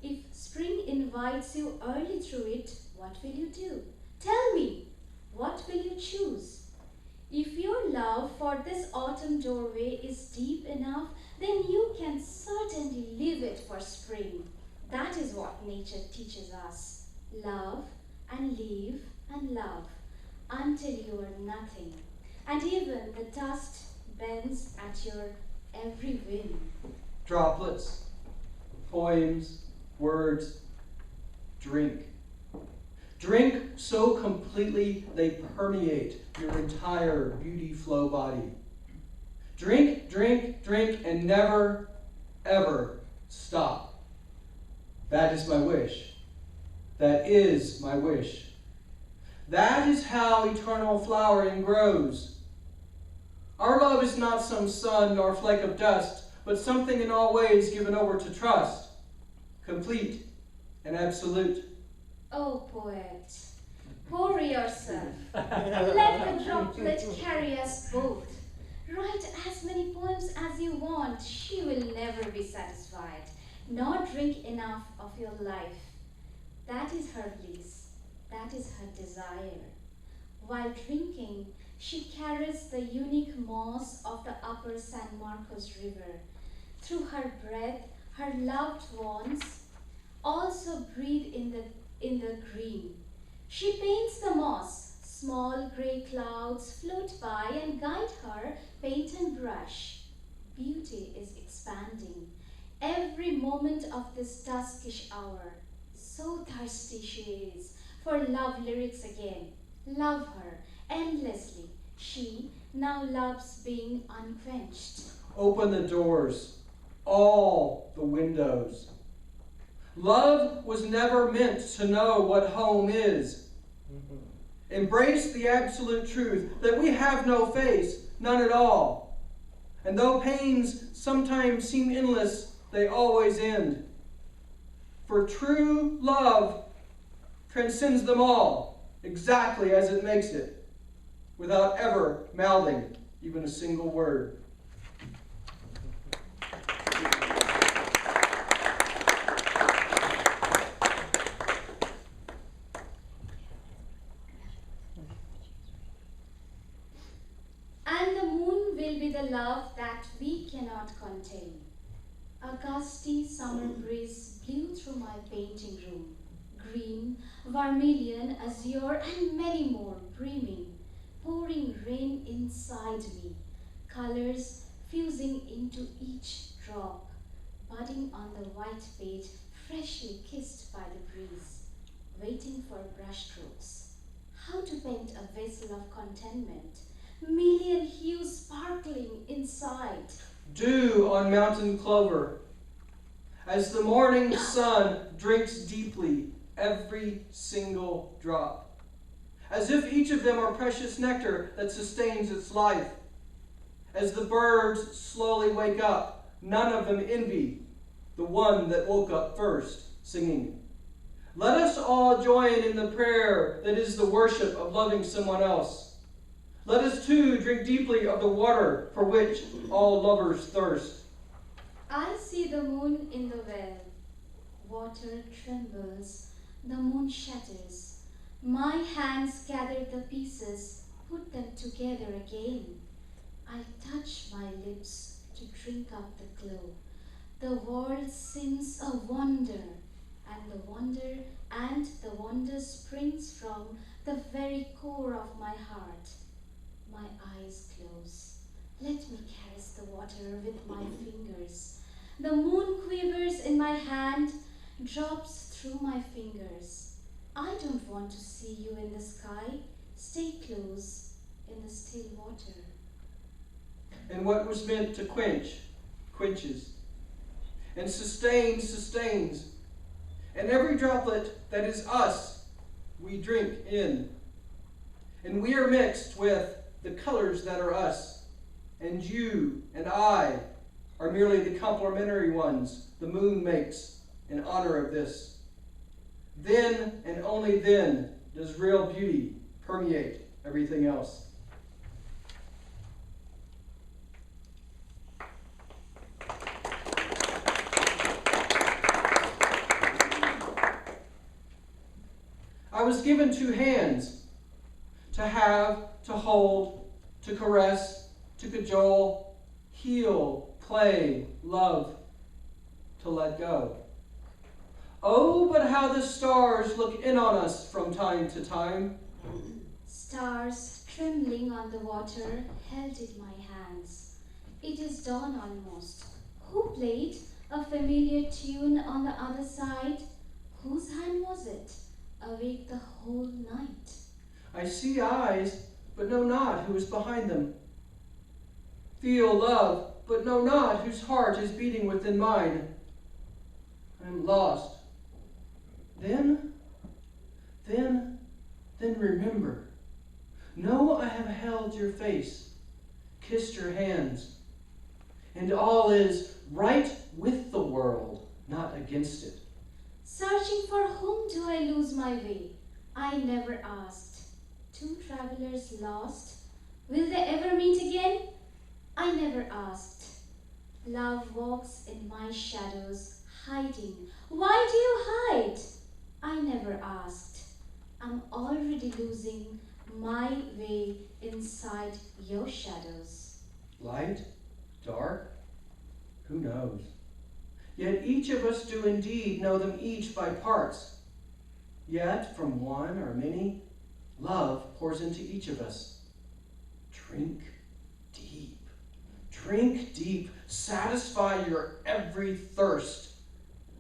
If spring invites you early through it, what will you do? Tell me, what will you choose? If your love for this autumn doorway is deep enough, then you can certainly leave it for spring. That is what nature teaches us. Love and leave and love until you are nothing. And even the dust bends at your every wind.
Droplets, poems, words, drink. Drink so completely they permeate your entire beauty flow body. Drink, drink, drink, and never, ever stop. That is my wish. That is my wish. That is how eternal flowering grows. Our love is not some sun nor flake of dust, but something in all ways given over to trust, complete and absolute.
Oh, poet, pour yourself. Let the droplet carry us both. Write as many poems as you want. She will never be satisfied, nor drink enough of your life. That is her bliss. That is her desire. While drinking, she carries the unique moss of the upper San Marcos River. Through her breath, her loved ones also breathe in the green. She paints the moss. Small grey clouds float by and guide her paint and brush. Beauty is expanding. Every moment of this duskish hour. So thirsty she is for love lyrics again. Love her endlessly. She now loves being unquenched.
Open the doors, all the windows. Love was never meant to know what home is. Embrace the absolute truth that we have no face, none at all. And though pains sometimes seem endless, they always end. For true love transcends them all, exactly as it makes it, without ever mouthing even a single word.
And the moon will be the love that we cannot contain. A gusty summer breeze blew through my painting room. Green, vermilion, azure, and many more brimming, pouring rain inside me, colors fusing into each drop, budding on the white page, freshly kissed by the breeze, waiting for brushstrokes. How to paint a vessel of contentment, million hues sparkling inside.
Dew on mountain clover, as the morning sun drinks deeply every single drop, as if each of them are precious nectar that sustains its life. As the birds slowly wake up, none of them envy the one that woke up first, singing. Let us all join in the prayer that is the worship of loving someone else. Let us too drink deeply of the water for which all lovers thirst.
I see the moon in the well. Water trembles, the moon shatters. My hands gather the pieces, put them together again. I touch my lips to drink up the glow. The world seems a wonder, and the wonder springs from the very core of my heart. My eyes close. Let me caress the water with my fingers. The moon quivers in my hand, drops through my fingers. I don't want to see you in the sky. Stay close in the still water.
And what was meant to quench, quenches. And sustain, sustains. And every droplet that is us, we drink in. And we are mixed with the colors that are us. And you and I are merely the complementary ones the moon makes in honor of this. Then and only then does real beauty permeate everything else. I was given 2 hands, to have, to hold, to caress, to cajole, heal, play, love, to let go. Oh, but how the stars look in on us from time to time.
Stars trembling on the water held in my hands. It is dawn almost. Who played a familiar tune on the other side? Whose hand was it? Awake the whole night.
I see eyes, but know not who is behind them. Feel love, but know not whose heart is beating within mine. I am lost. Then remember. Know I have held your face, kissed your hands. And all is right with the world, not against it.
Searching for whom do I lose my way? I never asked. Two travelers lost. Will they ever meet again? I never asked. Love walks in my shadows, hiding. Why do you hide? I never asked. I'm already losing my way inside your shadows.
Light? Dark? Who knows? Yet each of us do indeed know them each by parts. Yet from one or many, love pours into each of us. Drink deep. Drink deep. Satisfy your every thirst.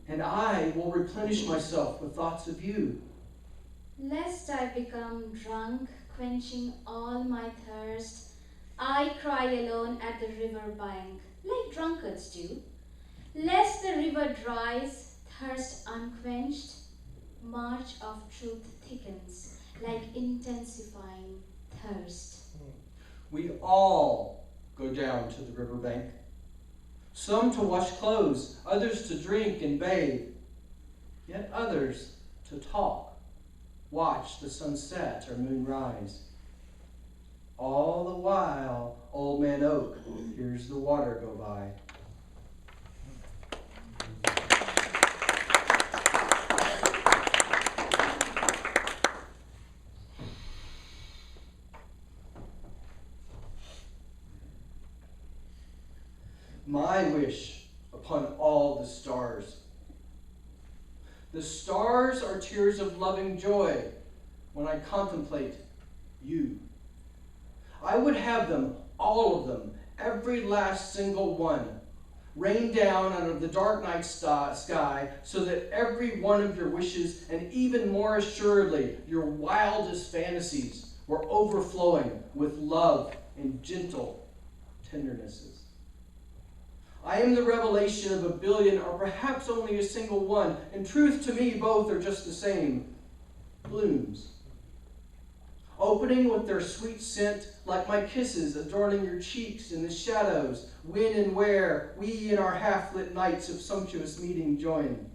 And I will replenish myself with thoughts of you.
Lest I become drunk, quenching all my thirst, I cry alone at the river bank, like drunkards do. Lest the river dries, thirst unquenched, march of truth thickens, like intensifying thirst.
We all go down to the riverbank. Some to wash clothes, others to drink and bathe, yet others to talk, watch the sunset or moon rise. All the while, Old Man Oak hears the water go by. My wish upon all the stars. The stars are tears of loving joy when I contemplate you. I would have them, all of them, every last single one, rain down out of the dark night sky so that every one of your wishes, and even more assuredly your wildest fantasies, were overflowing with love and gentle tendernesses. I am the revelation of a billion, or perhaps only a single one. In truth, to me, both are just the same. Blooms. Opening with their sweet scent, like my kisses adorning your cheeks in the shadows, when and where we in our half-lit nights of sumptuous meeting join.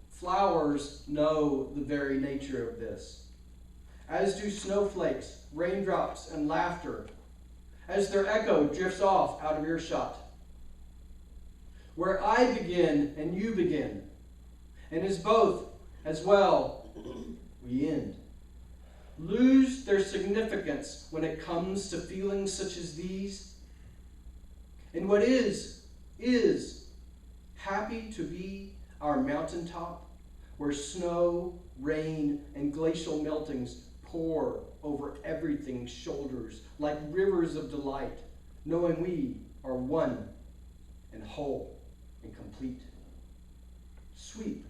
Flowers know the very nature of this, as do snowflakes, raindrops, and laughter, as their echo drifts off out of earshot. Where I begin and you begin, and as both, as well, we end. Lose their significance when it comes to feelings such as these. And what is happy to be our mountaintop, where snow, rain, and glacial meltings pour over everything's shoulders like rivers of delight, knowing we are one and whole and complete. Sweep,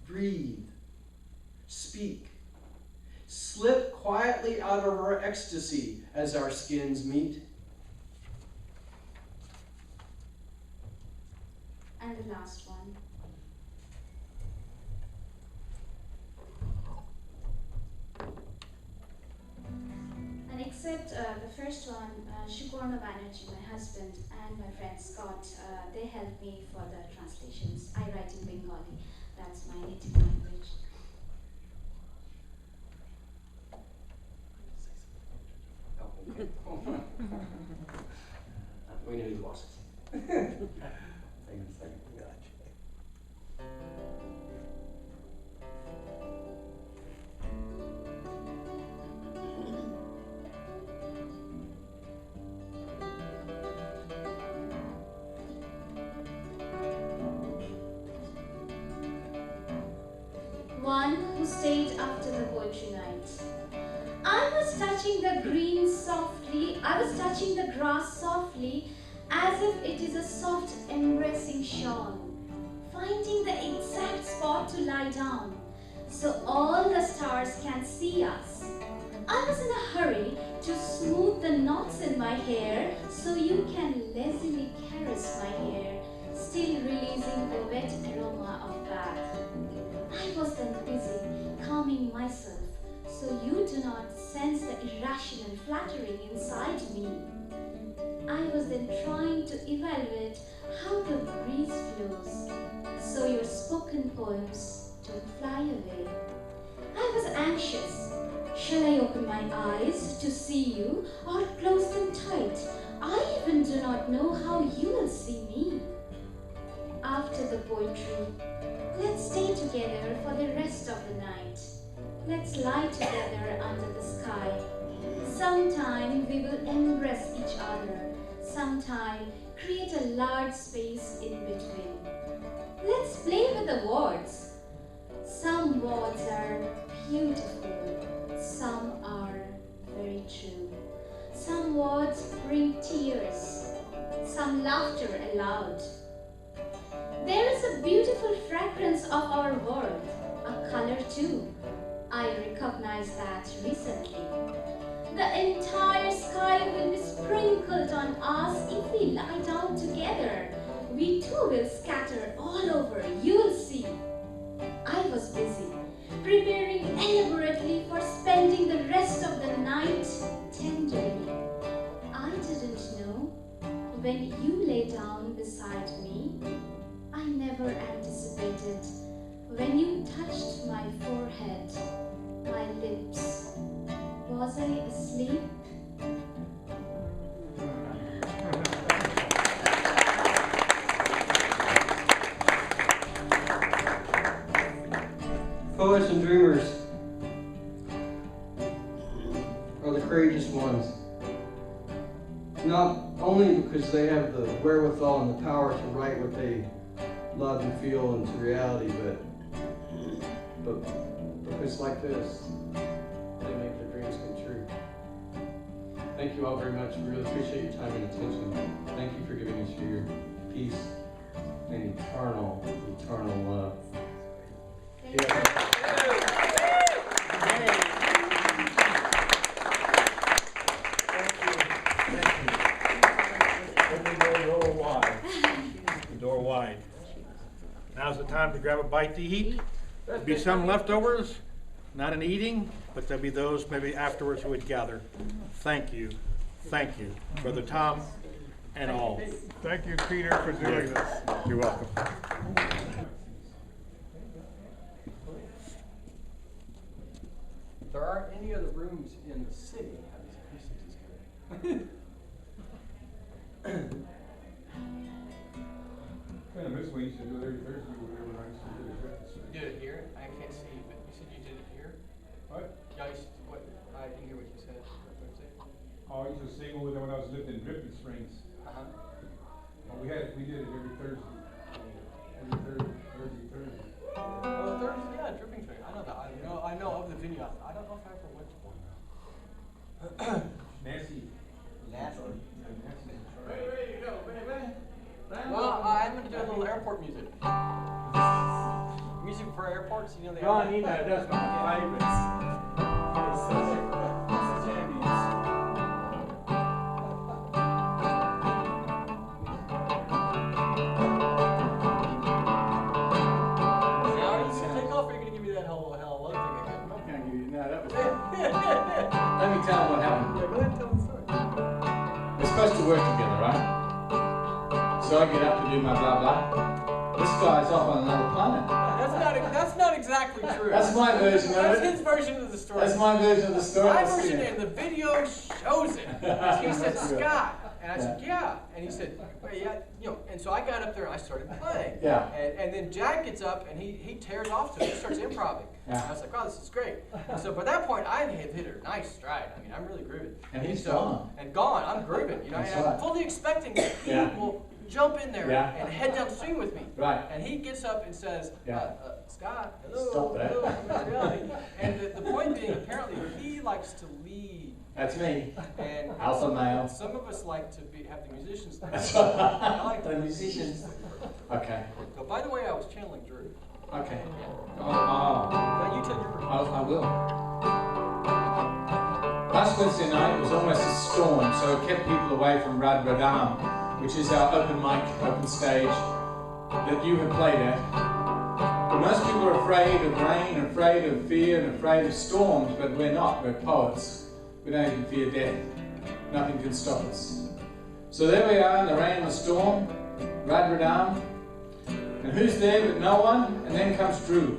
breathe, speak, slip quietly out of our ecstasy as our skins meet.
And the last one. And except the first one, Banerjee, my husband, and my friend Scott, they helped me for the translations. I write in Bengali. That's my native language.
We knew he was. Hang on a second.
One who stayed after the poetry night. I was touching the green softly, I was touching the grass softly, as if it is a soft embracing shawl, finding the exact spot to lie down, so all the stars can see us. I was in a hurry to smooth the knots in my hair, so you can lazily caress my hair, still releasing the wet aroma of bath. I was then busy calming myself, so you do not sense the irrational fluttering inside me. I was then trying to evaluate how the breeze flows, so your spoken poems don't fly away. I was anxious. Shall I open my eyes to see you or close them tight? I even do not know how you will see me. After the poetry, let's stay together for the rest of the night. Let's lie together under the sky. Sometime we will embrace each other. Sometime create a large space in between. Let's play with the words. Some words are beautiful. Some are very true. Some words bring tears. Some laughter aloud. There is a beautiful fragrance of our world, a color too. I recognized that recently. The entire sky will be sprinkled on us if we lie down together. We too will scatter all over, you will see. I was busy, preparing elaborately for spending the rest of the night tenderly. I didn't know, when you lay down beside me, I never anticipated, when you touched my forehead, my lips, was I asleep?
Poets and dreamers are the courageous ones. Not only because they have the wherewithal and the power to write what they love and feel into reality, but because like this, they make their dreams come true. Thank you all very much. We really appreciate your time and attention. Thank you for giving us your peace and eternal love.
Door wide. Now's the time to grab a bite to eat. There'll be some leftovers, not an eating, but there'll be those maybe afterwards who would gather. Thank you, Brother Thom and all.
Thank you, Peter, for doing this.
You're welcome.
There aren't any other rooms in the city.
Kind of miss what you used to do every Thursday or whatever I used to do breakfast.
You did it here? I can't see you, but you said you did it here?
What?
Yeah, what? I didn't hear what you said.
Oh, I used to sing over there when I was living in Dripping Springs. Well, we did it every Thursday. Thursday.
Oh, Thursday, yeah, Dripping Springs. I know that. I know of the venue. I don't know if I ever went to one.
Nancy.
Ready to go, baby. Well, I'm going to do a little airport music. Music for airports, you know they have.
You know, that's one of my favorites. It's such a jam.
Let me tell them what happened.
Yeah, go ahead and tell the story.
We're supposed to work together, right? So I get up to do my blah blah. This guy's off on another planet.
That's not exactly true.
That's my version of it.
That's his version of the story.
That's my version of the story.
My version, and the video shows it. He said, Scott. And I said, yeah. And he said, well, yeah, you know. And so I got up there and I started playing.
Yeah.
And then Jack gets up and he tears off to it. He starts improvising.
Yeah.
I was like, wow, this is great. And so by that point, I had hit a nice stride. I mean, I'm really grooving.
And he's gone.
And gone. I'm grooving. You know,
That's
and
right.
I'm fully expecting that he will jump in there and head downstream with me.
Right.
And he gets up and says, Scott, hello.
Stop that.
Hello. And the point being, apparently, he likes to lead.
That's me.
And
Alpha male.
Some of us like to have the musicians.
I like the musicians. Okay.
So, by the way, I was channeling Drew.
Okay.
Yeah.
Now
you tell your version.
I will. Last Wednesday night was almost a storm, so it kept people away from Rad Radam, which is our open mic, open stage that you have played at. But most people are afraid of rain, afraid of fear, and afraid of storms, but we're not. We're poets. We don't even fear death. Nothing can stop us. So there we are in the rain and the storm, Radradam. And who's there but no one? And then comes Drew.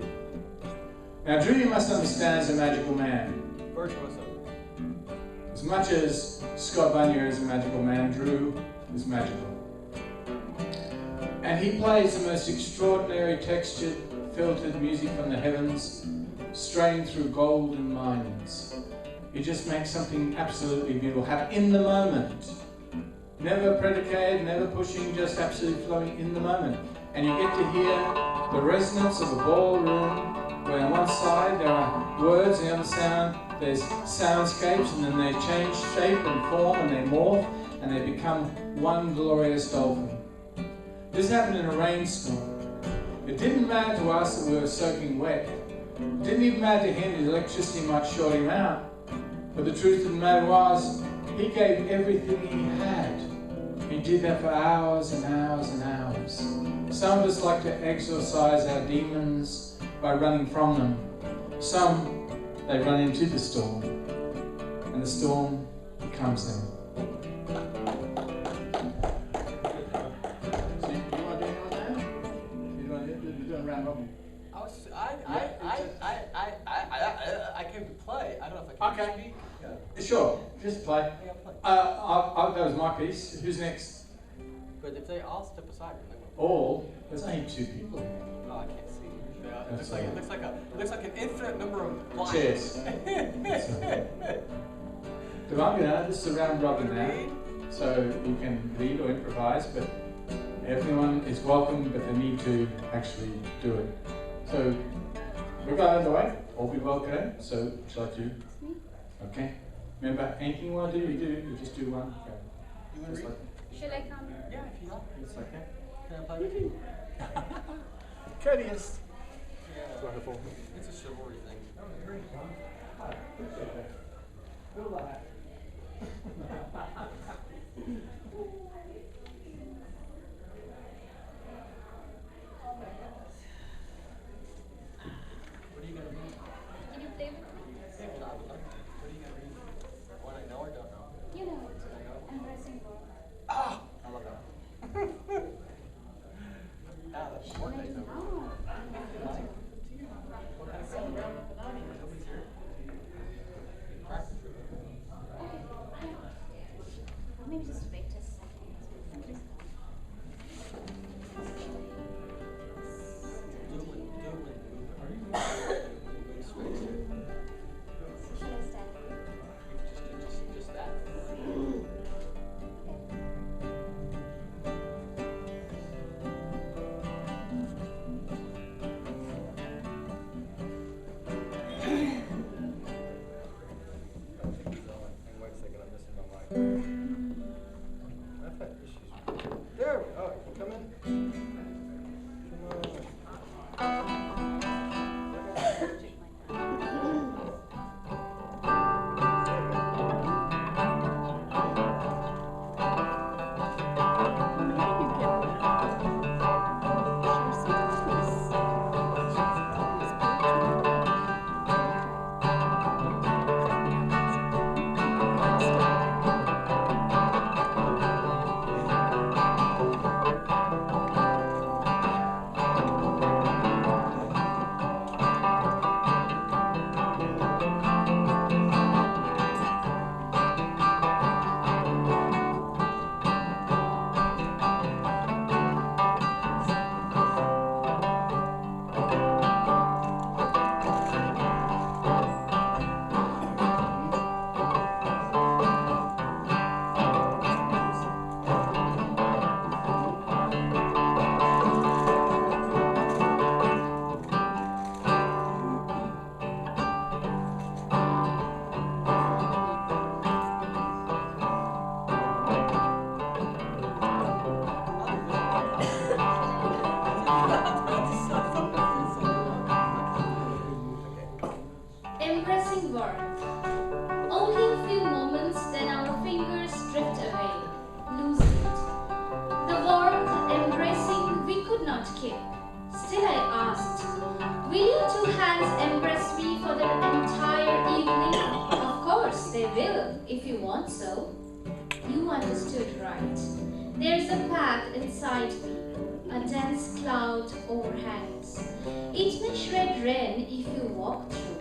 Now Drew, you must understand, is a magical man. As much as Scott Vanya is a magical man, Drew is magical. And he plays the most extraordinary textured, filtered music from the heavens, straying through golden mines. He just makes something absolutely beautiful happen in the moment. Never predicated, never pushing, just absolutely flowing in the moment. And you get to hear the resonance of a ballroom, where on one side there are words, and the other sound, there's soundscapes, and then they change shape and form, and they morph, and they become one glorious dolphin. This happened in a rainstorm. It didn't matter to us that we were soaking wet. It didn't even matter to him that electricity might short him out. But the truth of the matter was, he gave everything he had. He did that for hours and hours and hours. Some of us like to exorcise our demons by running from them. Some, they run into the storm, and the storm becomes them. So you want to do anyone now? You want to do a round robin?
I came to play. I don't know if I can speak. Yeah.
Sure, just play.
Yeah, play.
That was my piece. Who's next?
But if they all step aside, then they won't.
All? There's only 2 people.
Oh, I can't see. Yeah, it looks like an infinite number of blinds.
Cheers. Debangana, this is a round robin now, so you can lead or improvise, but everyone is welcome, but they need to actually do it. So we're going out the way. All be welcome. So shall I do? Okay. Remember, anything you want to do, you do. You just do one. Okay.
You want to read?
Should I come?
Yeah, if you like.
It's okay.
Can I play with you?
Courteous.
Yeah.
It's wonderful.
It's a chivalry thing.
Good luck.
What are you going to read?
Can you play with me?
Yeah, well, I would love to. What are you going to read? One I know or don't know?
You know it. Embracing God.
Ah! I love that. Ah, that's more nice over. What kind of sound? Nobody's here. Practice.
Maybe just wait a second.
Just that. There we go. Come in.
Still I asked, will you two hands embrace me for the entire evening? Of course they will. if you want so. You understood right. There's a path inside me, a dense cloud overhangs. It may shred rain if you walk through,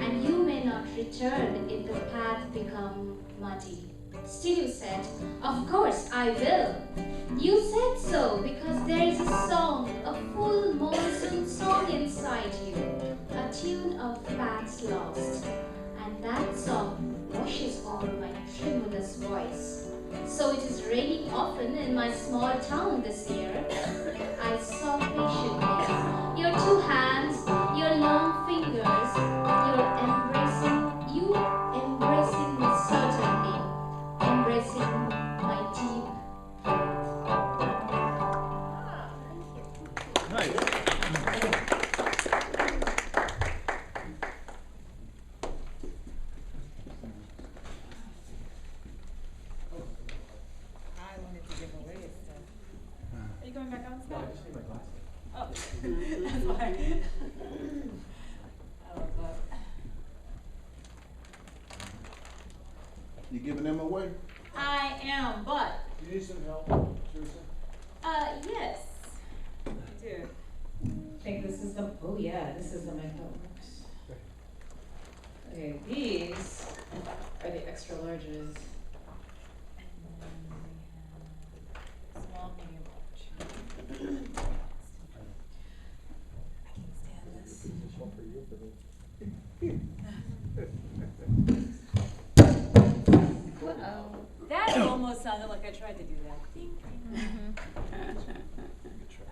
and you may not return if the path become muddy. Still you said, of course I will. You said so because there is a song, a full monsoon song inside you, a tune of paths lost. And that song washes over my tremulous voice. So it is raining often in my small town this year. I saw patiently your two hands, your long fingers, you embracing me certainly, embracing my deep
going back on Spec? Oh, that's why. I love that.
You giving them away?
I am, but.
You need some help, Teresa?
Yes. I do. I think this is the, oh yeah, this is the makeup works. Okay, these are the extra larges. Small, medium, large. I can't stand this. That almost sounded like I tried to do that.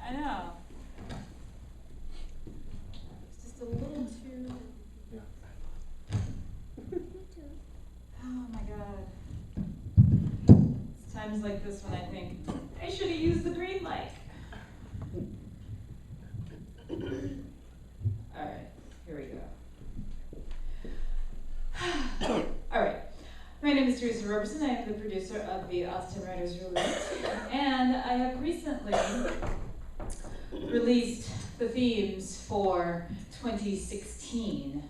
I know. It's just a little too. Oh my God. It's times like this when I think, I should have used the green light. All right, here we go. All right. My name is Teresa Roberson. I am the producer of the Austin Writers Roulette, and I have recently released the themes for 2016.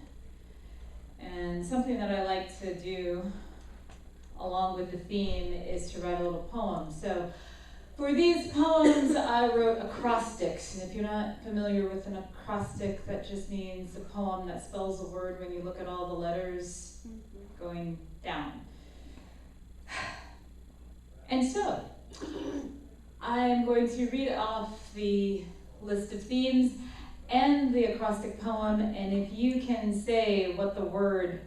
And something that I like to do along with the theme is to write a little poem. So for these poems, I wrote acrostics. And if you're not familiar with an acrostic, that just means a poem that spells a word when you look at all the letters going down. And so, I'm going to read off the list of themes and the acrostic poem, and if you can say what the word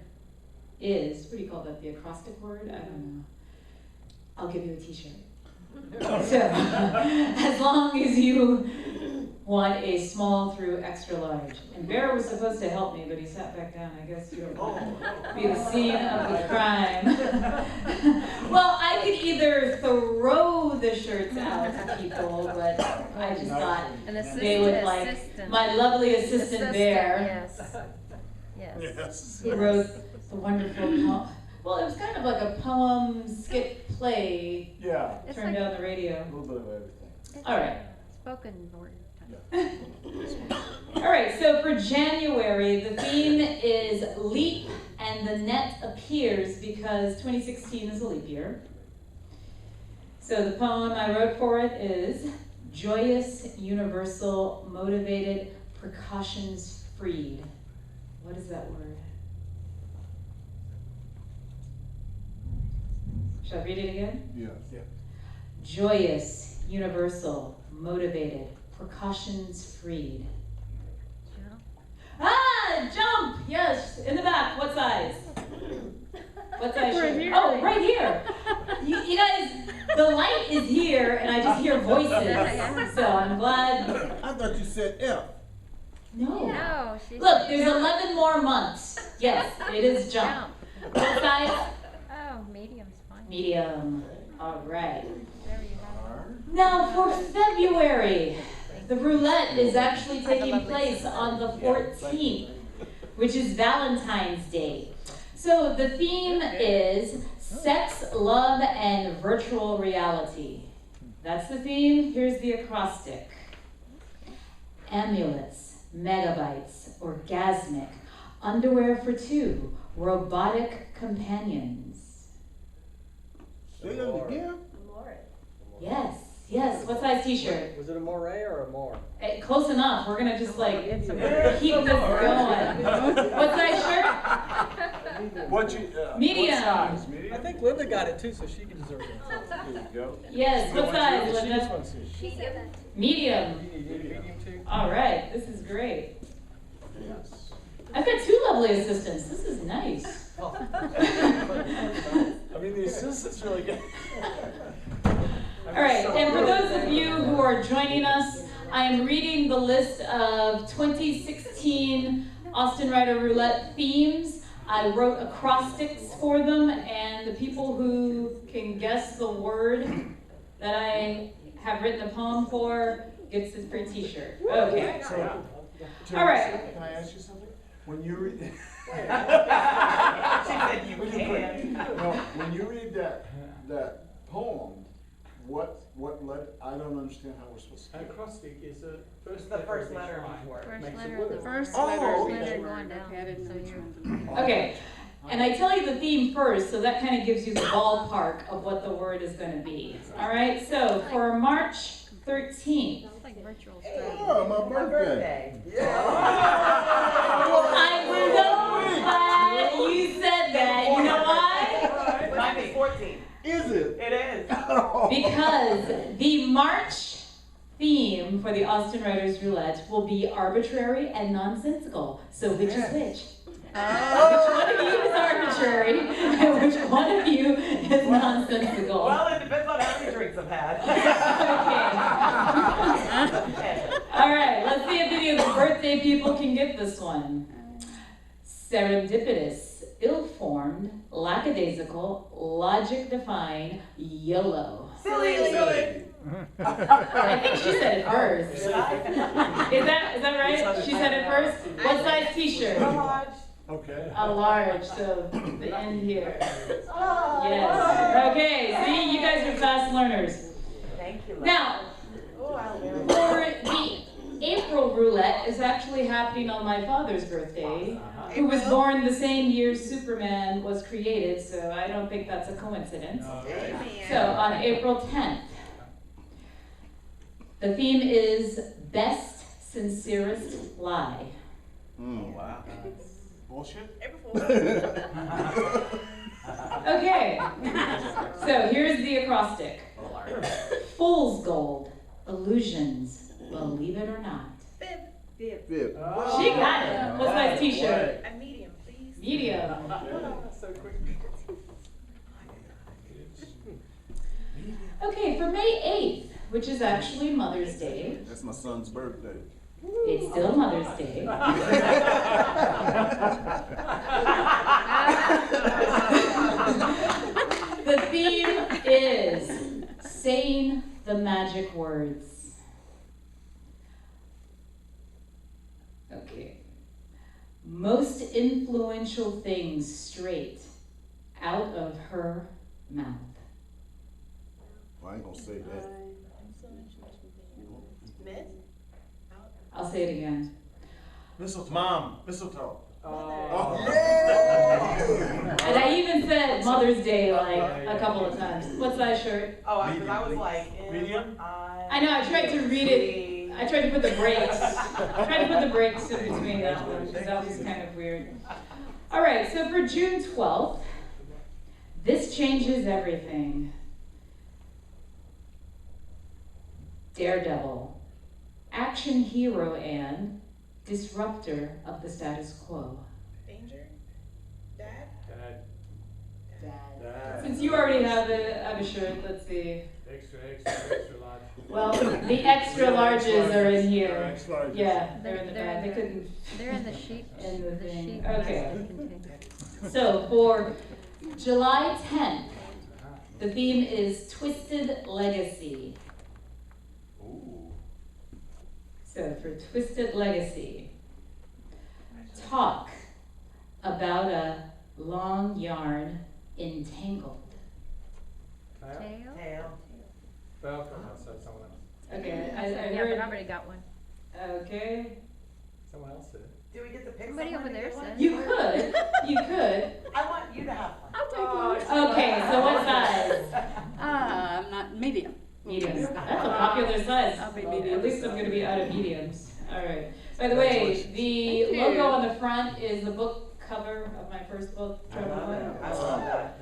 is, what do you call that, the acrostic word? I don't know. I'll give you a t-shirt. So, as long as you want a small through extra large. And Bear was supposed to help me, but he sat back down. I guess you don't want to be the scene of the crime. Well, I could either throw the shirts out to people, but I just thought they would like my lovely assistant Bear.
Yes.
Who wrote the wonderful poem. Well, it was kind of like a poem skit play.
Yeah.
Turned
like
on the radio.
A little bit of everything.
All right.
Spoken word.
All right, so for January, the theme is leap and the net appears because 2016 is a leap year. So the poem I wrote for it is joyous, universal, motivated, precautions freed. What is that word? Shall I read it again?
Yes.
Yeah. Joyous, universal, motivated, precautions freed.
Jump.
Ah, jump! Yes, in the back. What size? What size?
Right here.
Oh, right here. You guys, the light is here, and I just hear voices. So I'm glad.
I thought you said F.
No.
No.
Look, there's 11 more months. Yes, it is jump. What size?
Oh, medium's fine.
Medium. All right.
There you go.
Now for February. The roulette is actually taking place on the 14th, which is Valentine's Day. So the theme is sex, love, and virtual reality. That's the theme. Here's the acrostic. Amulets, megabytes, orgasmic, underwear for two, robotic companions.
Say that again?
Yes, yes. What size t-shirt?
Was it a moray or a more?
Close enough. We're gonna just like keep this going. What size shirt?
What you,
Medium.
What size? Medium?
I think Linda got it too, so she can deserve it.
There you go.
Yes. What size,
She just
Linda?
wants to.
Medium.
Medium too.
All right. This is great.
Yes.
I've got 2 lovely assistants. This is nice.
I mean, the assistant's really good.
All right, and for those of you who are joining us, I am reading the list of 2016 Austin Rider Roulette themes. I wrote acrostics for them, and the people who can guess the word that I have written a poem for gets this free t-shirt. Okay. All right.
Can I ask you something? When you read...
She said you can.
No, when you read that poem, what led? I don't understand how we're supposed to.
An acrostic is the first
letter of the word.
First letter, the first
Oh,
letter going down. So you're
Okay. And I tell you the theme first, so that kind of gives you the ballpark of what the word is going to be. All right, so for March 13th.
It's like virtual
Oh, my birthday.
I'm so glad you said that. You know why?
Mine is 14.
Is it?
It is.
Because the March theme for the Austin Riders Roulette will be arbitrary and nonsensical. So which is which? Which one of you is arbitrary and which one of you is nonsensical?
Well, it depends on how many drinks I've had.
Okay. All right, let's see if any of the birthday people can get this one. Serendipitous, ill-formed, lackadaisical, logic-defying, YOLO.
Silly.
I think she said it first. Is that right? She said it first? What size t-shirt?
Okay.
A large, so the end here. Yes. Okay, see, you guys are fast learners.
Thank you.
Now, for the April roulette is actually happening on my father's birthday, who was born the same year Superman was created, so I don't think that's a coincidence. So on April 10th, the theme is Best Sincerest Lie.
Wow. Bullshit?
Okay, so here's the acrostic. Fool's gold, illusions, believe it or not.
Bib.
She got it. What size t-shirt?
a medium, please.
Medium.
So quick.
Okay, for May 8th, which is actually Mother's Day.
That's my son's birthday.
It's still Mother's Day. The theme is saying the magic words. Okay. Most influential things straight out of her mouth.
Well, I ain't gonna say that.
I'll say it again.
Mistletoe. Mom. Mistletoe.
Oh.
And I even said Mother's Day like a couple of times. What size shirt?
Oh, because I was like,
medium.
I know, I tried to read it. I tried to put the breaks. I tried to put the breaks in between that one because that was kind of weird. All right, so for June 12th, this changes everything. Daredevil, action hero and disruptor of the status quo.
Danger? Dad?
Dad. Since you already have a shirt, let's see.
Extra large.
Well, the extra larges are in here.
Extra larges.
Yeah, they're in the bag. They couldn't.
They're in the sheet.
In the thing.
sheet
Okay.
container.
So for July 10th, the theme is Twisted Legacy. So for Twisted Legacy, talk about a long yarn entangled.
Tail.
Well, from outside, someone else.
Okay, I
Yeah, but
heard.
I already got one.
Okay.
Someone else said it.
Do we get to pick
Somebody
someone
over
to
there
get one?
said.
You could. You could.
I want you to have one.
I'll take one.
Okay, so what size? popular size.
I'll be
At
medium.
least I'm gonna be out of mediums. All right. By the way, the
Thank you.
logo on the front is the book cover of my first book,
I love it. I love that.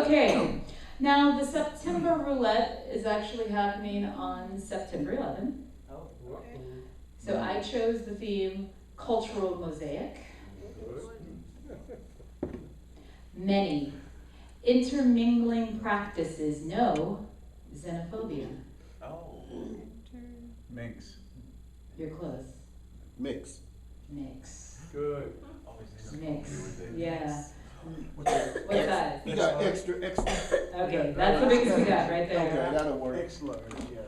Okay, now the September roulette is actually happening on September 11th. So I chose the theme Cultural Mosaic. Many intermingling practices, no xenophobia.
Minx.
You're close.
Mix.
Mix.
Good.
Mix. Yeah. What
What
size?
You got extra.
Okay, that's the biggest we got right there.
Okay, that'll work.
X-large, yeah.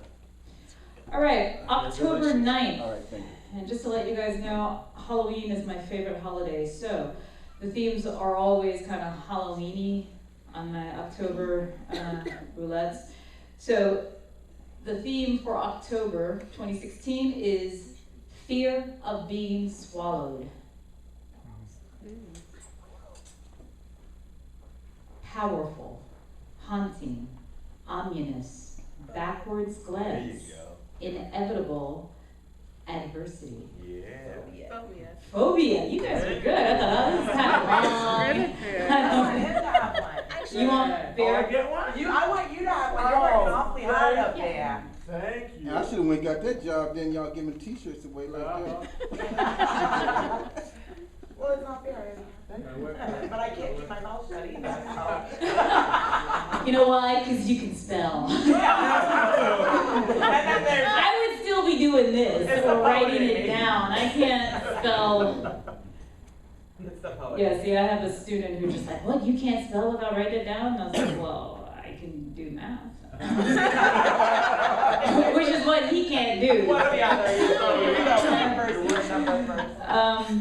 All right, October 9th.
All right, thank you.
And just to let you guys know, Halloween is my favorite holiday, so the themes are always kind of Halloween-y on my October roulettes. So the theme for October 2016 is fear of being swallowed. Powerful, haunting, ominous, backwards glance, inevitable adversity.
Phobia.
Phobia. You guys are good. I thought that was kind of long. You want fear?
Get one? I want you to have one. You're working awfully hard up there.
Thank you.
I should have went got that job, then y'all giving t-shirts away like that.
Well, it's not fair. But I can't keep my mouth shut either.
You know why? Because you can spell. I would still be doing this or writing it down. I can't spell. Yeah, see, I have a student who's just like, what, you can't spell without writing it down? And I was like, well, I can do math. Which is what he can't do.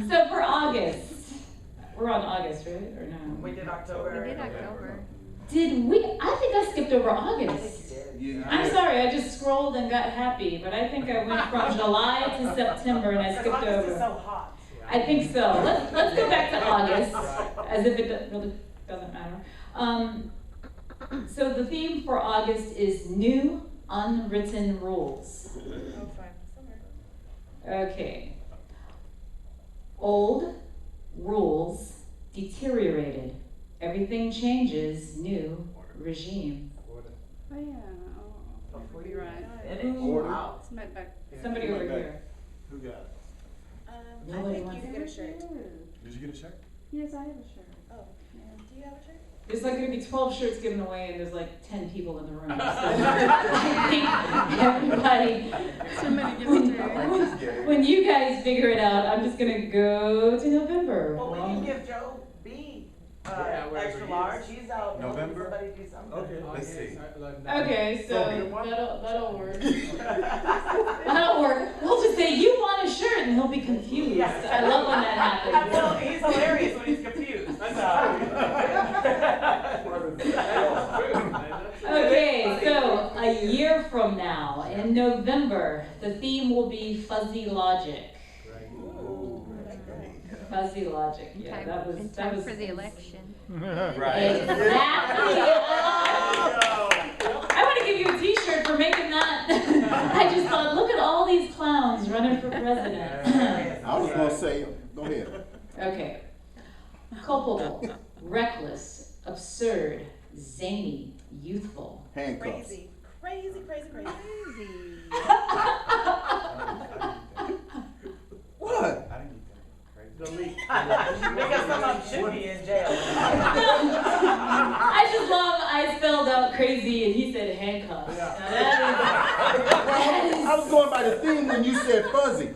So for August, we're on August, right? Or no?
We did October.
We did October.
Did we? I think I skipped over August. I'm sorry, I just scrolled and got happy, but I think I went from July to September and I skipped
August
over.
is so hot.
I think so. Let's go back to August, as if it really doesn't matter. So the theme for August is new unwritten rules. Okay. Old rules deteriorated. Everything changes. New regime.
Oh yeah. Oh, you'll be right.
Wow.
Somebody over here.
Who got it?
Nobody
I think
wants
you
it.
get a shirt.
Did you get a shirt?
Yes, I have a shirt.
Oh, yeah. Do you have a shirt?
There's like going to be 12 shirts given away, and there's like 10 people in the room. So I think everybody.
Somebody gets a
When you guys figure it out, I'm just going to go to November.
Well, we can give Joe B extra large. He's out.
November?
Somebody do something.
Okay, let's see.
Okay, so that'll work. That'll work. We'll just say you want a shirt, and he'll be confused. I love when that happens.
Well, he's hilarious when he's confused.
Okay, so a year from now, in November, the theme will be fuzzy logic. Fuzzy logic. Yeah, that was
for the election.
Right. Exactly. I want to give you a T-shirt for making that. I just thought, look at all these clowns running for president.
I was gonna say, go ahead.
Okay. Culpable, reckless, absurd, zany, youthful.
Handcuffs.
Crazy.
What?
Delete. Because some of them should be in jail.
I just love I spelled out crazy and he said handcuffs. Now that is
I was going by the theme when you said fuzzy.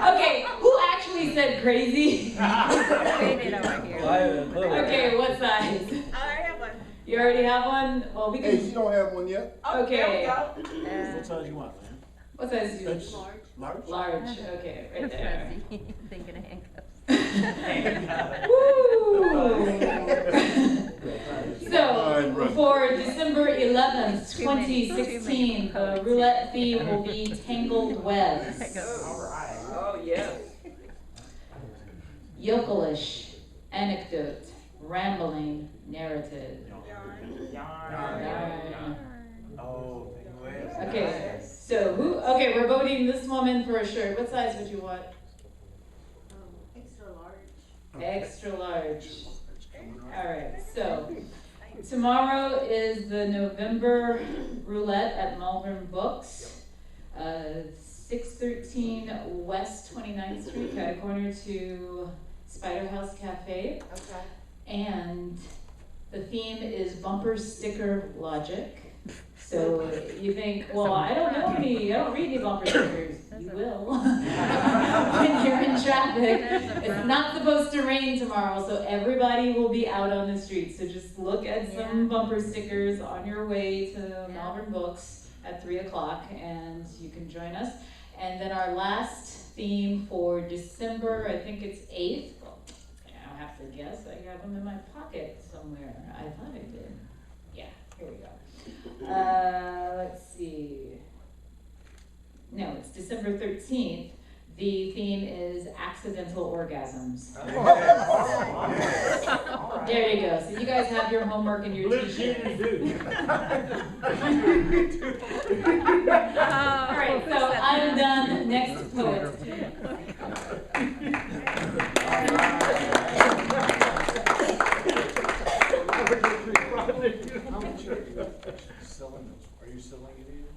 Okay, who actually said crazy?
They did over here.
Okay, what size?
I already have one.
You already have one? Well, we
Hey,
can.
she don't have one yet.
Okay.
What size you want, man?
What size do you want?
Large?
Large. Okay, right there.
Thinking of handcuffs.
Woo! So, for December 11th, 2016, the roulette theme will be Tangled Webs.
Oh, yeah.
Yokelish, anecdote, rambling, narrative. Yarn.
Oh,
Okay, so okay, we're voting this woman for a shirt. What size would you want?
Extra large.
Extra large. All right, so tomorrow is the November roulette at Malvern Books, 613 West 29th Street, cat corner to Spider House Cafe.
Okay.
And the theme is bumper sticker logic. So you think, well, I don't read any bumper stickers. You will. When you're in traffic. It's not supposed to rain tomorrow, so everybody will be out on the street. So just look at some bumper stickers on your way to Malvern Books at 3 o'clock, and you can join us. And then our last theme for December, I think it's 8th. Well, I'll have to guess. I have them in my pocket somewhere. I thought I did. Yeah, here we go. Let's see. No, it's December 13th. The theme is accidental orgasms. There you go. So you guys have your homework and your t-shirts. All right, so I'm done. Next poet.
Are you selling it either?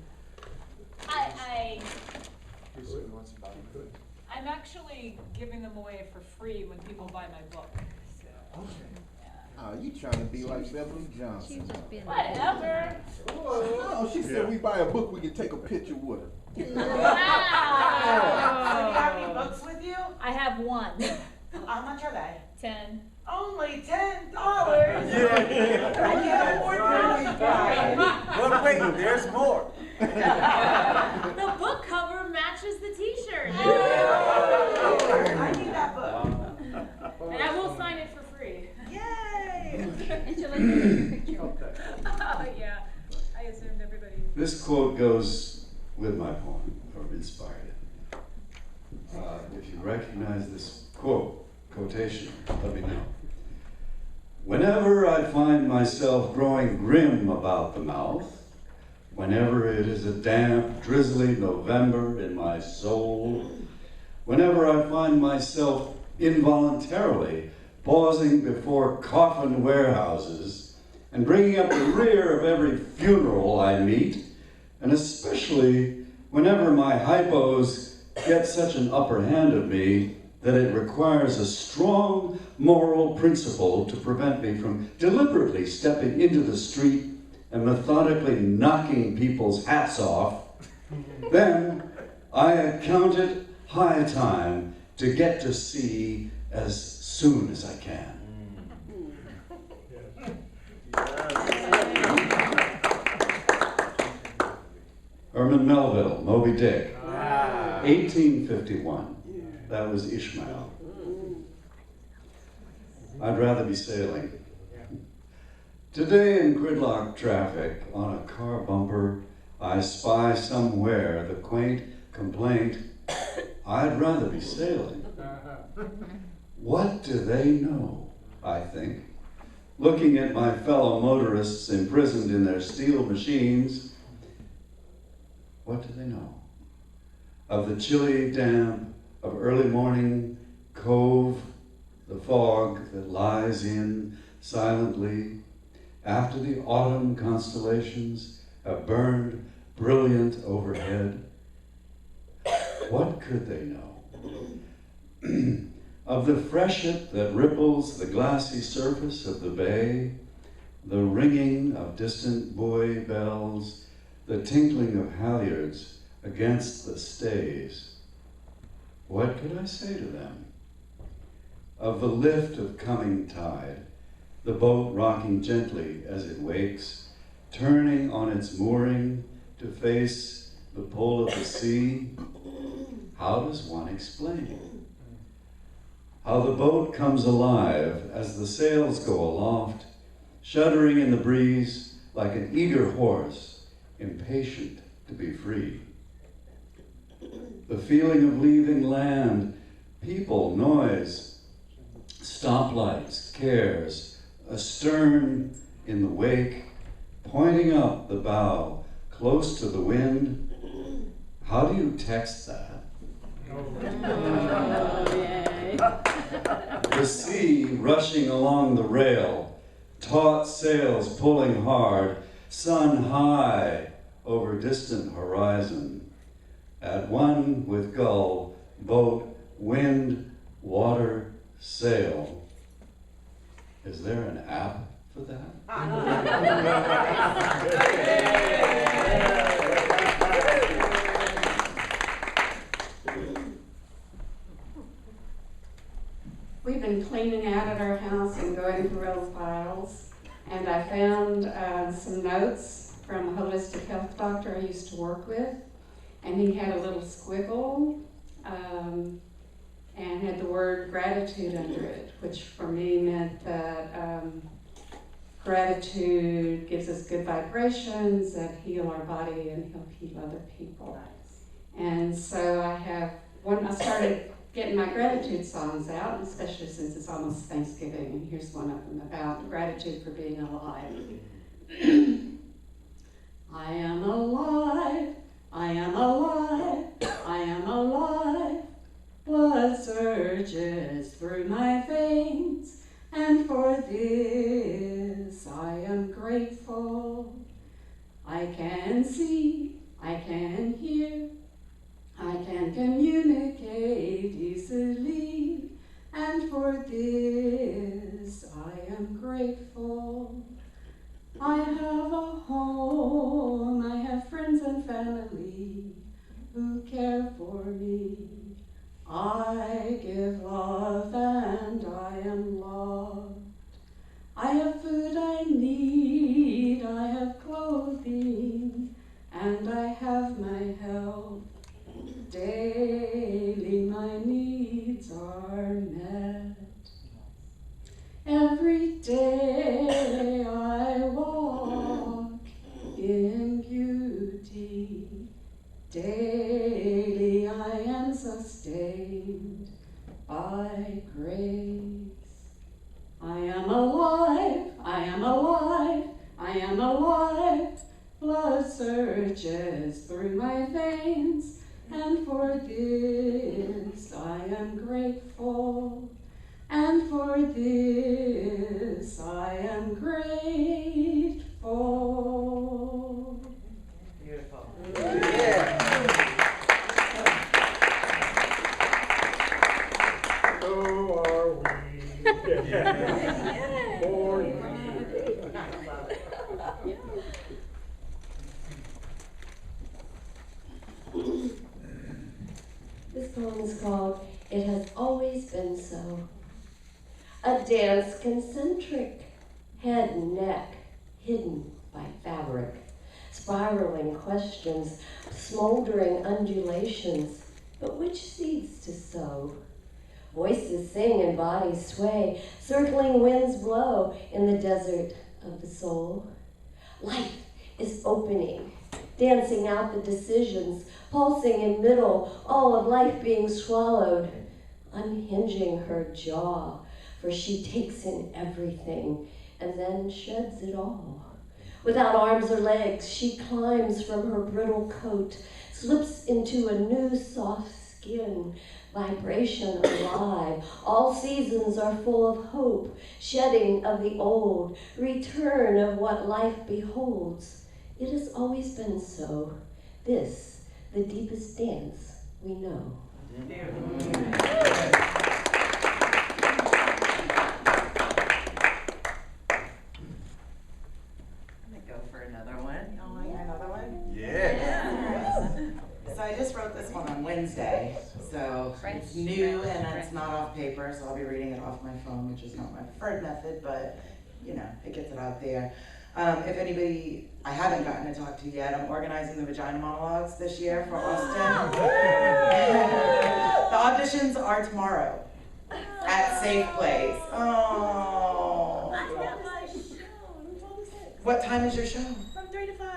I'm actually giving them away for free when people buy my book. So.
Oh, you trying to be like Beverly Johnson.
Whatever.
Oh, she said we buy a book, we can take a picture with her.
Wow. So you have any books with you?
I have one.
How much are they?
10.
Only $10.
Yeah.
I can't afford that.
Well, wait, there's more.
The book cover matches the t-shirt.
I need that book.
And I will sign it for free.
Yay!
And she'll let you take your picture.
Yeah, I assumed everybody.
This quote goes with my poem, or inspired it. If you recognize this quotation, let me know. Whenever I find myself growing grim about the mouth, whenever it is a damp, drizzly November in my soul, whenever I find myself involuntarily pausing before coffin warehouses and bringing up the rear of every funeral I meet, and especially whenever my hypos get such an upper hand of me that it requires a strong moral principle to prevent me from deliberately stepping into the street and methodically knocking people's hats off, then I account it high time to get to sea as soon as I can. Herman Melville, Moby Dick, 1851. That was Ishmael. I'd rather be sailing. Today in gridlock traffic, on a car bumper, I spy somewhere the quaint complaint, I'd rather be sailing. What do they know, I think, looking at my fellow motorists imprisoned in their steel machines? What do they know of the chilly damp of early morning cove, the fog that lies in silently after the autumn constellations have burned brilliant overhead? What could they know of the freshet that ripples the glassy surface of the bay, the ringing of distant buoy bells, the tinkling of halyards against the stays? What could I say to them? Of the lift of coming tide, the boat rocking gently as it wakes, turning on its mooring to face the pole of the sea? How does one explain? How the boat comes alive as the sails go aloft, shuddering in the breeze like an eager horse, impatient to be free. The feeling of leaving land, people, noise, Stoplights, cares, astern in the wake, pointing up the bow, close to the wind. How do you text that? The sea rushing along the rail, taut sails pulling hard, sun high over distant horizon. At one with gull, boat, wind, water, sail. Is there an app for that?
We've been cleaning out at our house and going through old files, and I found some notes from a holistic health doctor I used to work with, and he had a little squiggle and had the word gratitude under it, which for me meant that gratitude gives us good vibrations that heal our body and help heal other people. And so I started getting my gratitude songs out, especially since it's almost Thanksgiving, and here's one of them about gratitude for being alive. I am alive, I am alive, I am alive. Blood surges through my veins, and for this I am grateful. I can see, I can hear, I can communicate easily, and for this I am grateful. I have a home, I have friends and family who care for me. I give love and I am loved. I have food I need, I have clothing, and I have my health. Daily my needs are met. Every day I walk in beauty. Daily I am sustained by grace. I am alive, I am alive, I am alive. Blood surges through my veins, and for this I am grateful. And for this I am grateful.
Beautiful.
Yeah.
So are we. For you.
This poem is called It Has Always Been So. A dance concentric, head and neck hidden by fabric, spiraling questions, smoldering undulations, but which seeds to sow? Voices sing and bodies sway, circling winds blow in the desert of the soul. Life is opening, dancing out the decisions, pulsing in middle, all of life being swallowed, unhinging her jaw, for she takes in everything and then sheds it all. Without arms or legs, she climbs from her brittle coat, slips into a new soft skin, vibration alive. All seasons are full of hope, shedding of the old, return of what life beholds. It has always been so. This, the deepest dance we know.
So I just wrote this one on Wednesday, so it's new and it's not off paper, so I'll be reading it off my phone, which is not my preferred method, but you know, it gets it out there. If anybody I haven't gotten to talk to yet, I'm organizing the Vagina Monologues this year for Austin. The auditions are tomorrow at Safe Place. Oh. What time is your show?
From 3 to 5.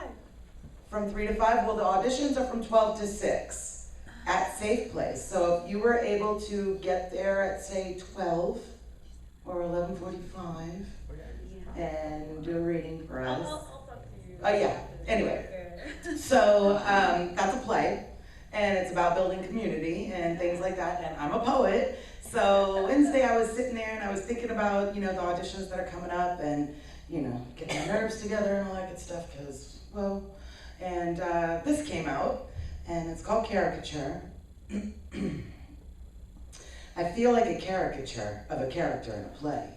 From 3 to 5? Well, the auditions are from 12 to 6 at Safe Place. So if you were able to get there at, say, 12, or 11:45 and do a reading for us. Oh yeah, anyway. So that's a play, and it's about building community and things like that, and I'm a poet. So Wednesday I was sitting there and I was thinking about, the auditions that are coming up and, getting my nerves together and all that good stuff, because, and this came out, and it's called Caricature. I feel like a caricature of a character in a play,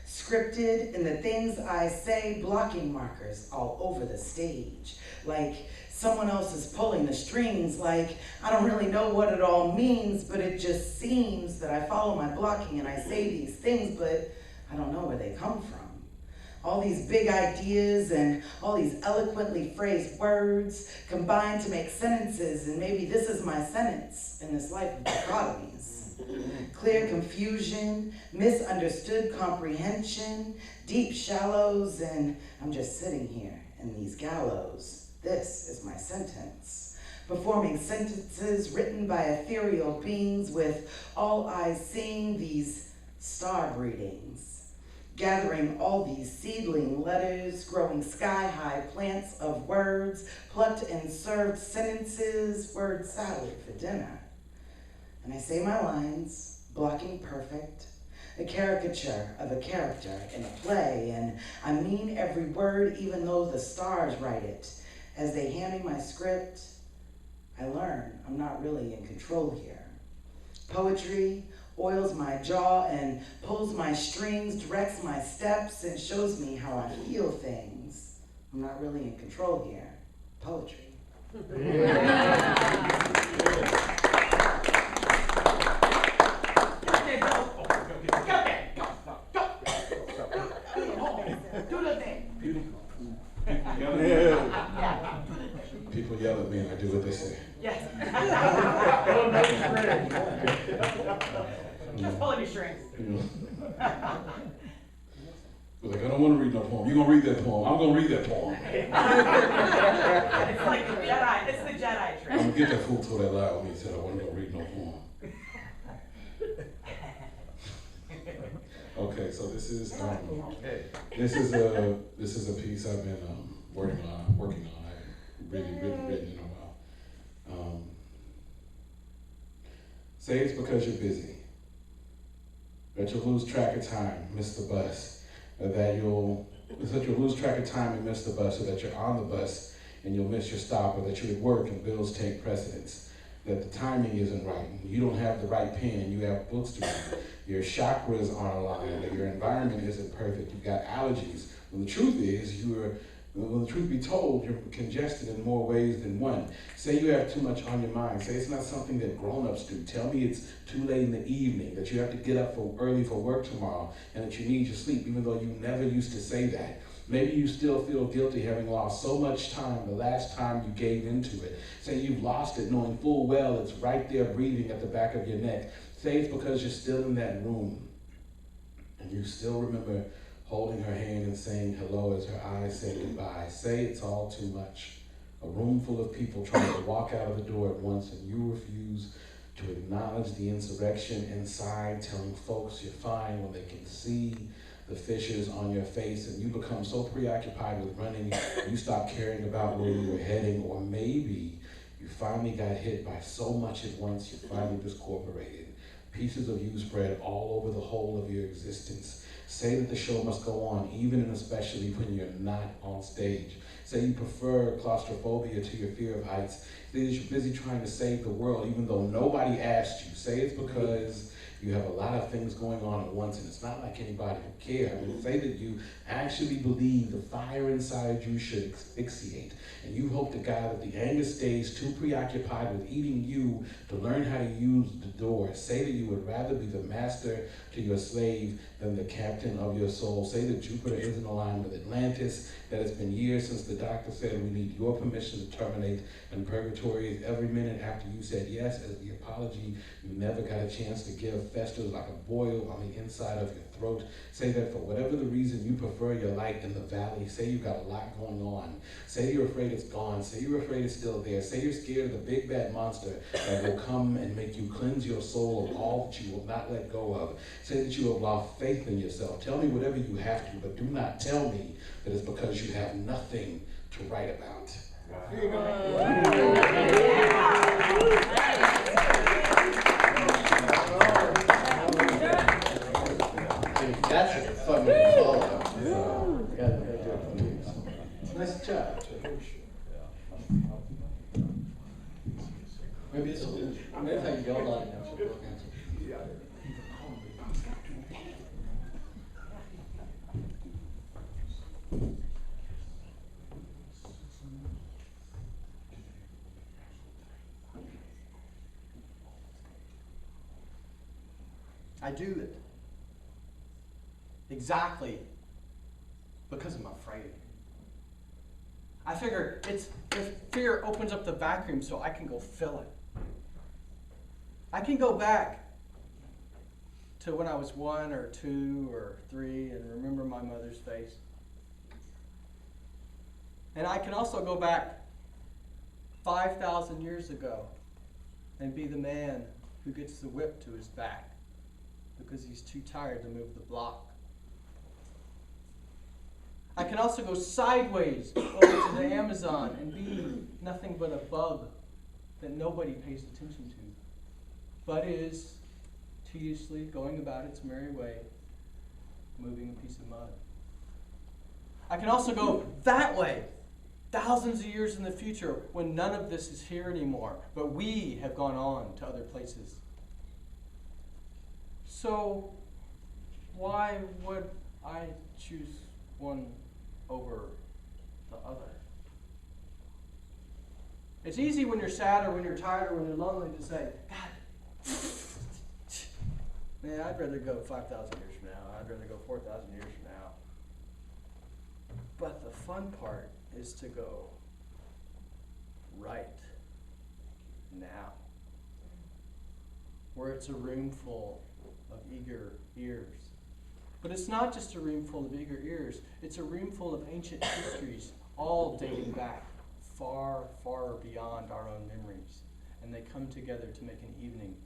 scripted in the things I say, blocking markers all over the stage, like someone else is pulling the strings, like I don't really know what it all means, but it just seems that I follow my blocking and I say these things, but I don't know where they come from. All these big ideas and all these eloquently phrased words combine to make sentences, and maybe this is my sentence in this life of dichotomies. Clear confusion, misunderstood comprehension, deep shallows, and I'm just sitting here in these gallows. This is my sentence. Performing sentences written by ethereal beings with all eyes seeing these star breedings. Gathering all these seedling letters, growing sky-high plants of words, plucked and served sentences, word salad for dinner. And I say my lines, blocking perfect, a caricature of a character in a play, and I mean every word even though the stars write it. As they hand me my script, I learn I'm not really in control here. Poetry oils my jaw and pulls my strings, directs my steps, and shows me how I feel things. I'm not really in control here. Poetry.
People yell at me and I do what they say.
Yes. Just pulling your strings.
Like, I don't want to read no poem. You're going to read that poem. I'm going to read that poem.
It's like the Jedi. It's the Jedi trick.
I'm going to get that fool to that lie with me and said I wasn't going to read no poem. Okay, so this is a piece I've been working on. I haven't really written in a while. Say it's because you're busy, that you'll lose track of time, miss the bus, that you'll lose track of time and miss the bus, or that you're on the bus and you'll miss your stop, or that you're at work and bills take precedence, that the timing isn't right, you don't have the right pen and you have books to read, your chakras aren't aligned, that your environment isn't perfect, you've got allergies. When the truth is, when the truth be told, you're congested in more ways than one. Say you have too much on your mind. Say it's not something that grown-ups do. Tell me it's too late in the evening, that you have to get up early for work tomorrow, and that you need your sleep, even though you never used to say that. Maybe you still feel guilty having lost so much time the last time you gave into it. Say you've lost it knowing full well it's right there breathing at the back of your neck. Say it's because you're still in that room, and you still remember holding her hand and saying hello as her eyes say goodbye. Say it's all too much. A room full of people trying to walk out of the door at once, and you refuse to acknowledge the insurrection inside, telling folks you're fine when they can see the fissures on your face, and you become so preoccupied with running, you stop caring about where you were heading, or maybe you finally got hit by so much at once you finally discorporated. Pieces of you spread all over the whole of your existence. Say that the show must go on, even and especially when you're not on stage. Say you prefer claustrophobia to your fear of heights. Say that you're busy trying to save the world, even though nobody asked you. Say it's because you have a lot of things going on at once, and it's not like anybody would care. I mean, say that you actually believe the fire inside you should asphyxiate, and you hope to God that the anger stays too preoccupied with eating you to learn how to use the door. Say that you would rather be the master to your slave than the captain of your soul. Say that Jupiter isn't aligned with Atlantis, that it's been years since the doctor said we need your permission to terminate, and purgatory is every minute after you said yes as the apology you never got a chance to give. festers like a boil on the inside of your throat. Say that for whatever the reason you prefer your light in the valley. Say you've got a lot going on. Say you're afraid it's gone. Say you're afraid it's still there. Say you're scared of the big bad monster that will come and make you cleanse your soul of all that you will not let go of. Say that you have lost faith in yourself. Tell me whatever you have to, but do not tell me that it's because you have nothing to write about.
That's a fucking call. Nice job. Maybe it's maybe if I yelled on it now, she'll work answer.
I do it exactly because I'm afraid. I figure if fear opens up the vacuum so I can go fill it. I can go back to when I was 1 or 2 or 3 and remember my mother's face. And I can also go back 5,000 years ago and be the man who gets the whip to his back because he's too tired to move the block. I can also go sideways over to the Amazon and be nothing but a bug that nobody pays attention to, but is tediously going about its merry way, moving a piece of mud. I can also go that way, thousands of years in the future, when none of this is here anymore, but we have gone on to other places. So, why would I choose one over the other? It's easy when you're sad or when you're tired or when you're lonely to say, God, man, I'd rather go 5,000 years from now. I'd rather go 4,000 years from now. But the fun part is to go right now, where it's a room full of eager ears. But it's not just a room full of eager ears, it's a room full of ancient histories, all dating back far, far beyond our own memories. And they come together to make an evening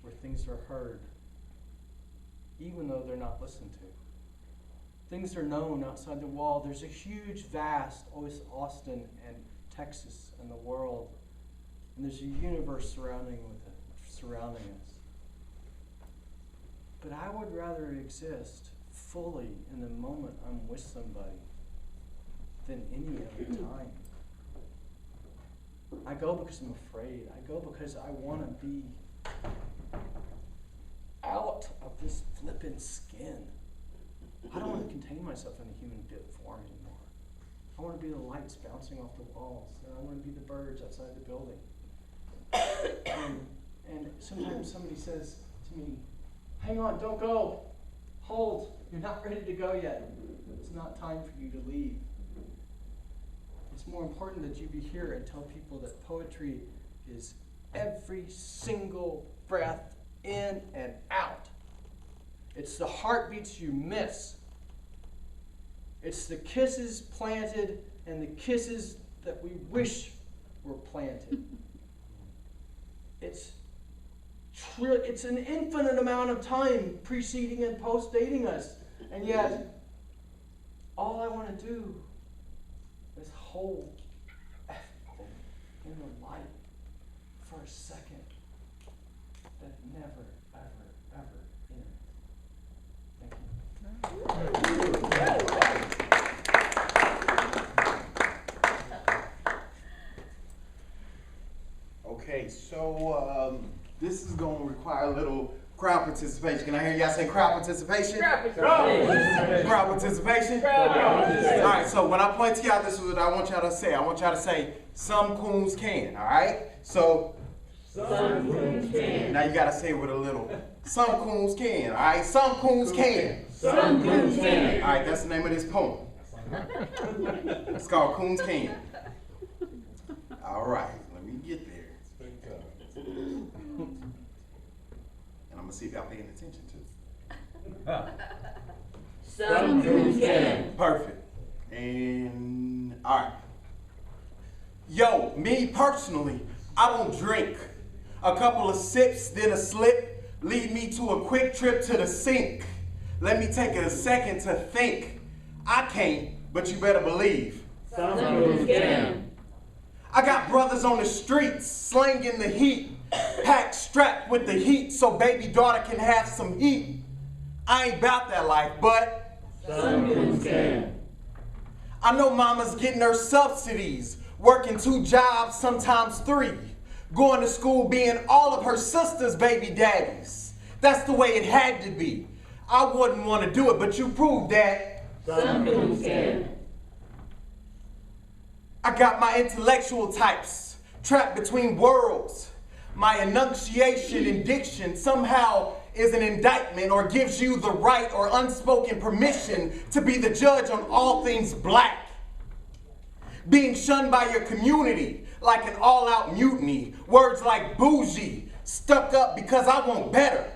where things are heard, even though they're not listened to. Things are known outside the wall. There's a huge, vast Austin and Texas and the world. And there's a universe surrounding us. But I would rather exist fully in the moment I'm with somebody than any other time. I go because I'm afraid. I go because I want to be out of this flippin' skin. I don't want to contain myself in a human form anymore. I want to be the lights bouncing off the walls, and I want to be the birds outside the building. And sometimes somebody says to me, hang on, don't go. Hold, you're not ready to go yet. It's not time for you to leave. It's more important that you be here and tell people that poetry is every single breath in and out. It's the heartbeats you miss. It's the kisses planted and the kisses that we wish were planted. It's an infinite amount of time preceding and post-dating us. And yet, all I want to do is hold everything in the light for a second that never, ever, ever ends. Thank you.
Okay, so this is going to require a little crowd participation. Can I hear y'all say crowd participation? Crowd participation? All right, so when I point to y'all, this is what I want y'all to say. I want y'all to say, some coons can, all right? So, some coons can. Now you got to say it with a little, some coons can, all right? Some coons can. Some coons can. All right, that's the name of this poem. It's called Coons Can. All right, let me get there. And I'm gonna see if y'all paying attention to.
Some dudes can.
Perfect. And all right. Yo, me personally, I don't drink. A couple of sips, then a slip, lead me to a quick trip to the sink. Let me take a second to think. I can't, but you better believe.
Some dudes can.
I got brothers on the streets, slanging the heat, packed strapped with the heat so baby daughter can have some heat. I ain't about that life, but
some dudes can.
I know mama's getting her subsidies, working 2 jobs, sometimes 3, going to school being all of her sisters' baby daddies. That's the way it had to be. I wouldn't want to do it, but you proved that
some dudes can.
I got my intellectual types trapped between worlds. My enunciation and diction somehow is an indictment or gives you the right or unspoken permission to be the judge on all things black. Being shunned by your community like an all-out mutiny. Words like bougie, stuck up because I want better.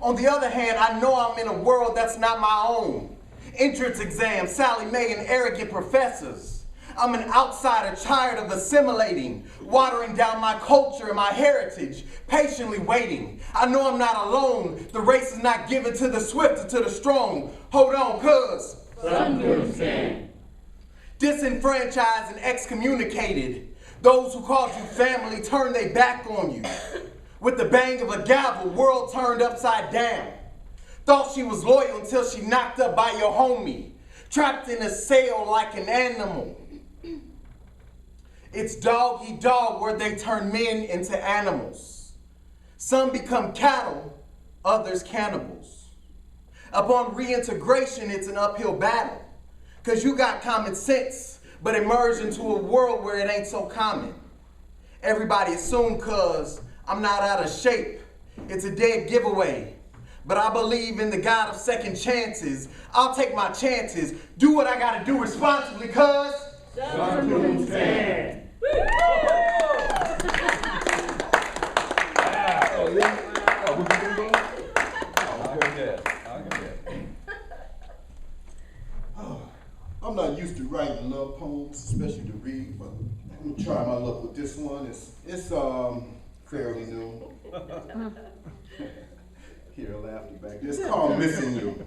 On the other hand, I know I'm in a world that's not my own. Entrance exams, Sally Mae, and arrogant professors. I'm an outsider tired of assimilating, watering down my culture and my heritage, patiently waiting. I know I'm not alone. The race is not given to the swift or to the strong. Hold on, cuz
some dudes can.
Disenfranchised and excommunicated. Those who called you family turned their back on you. With the bang of a gavel, world turned upside down. Thought she was loyal until she knocked up by your homie. Trapped in a cell like an animal. It's dog eat dog where they turn men into animals. Some become cattle, others cannibals. Upon reintegration, it's an uphill battle. Cause you got common sense, but emerge into a world where it ain't so common. Everybody assume cause I'm not out of shape. It's a dead giveaway. But I believe in the God of second chances. I'll take my chances, do what I gotta do responsibly, cause
some dudes can.
I'm not used to writing love poems, especially to read, but I'm gonna try my luck with this one. It's fairly new. Here, I laughed you back. It's called Missing You.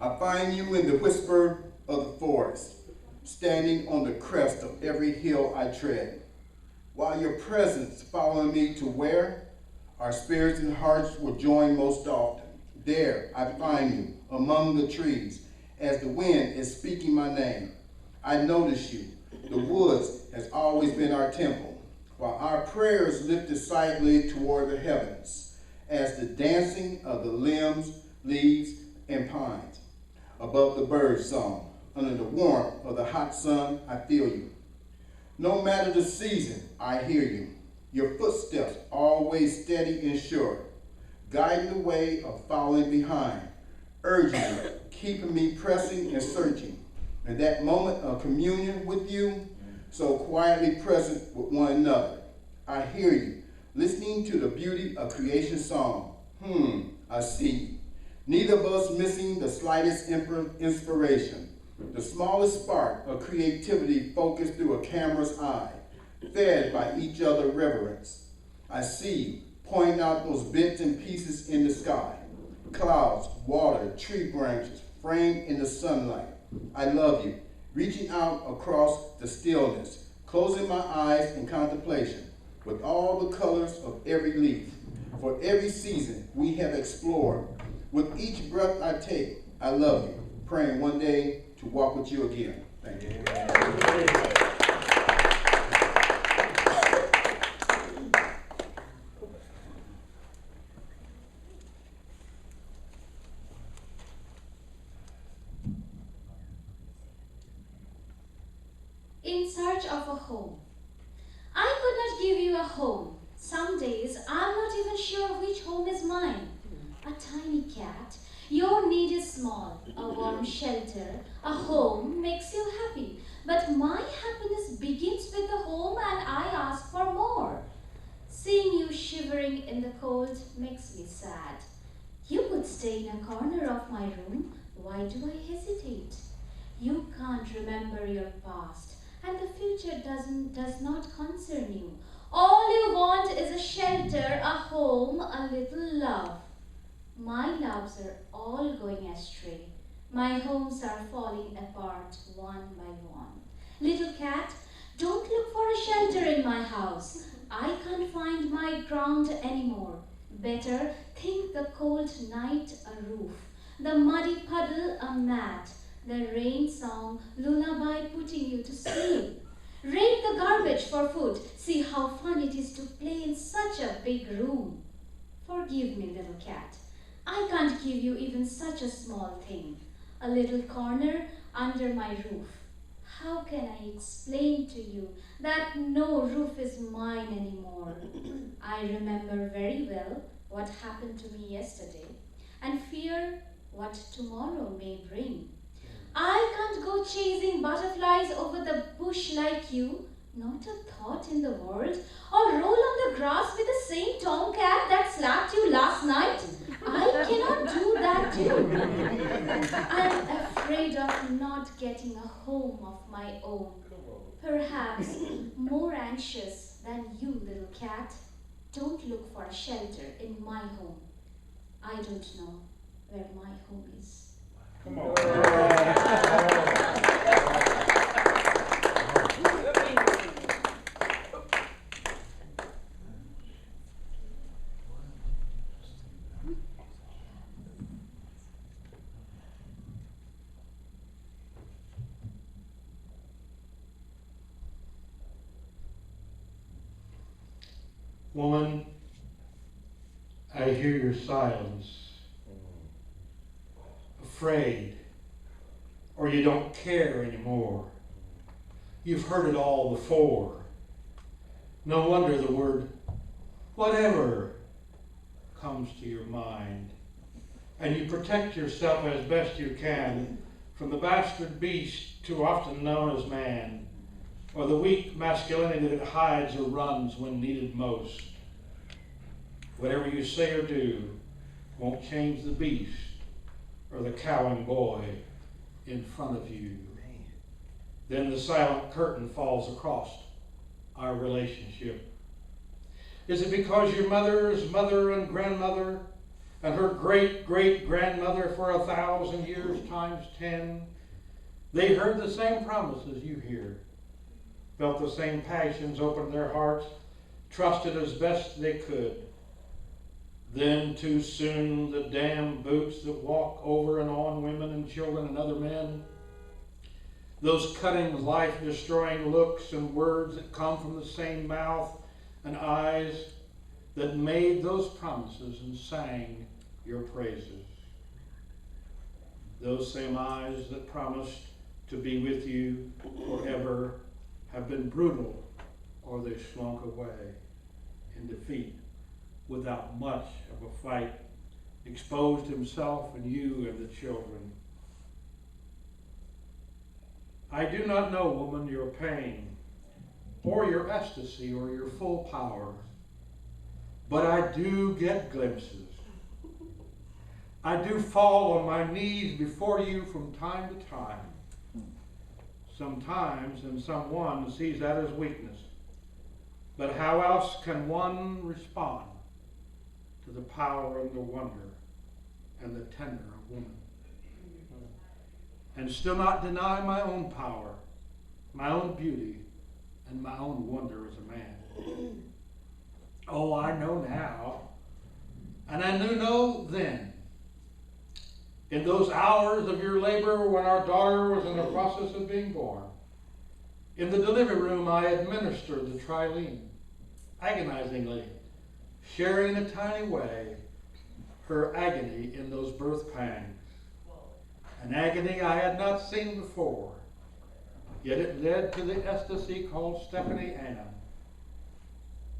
I find you in the whisper of the forest, standing on the crest of every hill I tread. While your presence following me to where our spirits and hearts will join most often. There I find you among the trees as the wind is speaking my name. I notice you. The woods has always been our temple, while our prayers lifted silently toward the heavens as the dancing of the limbs, leaves, and pines. Above the bird song, under the warmth of the hot sun, I feel you. No matter the season, I hear you. Your footsteps always steady and sure, guiding the way of following behind, urging me, keeping me pressing and searching. In that moment of communion with you, so quietly present with one another, I hear you, listening to the beauty of creation song. I see you. Neither of us missing the slightest inspiration. The smallest spark of creativity focused through a camera's eye, fed by each other reverence. I see you, pointing out those bits and pieces in the sky. Clouds, water, tree branches, framed in the sunlight. I love you, reaching out across the stillness, closing my eyes in contemplation, with all the colors of every leaf. For every season we have explored. With each breath I take, I love you, praying one day to walk with you again. Thank you.
In search of a home. I could not give you a home. Some days I'm not even sure which home is mine. A tiny cat, your need is small. A warm shelter, a home makes you happy. But my happiness begins with the home and I ask for more. Seeing you shiver shivering in the cold makes me sad. You could stay in a corner of my room. Why do I hesitate? You can't remember your past, and the future does not concern you. All you want is a shelter, a home, a little love. My loves are all going astray. My homes are falling apart one by one. Little cat, don't look for a shelter in my house. I can't find my ground anymore. Better think the cold night a roof, the muddy puddle a mat, the rain song lullaby putting you to sleep. Rake the garbage for food. See how fun it is to play in such a big room. Forgive me, little cat. I can't give you even such a small thing. A little corner under my roof. How can I explain to you that no roof is mine anymore? I remember very well what happened to me yesterday and fear what tomorrow may bring. I can't go chasing butterflies over the bush like you, not a thought in the world, or roll on the grass with the same tomcat that slapped you last night. I cannot do that too. I'm afraid of not getting a home of my own. Perhaps more anxious than you, little cat. Don't look for a shelter in my home. I don't know where my home is.
Come on.
Woman, I hear your silence. Afraid, or you don't care anymore. You've heard it all before. No wonder the word whatever comes to your mind, and you protect yourself as best you can from the bastard beast too often known as man, or the weak masculinity that hides or runs when needed most. Whatever you say or do won't change the beast or the cowing boy in front of you. Then the silent curtain falls across our relationship. Is it because your mother's mother and grandmother and her great-great-grandmother for 1,000 years times 10, they heard the same promises you hear, felt the same passions, opened their hearts, trusted as best they could? Then too soon the damn boots that walk over and on women and children and other men, those cutting, life-destroying looks and words that come from the same mouth and eyes that made those promises and sang your praises. Those same eyes that promised to be with you forever have been brutal, or they slunk away in defeat without much of a fight, exposed himself and you and the children. I do not know, woman, your pain, or your ecstasy, or your full power, but I do get glimpses. I do fall on my knees before you from time to time. Sometimes, and someone sees that as weakness. But how else can one respond to the power and the wonder and the tender of woman? And still not deny my own power, my own beauty, and my own wonder as a man. Oh, I know now, and I knew no then. In those hours of your labor when our daughter was in the process of being born, in the delivery room I administered the trilene, agonizingly, sharing in a tiny way her agony in those birth pangs. An agony I had not seen before, yet it led to the ecstasy called Stephanie Ann.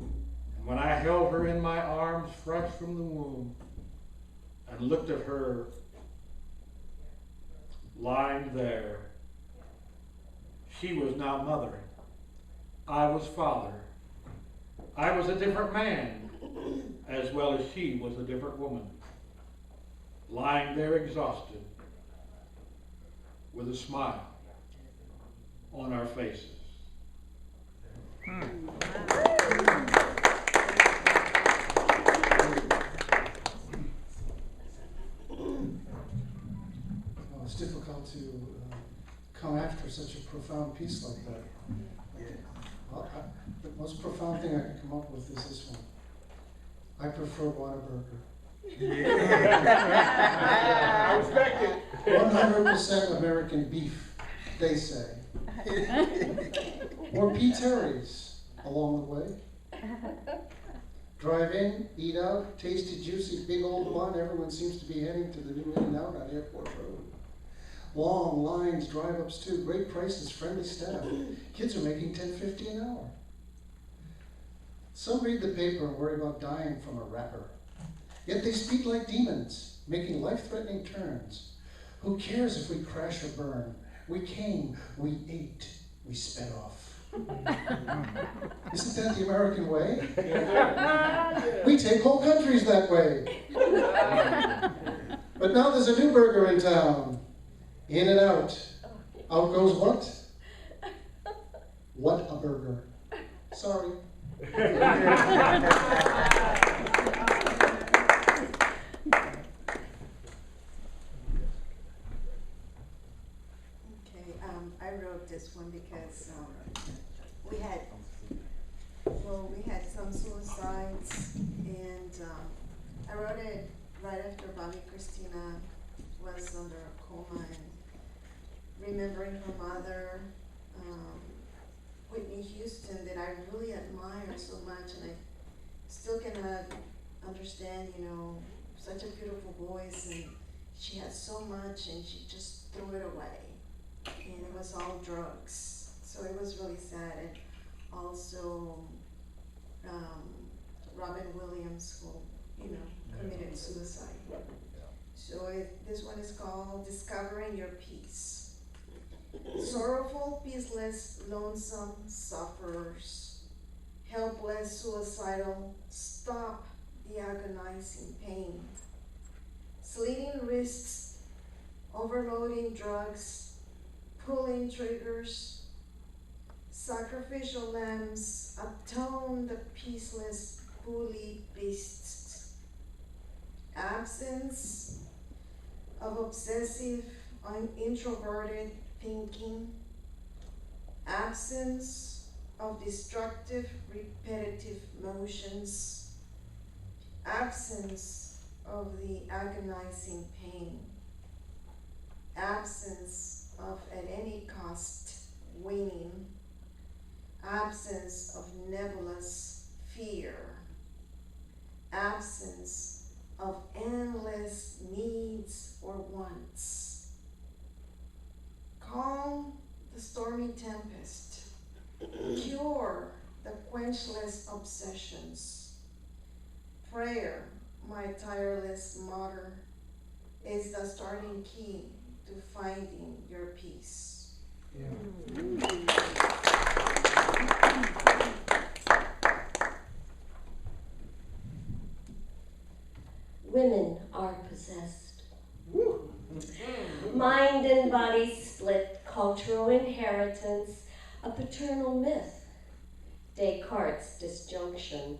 And when I held her in my arms fresh from the womb and looked at her lying there, she was now mother, I was father, I was a different man, as well as she was a different woman, lying there exhausted, with a smile on our faces.
Well, it's difficult to come after such a profound piece like that. Well, the most profound thing I can come up with is this one. I prefer Whataburger.
I respect it.
100% American beef, they say. Or P. Terry's along the way. Drive in, eat out, tasty, juicy, big old one. Everyone seems to be heading to the new In-N-Out on Airport Road. Long lines, drive-ups too, great prices, friendly staff. Kids are making $10.50 an hour. Some read the paper and worry about dying from a rapper. Yet they speak like demons, making life-threatening turns. Who cares if we crash or burn? We came, we ate, we sped off. Isn't that the American way? We take whole countries that way. But now there's a new burger in town. In and out. Out goes what? What a burger. Sorry.
Okay, I wrote this one because we had some suicides, and I wrote it right after Bobby Christina was under a coma, and remembering her mother, Whitney Houston, that I really admire so much, and I still cannot understand, such a beautiful voice, and she had so much, and she just threw it away, and it was all drugs, so it was really sad. And also Robin Williams, who, committed suicide. So this one is called Discovering Your Peace. Sorrowful, peaceless, lonesome sufferers, helpless, suicidal, stop the agonizing pain. Slitting wrists, overloading drugs, pulling triggers, sacrificial lambs, atone the peaceless, bully beasts. Absence of obsessive, introverted thinking, absence of destructive, repetitive motions, absence of the agonizing pain, absence of at any cost winning, absence of nebulous fear, absence of endless needs or wants. Calm the stormy tempest, cure the quenchless obsessions. Prayer, my tireless martyr, is the starting key to finding your peace.
Yeah.
Women are possessed. Mind and body split, cultural inheritance, a paternal myth. Descartes' disjunction,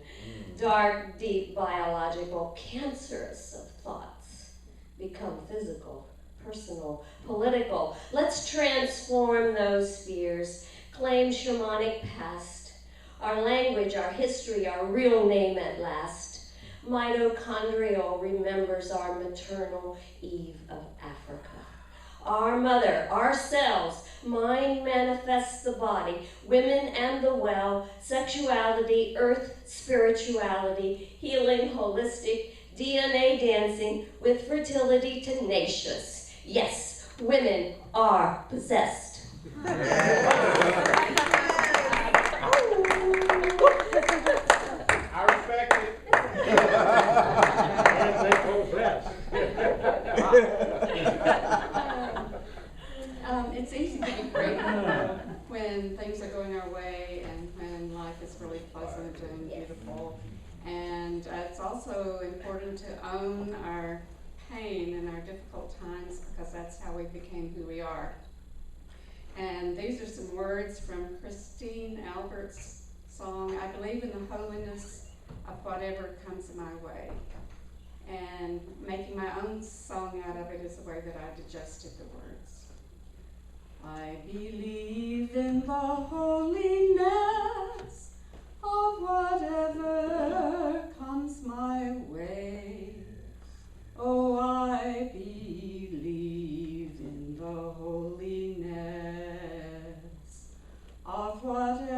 dark, deep, biological, cancerous of thoughts, become physical, personal, political. Let's transform those spheres, claim shamanic past, our language, our history, our real name at last. Mitochondrial remembers our maternal Eve of Africa. Our mother, our cells, mind manifests the body, women and the well, sexuality, earth, spirituality, healing, holistic, DNA dancing, with fertility tenacious. Yes, women are possessed.
I respect it. And they possess.
It's easy to be grateful when things are going our way and when life is really pleasant good and beautiful. And it's also important to own our pain and our difficult times, because that's how we became who we are. And these are some words from Christine Albert's song, I believe in the holiness of whatever comes my way. And making my own song out of it is the way that I digested the words. I believe in the holiness of whatever comes my way. Oh, I believe in the holiness of whatever